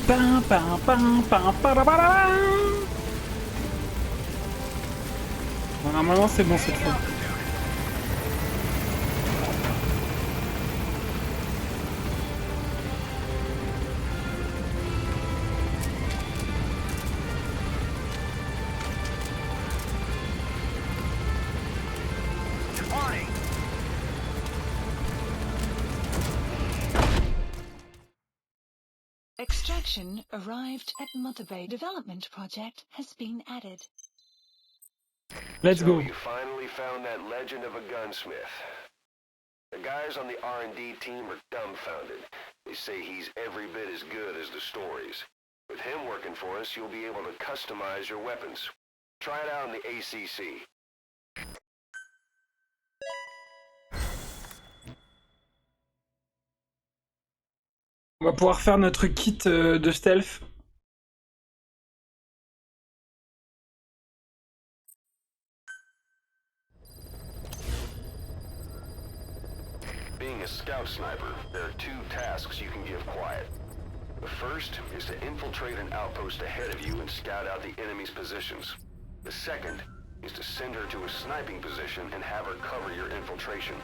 Speaker 1: pam, pam, pam, pam, parabara. Bon, normalement c'est bon cette fois.
Speaker 3: Departing.
Speaker 2: Extraction arrived at Mother Bay. Development project has been added.
Speaker 1: Let's
Speaker 3: So
Speaker 1: go.
Speaker 3: you finally found that legend of a gunsmith. The guys on the R&D team are dumbfounded. They say he's every bit as good as the stories. With him working for us, you'll be able to customize your weapons. Try it out in the ACC.
Speaker 1: On va pouvoir faire notre kit de stealth.
Speaker 3: Being a scout sniper, there are two tasks you can give Quiet. The first is to infiltrate an outpost ahead of you and scout out the enemy's positions. The second is to send her to a sniping position and have her cover your infiltration.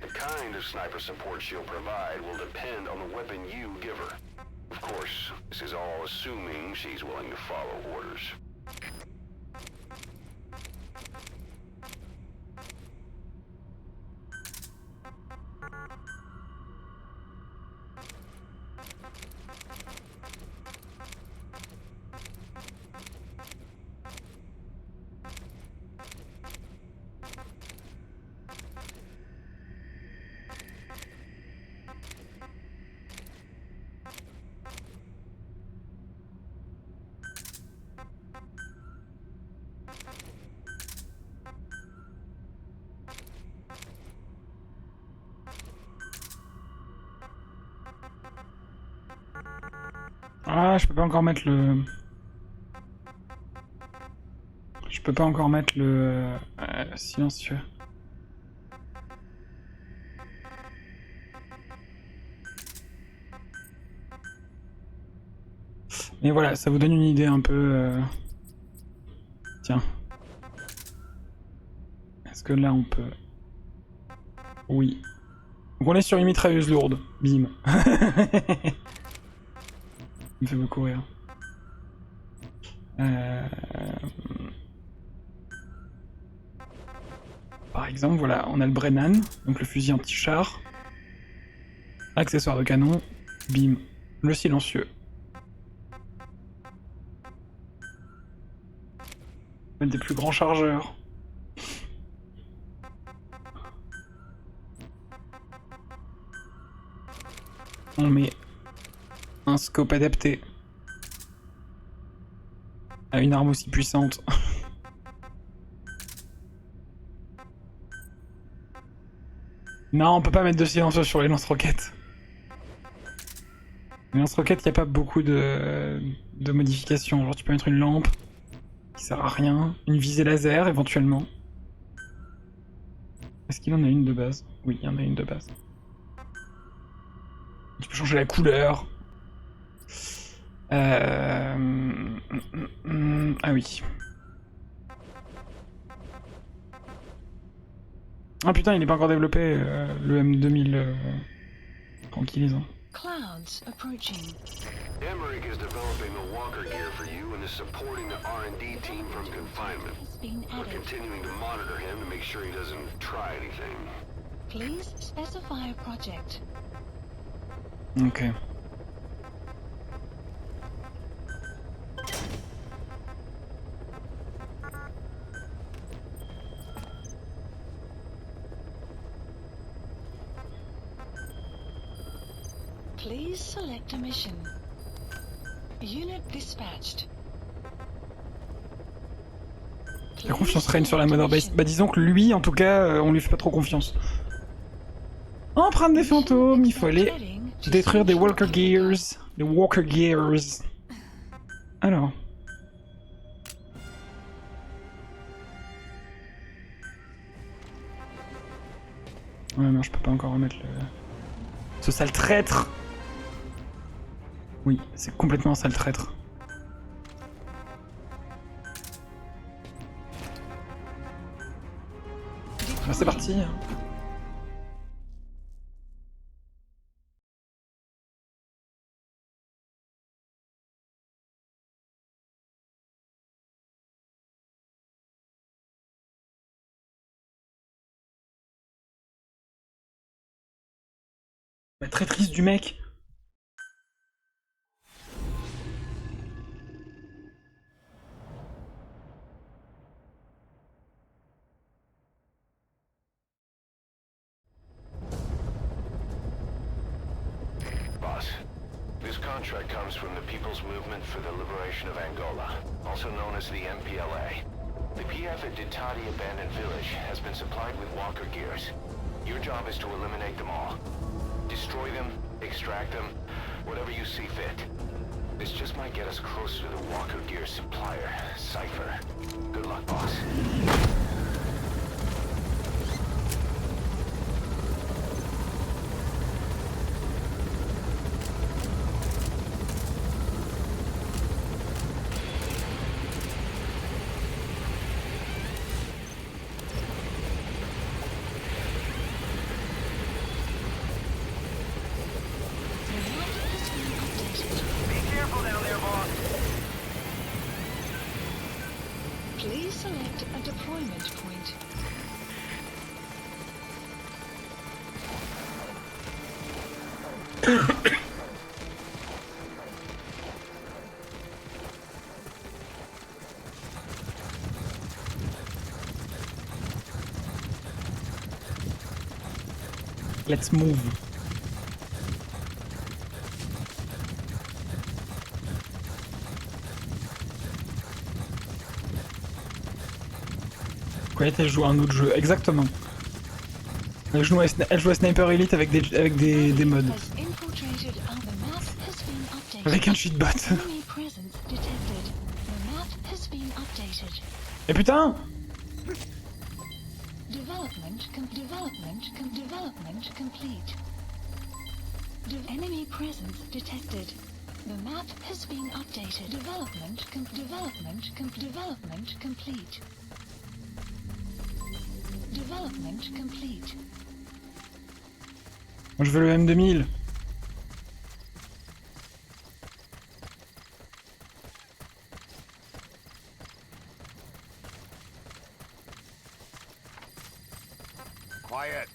Speaker 3: The kind of sniper support she'll provide will depend on the weapon you give her. Of course, this is all assuming she's willing to follow orders.
Speaker 1: Ah, je peux pas encore mettre le... Je peux pas encore mettre le silencieux. Mais voilà, ça vous donne une idée un peu... Tiens. Est-ce que là on peut... Oui. Donc on est sur une mitrailleuse lourde. Bim. Ça me fait beaucoup rire. par exemple, voilà, on a le Brennan, donc le fusil anti-char. Accessoire de canon, bim, le silencieux. Un des plus grands chargeurs. On met un scope adapté à une arme aussi puissante. Non, on peut pas mettre de silencieux sur les lance-roquettes. Les lance-roquettes, il n'y a pas beaucoup de modifications. Genre, tu peux mettre une lampe qui sert à rien, une visée laser éventuellement. Est-ce qu'il en a une de base? Oui, il y en a une de base. Tu peux changer la couleur. Ah oui. Ah putain, il n'est pas encore développé, le M2000 tranquillisant.
Speaker 2: Clouds approaching.
Speaker 3: Emmerich is developing the walker gear for you and is supporting the R&D team from confinement.
Speaker 2: Has been
Speaker 3: We're
Speaker 2: added.
Speaker 3: continuing to monitor him to make sure he doesn't try anything.
Speaker 2: Please specify a project.
Speaker 1: Ok.
Speaker 2: Please select a mission. Unit dispatched.
Speaker 1: La confiance règne sur la Mother Base. Bah disons que lui, en tout cas, on lui fait pas trop confiance. Empreinte des fantômes, il faut aller détruire des Walker Gears. Les Walker Gears. Alors. Ouais, non, je peux pas encore remettre le... Ce sale traître. Oui, c'est complètement un sale traître. Ah, c'est parti. La traîtrise du mec.
Speaker 3: Boss, this contract comes from the People's Movement for the Liberation of Angola, also known as the MPLA. The PF at Ditati Abandoned Village has been supplied with walker gears. Your job is to eliminate them all. Destroy them, extract them, whatever you see fit. This just might get us closer to the walker gear supplier, Cypher. Good luck, boss.
Speaker 2: Please select a deployment point.
Speaker 1: Let's move. Colette, elle joue à un autre jeu, exactement. Elle joue à Sniper Elite avec des mods.
Speaker 2: Has infiltrated the map has been updated.
Speaker 1: Avec un cheatbot.
Speaker 2: Enemy presence detected. The map has been updated.
Speaker 1: Et putain!
Speaker 2: Development complete. Enemy presence detected. The map has been updated. Development complete. Development complete.
Speaker 1: Moi je veux le M2000.
Speaker 10: Quiet.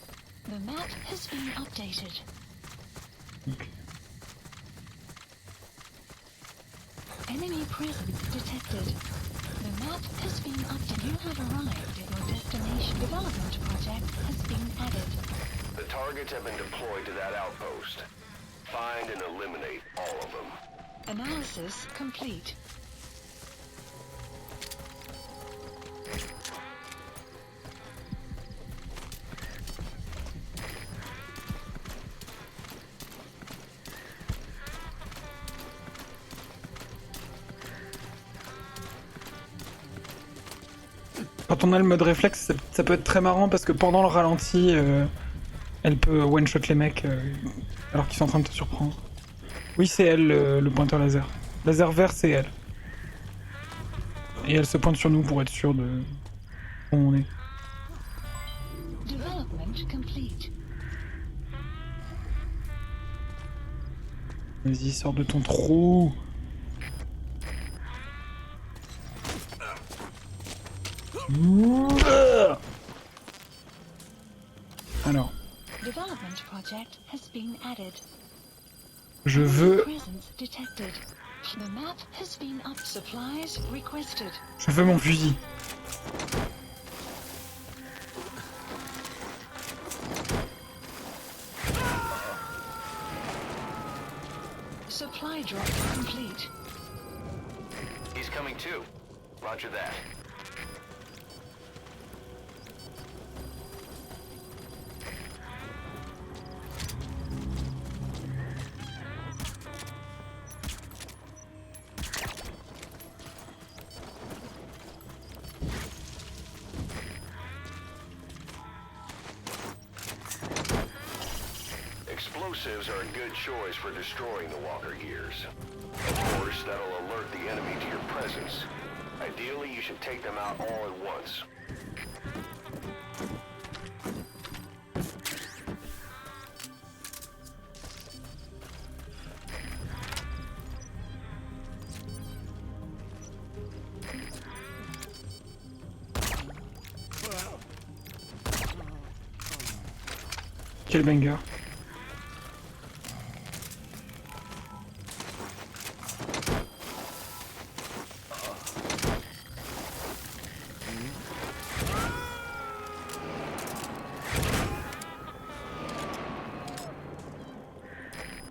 Speaker 2: The map has been updated.
Speaker 1: Ok.
Speaker 2: Enemy presence detected. The map has been updated. You have arrived at your destination. Development project has been added.
Speaker 3: The targets have been deployed to that outpost. Find and eliminate all of them.
Speaker 2: Analysis complete.
Speaker 1: Quand on a le mode réflexe, ça peut être très marrant parce que pendant le ralenti, elle peut one-shot les mecs alors qu'ils sont en train de te surprendre. Oui, c'est elle le pointeur laser. Laser vert, c'est elle. Et elle se pointe sur nous pour être sûre de où on est.
Speaker 2: Development complete.
Speaker 1: Vas-y, sors de ton trou. Alors,
Speaker 2: Development project has been added.
Speaker 1: je veux
Speaker 2: Presence detected. The map has been up. Supplies requested.
Speaker 1: mon fusil.
Speaker 2: Supply drop complete.
Speaker 3: He's coming too. Roger that. Explosives are a good choice for destroying the walker gears. Of course, that'll alert the enemy to your presence. Ideally, you should take them out all at once.
Speaker 1: Quel banger.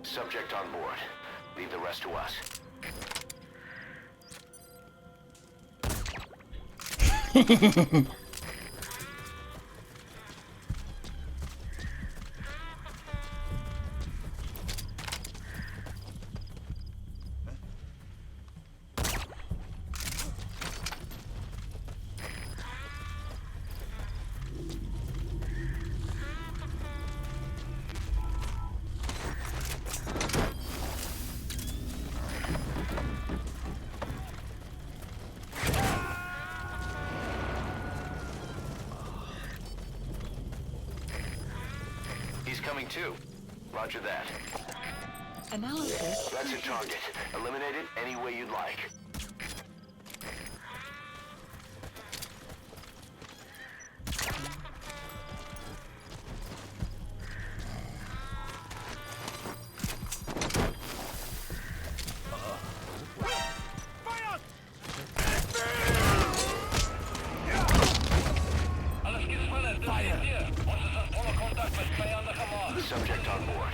Speaker 3: Subject on board. Leave the rest to us. He's coming too. Roger that.
Speaker 2: Analysis.
Speaker 3: That's a target. Eliminate it any way you'd like. Subject on board.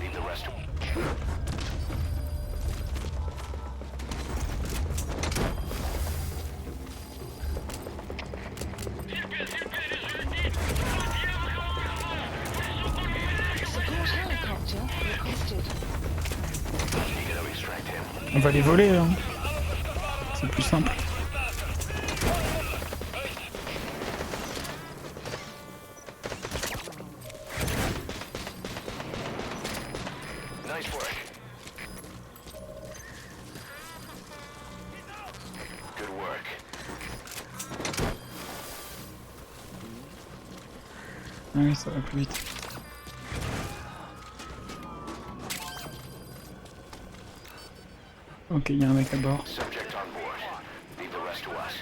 Speaker 3: Leave the rest to...
Speaker 2: Support helicopter requested.
Speaker 3: You gotta extract him.
Speaker 1: On va les voler, hein. C'est plus simple.
Speaker 3: Nice work. Good work.
Speaker 1: Oui, ça va plus vite. Ok, il y a un mec à bord.
Speaker 3: Subject on board. Leave the rest to us.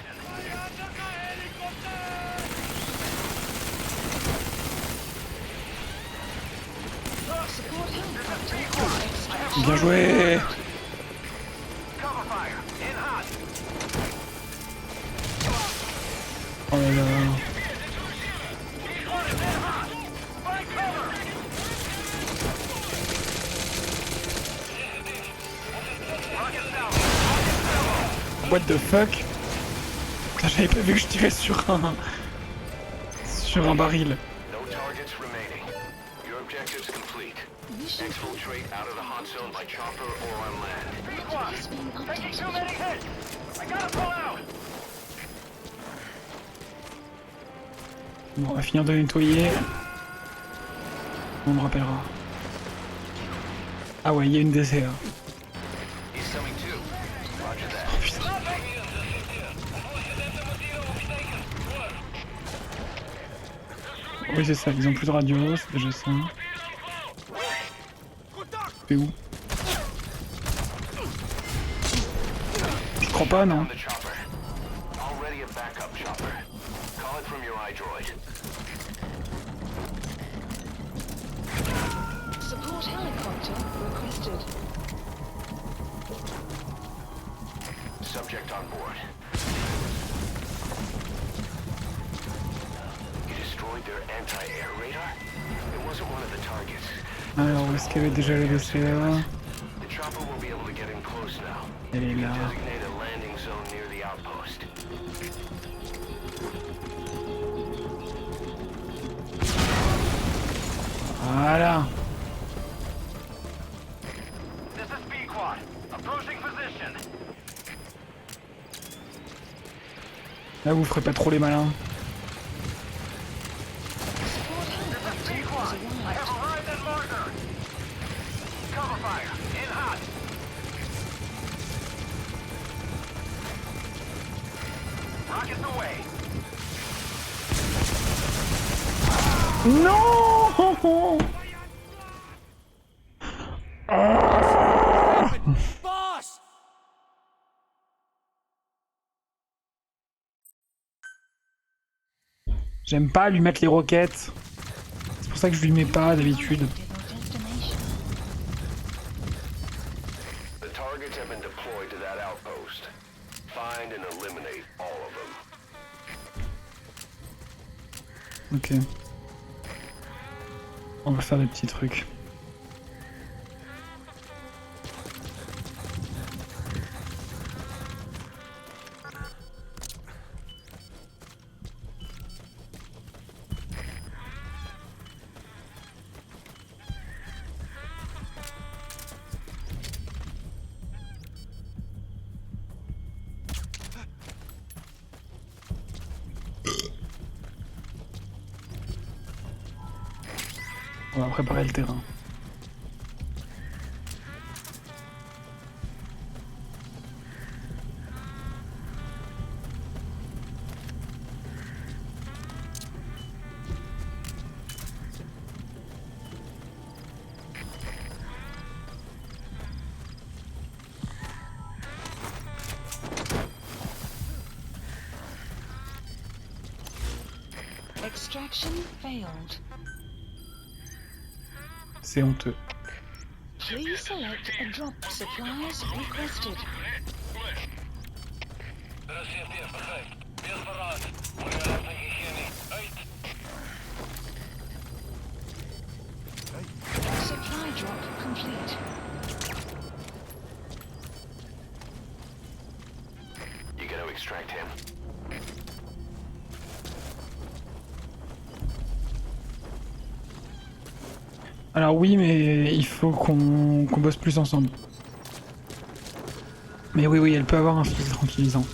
Speaker 1: Bien joué. Oh là là. What the fuck? Putain, j'avais pas vu que je tirais sur un baril.
Speaker 3: No targets remaining. Your objective's complete. Exfiltrate out of the hot zone by chopper or on land.
Speaker 2: Has been updated.
Speaker 1: Bon, on va finir de nettoyer. On me rappellera. Ah ouais, il y a une DCA.
Speaker 3: He's coming too. Roger that.
Speaker 1: Oh putain. Oui, c'est ça, ils ont plus de radio, c'est déjà ça. C'est où? Je crois pas, non.
Speaker 3: On the chopper. Already a backup chopper. Call it from your iDroid.
Speaker 2: Support helicopter requested.
Speaker 3: Subject on board. You destroyed their anti-air radar? It wasn't one of the targets.
Speaker 1: Alors, où est-ce qu'il y avait déjà la DCA?
Speaker 3: The chopper will be able to get in close now.
Speaker 1: Elle est là.
Speaker 3: Designate a landing zone near the outpost.
Speaker 1: Voilà.
Speaker 3: This is B-Quad. Approaching position.
Speaker 1: Là, vous ferez pas trop les malins.
Speaker 2: Support helicopter has arrived.
Speaker 3: Arrived at marker. Cover fire. In hot. Rockets away.
Speaker 1: Non.
Speaker 8: Boss!
Speaker 1: J'aime pas lui mettre les roquettes. C'est pour ça que je lui mets pas d'habitude.
Speaker 3: The targets have been deployed to that outpost. Find and eliminate all of them.
Speaker 1: Ok. On va faire des petits trucs. On va préparer le terrain.
Speaker 2: Extraction failed.
Speaker 1: C'est honteux.
Speaker 2: Please select a drop supplies requested. Supply drop complete.
Speaker 3: You gotta extract him.
Speaker 1: Alors oui, mais il faut qu'on bosse plus ensemble. Mais oui, oui, elle peut avoir un fusil tranquillisant.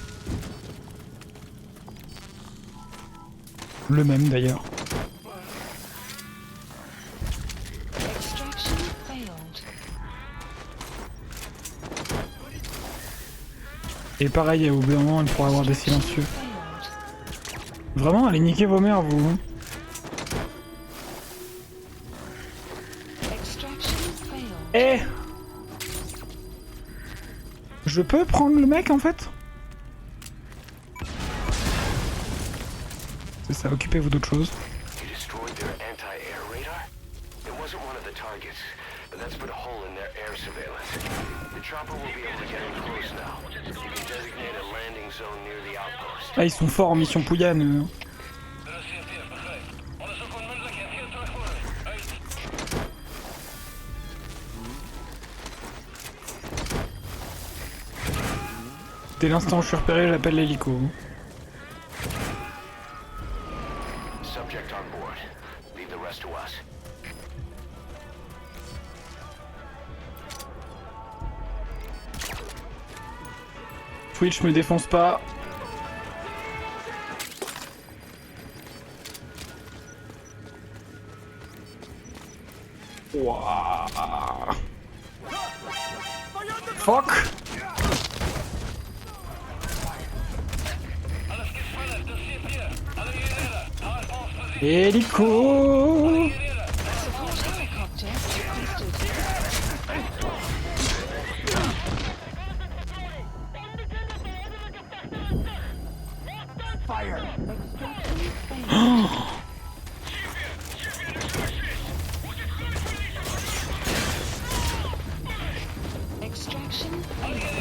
Speaker 1: Le même d'ailleurs.
Speaker 2: Extraction failed.
Speaker 1: Et pareil, au bout d'un moment, elle pourra avoir des silencieux.
Speaker 2: Failed.
Speaker 1: Vraiment, allez niquer vos mères, vous. Hein.
Speaker 2: Extraction failed.
Speaker 1: Eh, je peux prendre le mec en fait? C'est ça, occupez-vous d'autre chose.
Speaker 3: You destroyed their anti-air radar? It wasn't one of the targets. but that's put a hole in their air surveillance. The chopper will be able to get in close now. You can designate a landing zone near the outpost.
Speaker 1: Ah, ils sont forts en mission Pouillane, eux. Dès l'instant où je suis repéré, j'appelle l'hélico.
Speaker 3: Subject on board. Leave the rest to us.
Speaker 1: Twitch me défonce pas. Wouah. Fuck. Hélico.
Speaker 2: Support helicopter requested.
Speaker 9: Fire!
Speaker 2: Extraction failed.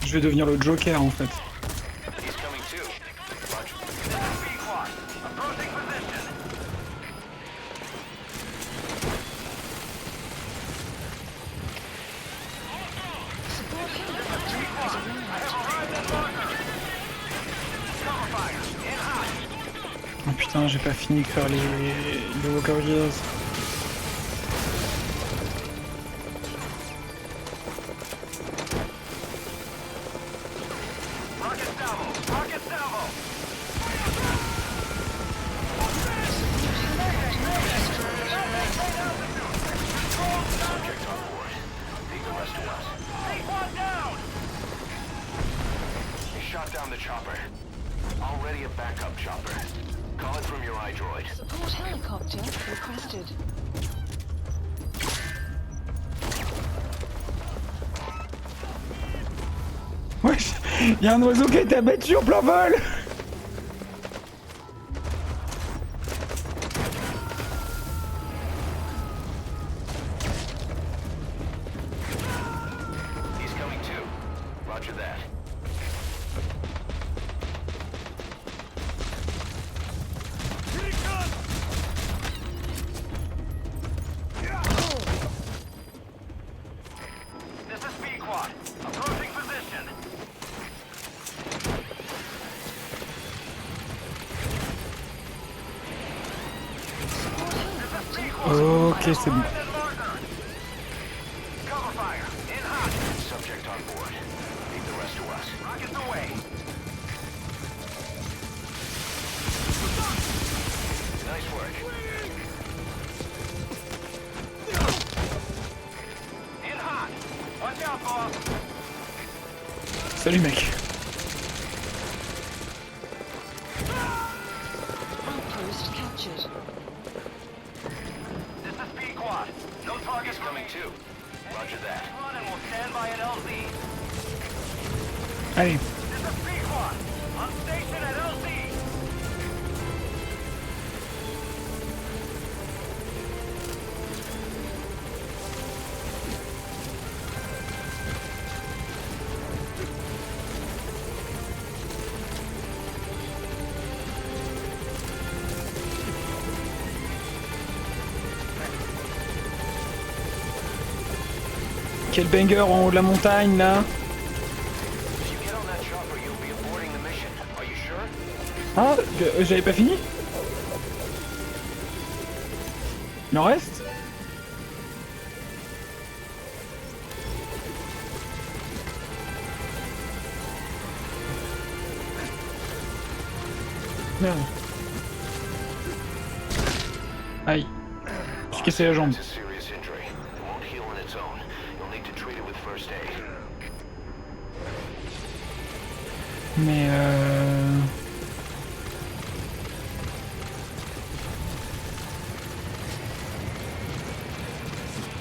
Speaker 1: Je vais devenir le Joker en fait.
Speaker 3: He's coming too. Roger.
Speaker 2: Support helicopter has arrived.
Speaker 1: Oh putain, j'ai pas fini de faire les Walker Gears.
Speaker 3: Subject on board. Leave the rest to us. Take one down! He shot down the chopper. Already a backup chopper. Call it from your iDroid.
Speaker 2: Support helicopter requested.
Speaker 1: Wesh, y'a un oiseau qui a été abattu en plein vol.
Speaker 3: He's coming too. Roger that. This is B-Quad. Approaching position.
Speaker 2: Support helicopter.
Speaker 1: Ok, c'est bon.
Speaker 3: Cover fire. In hot. Subject on board. Leave the rest to us. Rockets away. Nice work. In hot. Watch out, boss.
Speaker 1: Salut mec.
Speaker 2: Outpost captured.
Speaker 3: This is B-Quad. No targets coming too. Roger that. Run and we'll stand by at LZ.
Speaker 1: Allez.
Speaker 3: This is B-Quad. On station at LZ.
Speaker 1: Quel banger en haut de la montagne là.
Speaker 3: If you get on that chopper, you'll be aborting the mission. Are you sure?
Speaker 1: Ah, j'avais pas fini. Il en reste. Merde. Aïe. Je suis cassé la jambe.
Speaker 3: It's a serious injury. It won't heal on its own. You'll need to treat it with first aid.
Speaker 1: Mais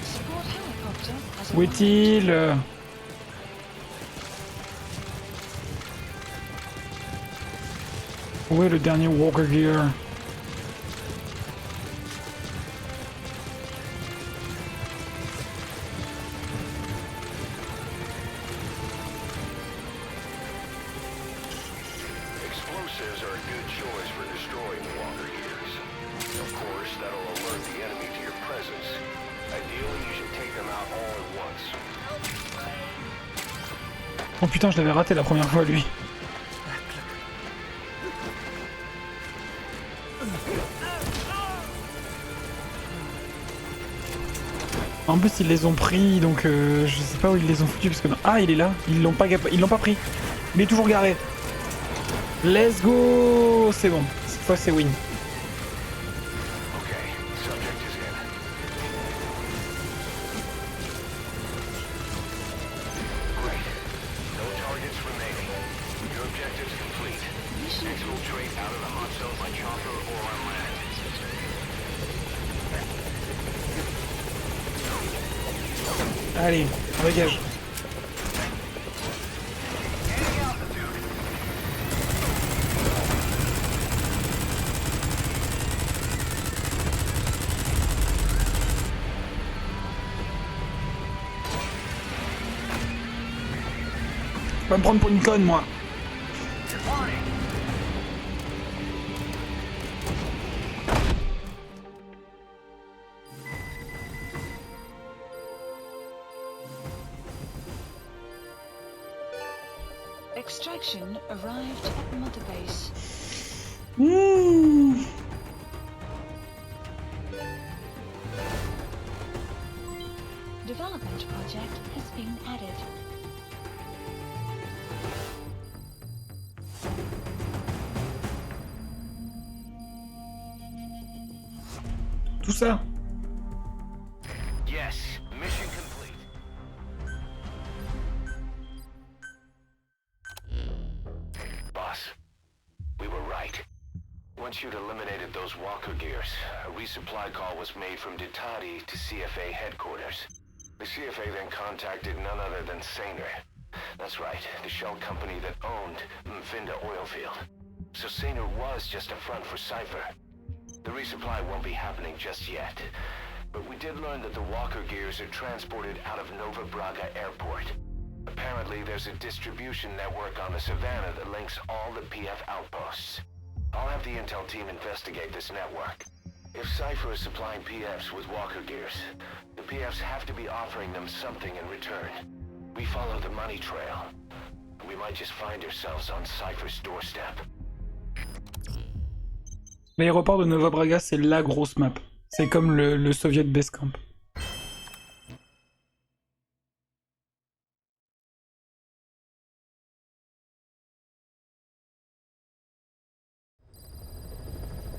Speaker 2: Support helicopter has
Speaker 1: où
Speaker 2: arrived.
Speaker 1: est-il? Où est le dernier Walker Gear?
Speaker 3: Explosives are a good choice for destroying the Walker Gears. Of course, that'll alert the enemy to your presence. Ideally, you should take them out all at once.
Speaker 1: Oh putain, je l'avais raté la première fois, lui. En plus, ils les ont pris, donc je sais pas où ils les ont foutus, parce que... Ah, il est là. Ils l'ont pas pris. Il est toujours garé. Let's go. C'est bon. Cette fois, c'est win.
Speaker 3: Okay, subject is in. Great. No targets remaining. Your objective's complete. Exfiltrate out of the hot zone by chopper or on land.
Speaker 1: Allez, on dégage. Je vais me prendre pour une conne, moi.
Speaker 2: Extraction arrived at Mother Base.
Speaker 1: Mmh.
Speaker 2: Development project has been added.
Speaker 1: Tout ça.
Speaker 3: Yes, mission complete. Boss, we were right. Once you'd eliminated those Walker Gears, a resupply call was made from Ditati to CFA headquarters. The CFA then contacted none other than Saner. That's right, the shell company that owned Mfinda Oilfield. So Saner was just a front for Cypher. The resupply won't be happening just yet. But we did learn that the Walker Gears are transported out of Nova Braga Airport. Apparently, there's a distribution network on the Savannah that links all the PF outposts. I'll have the intel team investigate this network. If Cypher is supplying PFs with Walker Gears, the PFs have to be offering them something in return. We follow the money trail. We might just find ourselves on Cypher's doorstep.
Speaker 1: L'aéroport de Nova Braga, c'est la grosse map. C'est comme le Soviet Base Camp.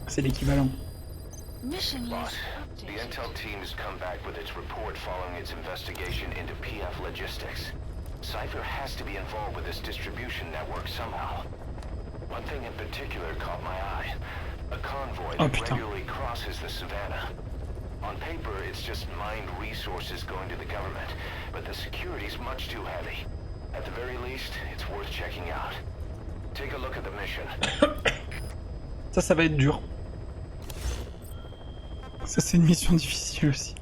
Speaker 1: C'est l'équivalent.
Speaker 3: Boss, the intel team has come back with its report following its investigation into PF logistics. Cypher has to be involved with this distribution network somehow. One thing in particular caught my eye. A convoy that regularly crosses the Savannah. On paper, it's just mined resources going to the government, but the security's much too heavy. At the very least, it's worth checking out. Take a look at the mission.
Speaker 1: Ça va être dur. Ça, c'est une mission difficile aussi.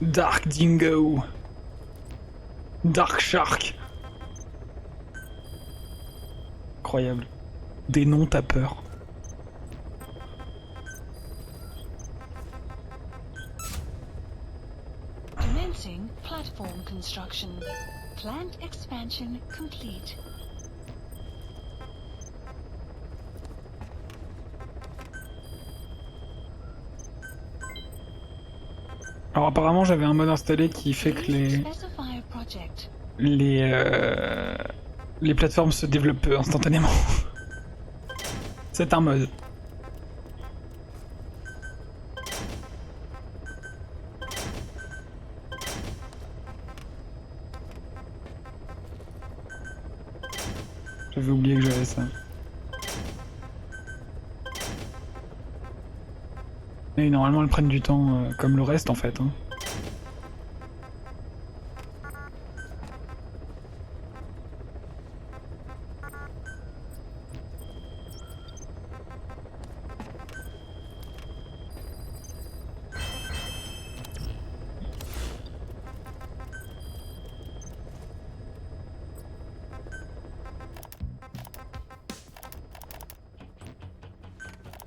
Speaker 1: Dark Dingo. Dark Shark. Incroyable. Des noms, t'as peur.
Speaker 2: Commencing platform construction. Plant expansion complete.
Speaker 1: Alors apparemment j'avais un mode installé qui fait que les plateformes se développent instantanément. C'est un mode. J'avais oublié que j'avais ça. Et normalement elles prennent du temps comme le reste en fait. Hein.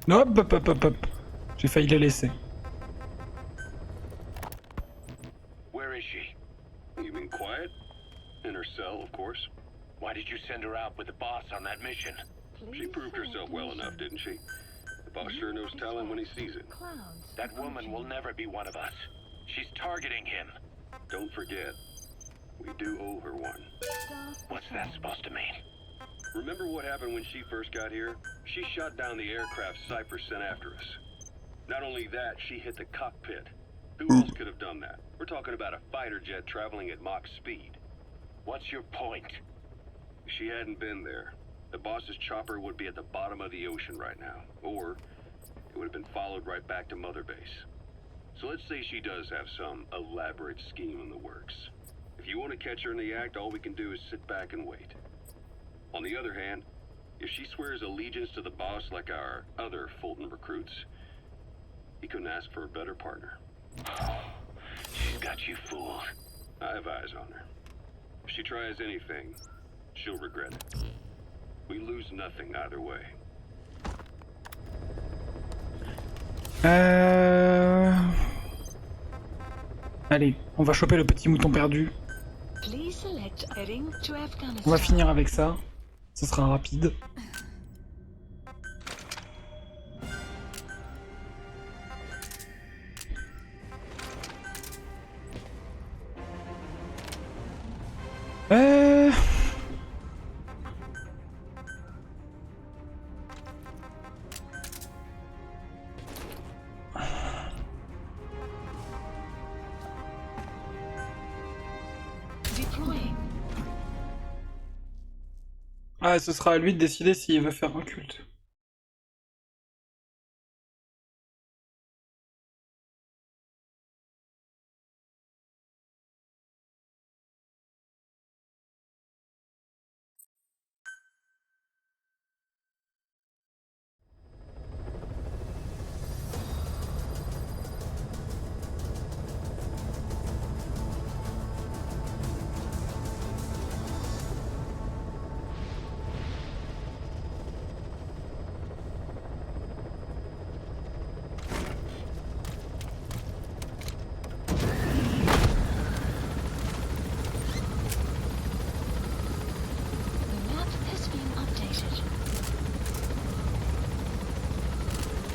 Speaker 1: Hop, hop, hop, hop, hop. J'ai failli les laisser.
Speaker 5: Where is she? You mean quiet? In her cell, of course.
Speaker 6: Why did you send her out with the boss on that mission?
Speaker 5: She proved herself well enough, didn't she? The boss sure knows talent when he sees it.
Speaker 6: That woman will never be one of us. She's targeting him.
Speaker 5: Don't forget, we do owe her one.
Speaker 6: What's that supposed to mean?
Speaker 5: Remember what happened when she first got here? She shot down the aircraft Cypher sent after us. Not only that, she hit the cockpit. Who else could have done that? We're talking about a fighter jet traveling at Mach speed.
Speaker 6: What's your point?
Speaker 5: If she hadn't been there, the boss's chopper would be at the bottom of the ocean right now. Or it would have been followed right back to Mother Base. So let's say she does have some elaborate scheme in the works. If you want to catch her in the act, all we can do is sit back and wait. On the other hand, if she swears allegiance to the boss like our other Fulton recruits, he couldn't ask for a better partner.
Speaker 6: She's got you fooled.
Speaker 5: I have eyes on her. If she tries anything, she'll regret it. We lose nothing either way.
Speaker 1: Allez, on va choper le petit mouton perdu.
Speaker 2: Please select heading to Afghanistan.
Speaker 1: On va finir avec ça. Ce sera rapide.
Speaker 2: Deploying.
Speaker 1: Ah, ce sera à lui de décider s'il veut faire un culte.
Speaker 2: The map has been updated.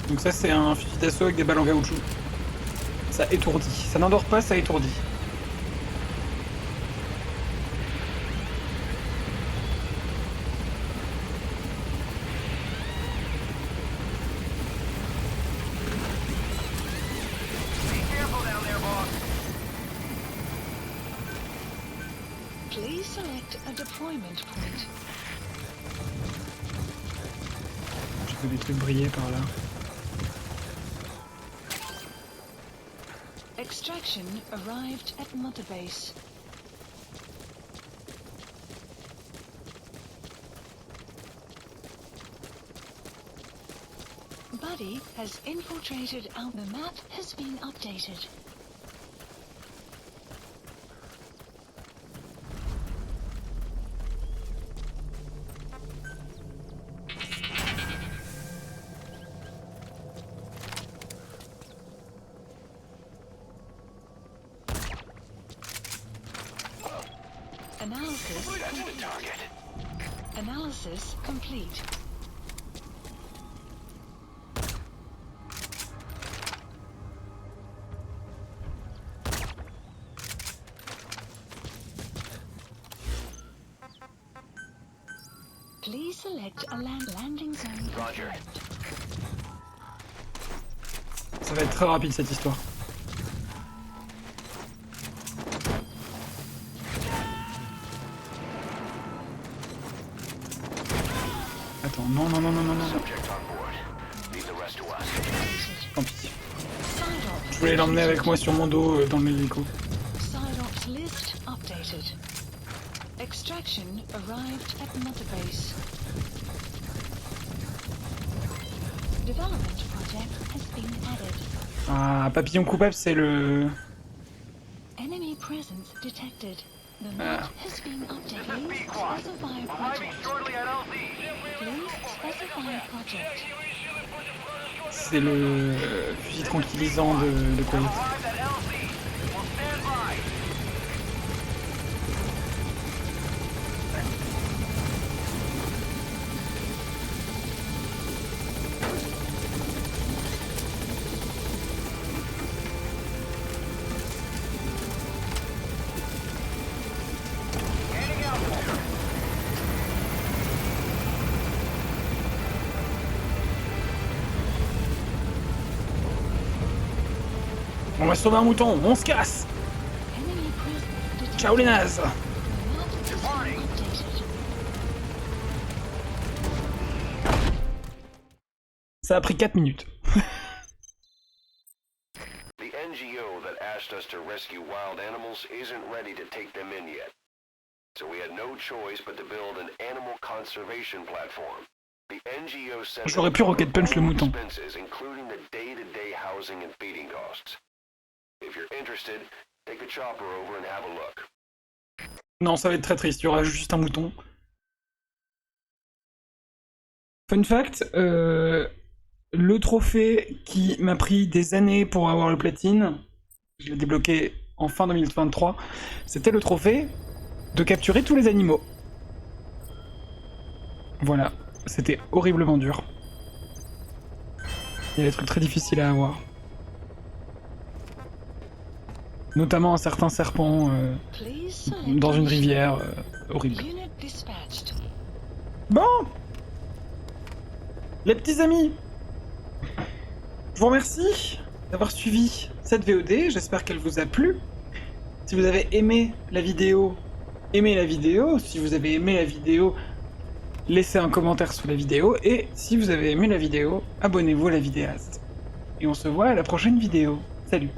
Speaker 1: Donc ça c'est un fusil d'assaut avec des balles en caoutchouc. Ça étourdit. Ça n'endort pas, ça étourdit.
Speaker 2: Please select a deployment point.
Speaker 1: J'ai fait des trucs briller par là.
Speaker 2: Extraction arrived at Mother Base. Buddy has infiltrated our... The map has been updated. Analysis
Speaker 3: That's the
Speaker 2: complete.
Speaker 3: target.
Speaker 2: Analysis complete. Please select a landing zone.
Speaker 3: Roger.
Speaker 1: Ça va être très rapide cette histoire. Attends, non, non, non, non, non, non.
Speaker 3: Subject on board. Leave the rest to us.
Speaker 1: Tant pis.
Speaker 2: Side
Speaker 1: Je voulais l'emmener avec moi sur mon dos dans le hélico.
Speaker 2: Ops list updated. Extraction arrived at Mother Base. Development project has been added.
Speaker 1: Ah, papillon coupable, c'est le...
Speaker 2: Enemy presence detected. The map has been updated. Please specify a project. Please specify a project.
Speaker 1: c'est le fusil tranquillisant de Coët. On va sauver un mouton, on se casse.
Speaker 2: Enemy presence detected.
Speaker 1: Ciao les nazes.
Speaker 2: The map has been updated.
Speaker 1: Ça a pris 4 minutes.
Speaker 3: The NGO that asked us to rescue wild animals isn't ready to take them in yet. So we had no choice but to build an animal conservation platform. The NGO said
Speaker 1: J'aurais pu rocket punch le mouton.
Speaker 3: expenses, including the day-to-day housing and feeding costs. If you're interested, take a chopper over and have a look.
Speaker 1: Non, ça va être très triste, il y aura juste un mouton. Fun fact, le trophée qui m'a pris des années pour avoir le platine, je l'ai débloqué en fin 2023, c'était le trophée de capturer tous les animaux. Voilà, c'était horriblement dur. Il y a des trucs très difficiles à avoir. Notamment un certain serpent
Speaker 2: Please select
Speaker 1: dans une
Speaker 2: mission.
Speaker 1: rivière horrible.
Speaker 2: Unit dispatched.
Speaker 1: Bon, les petits amis, je vous remercie d'avoir suivi cette VOD, j'espère qu'elle vous a plu. Si vous avez aimé la vidéo, aimez la vidéo. Si vous avez aimé la vidéo, laissez un commentaire sous la vidéo. Et si vous avez aimé la vidéo, abonnez-vous à la vidéaste. Et on se voit à la prochaine vidéo. Salut!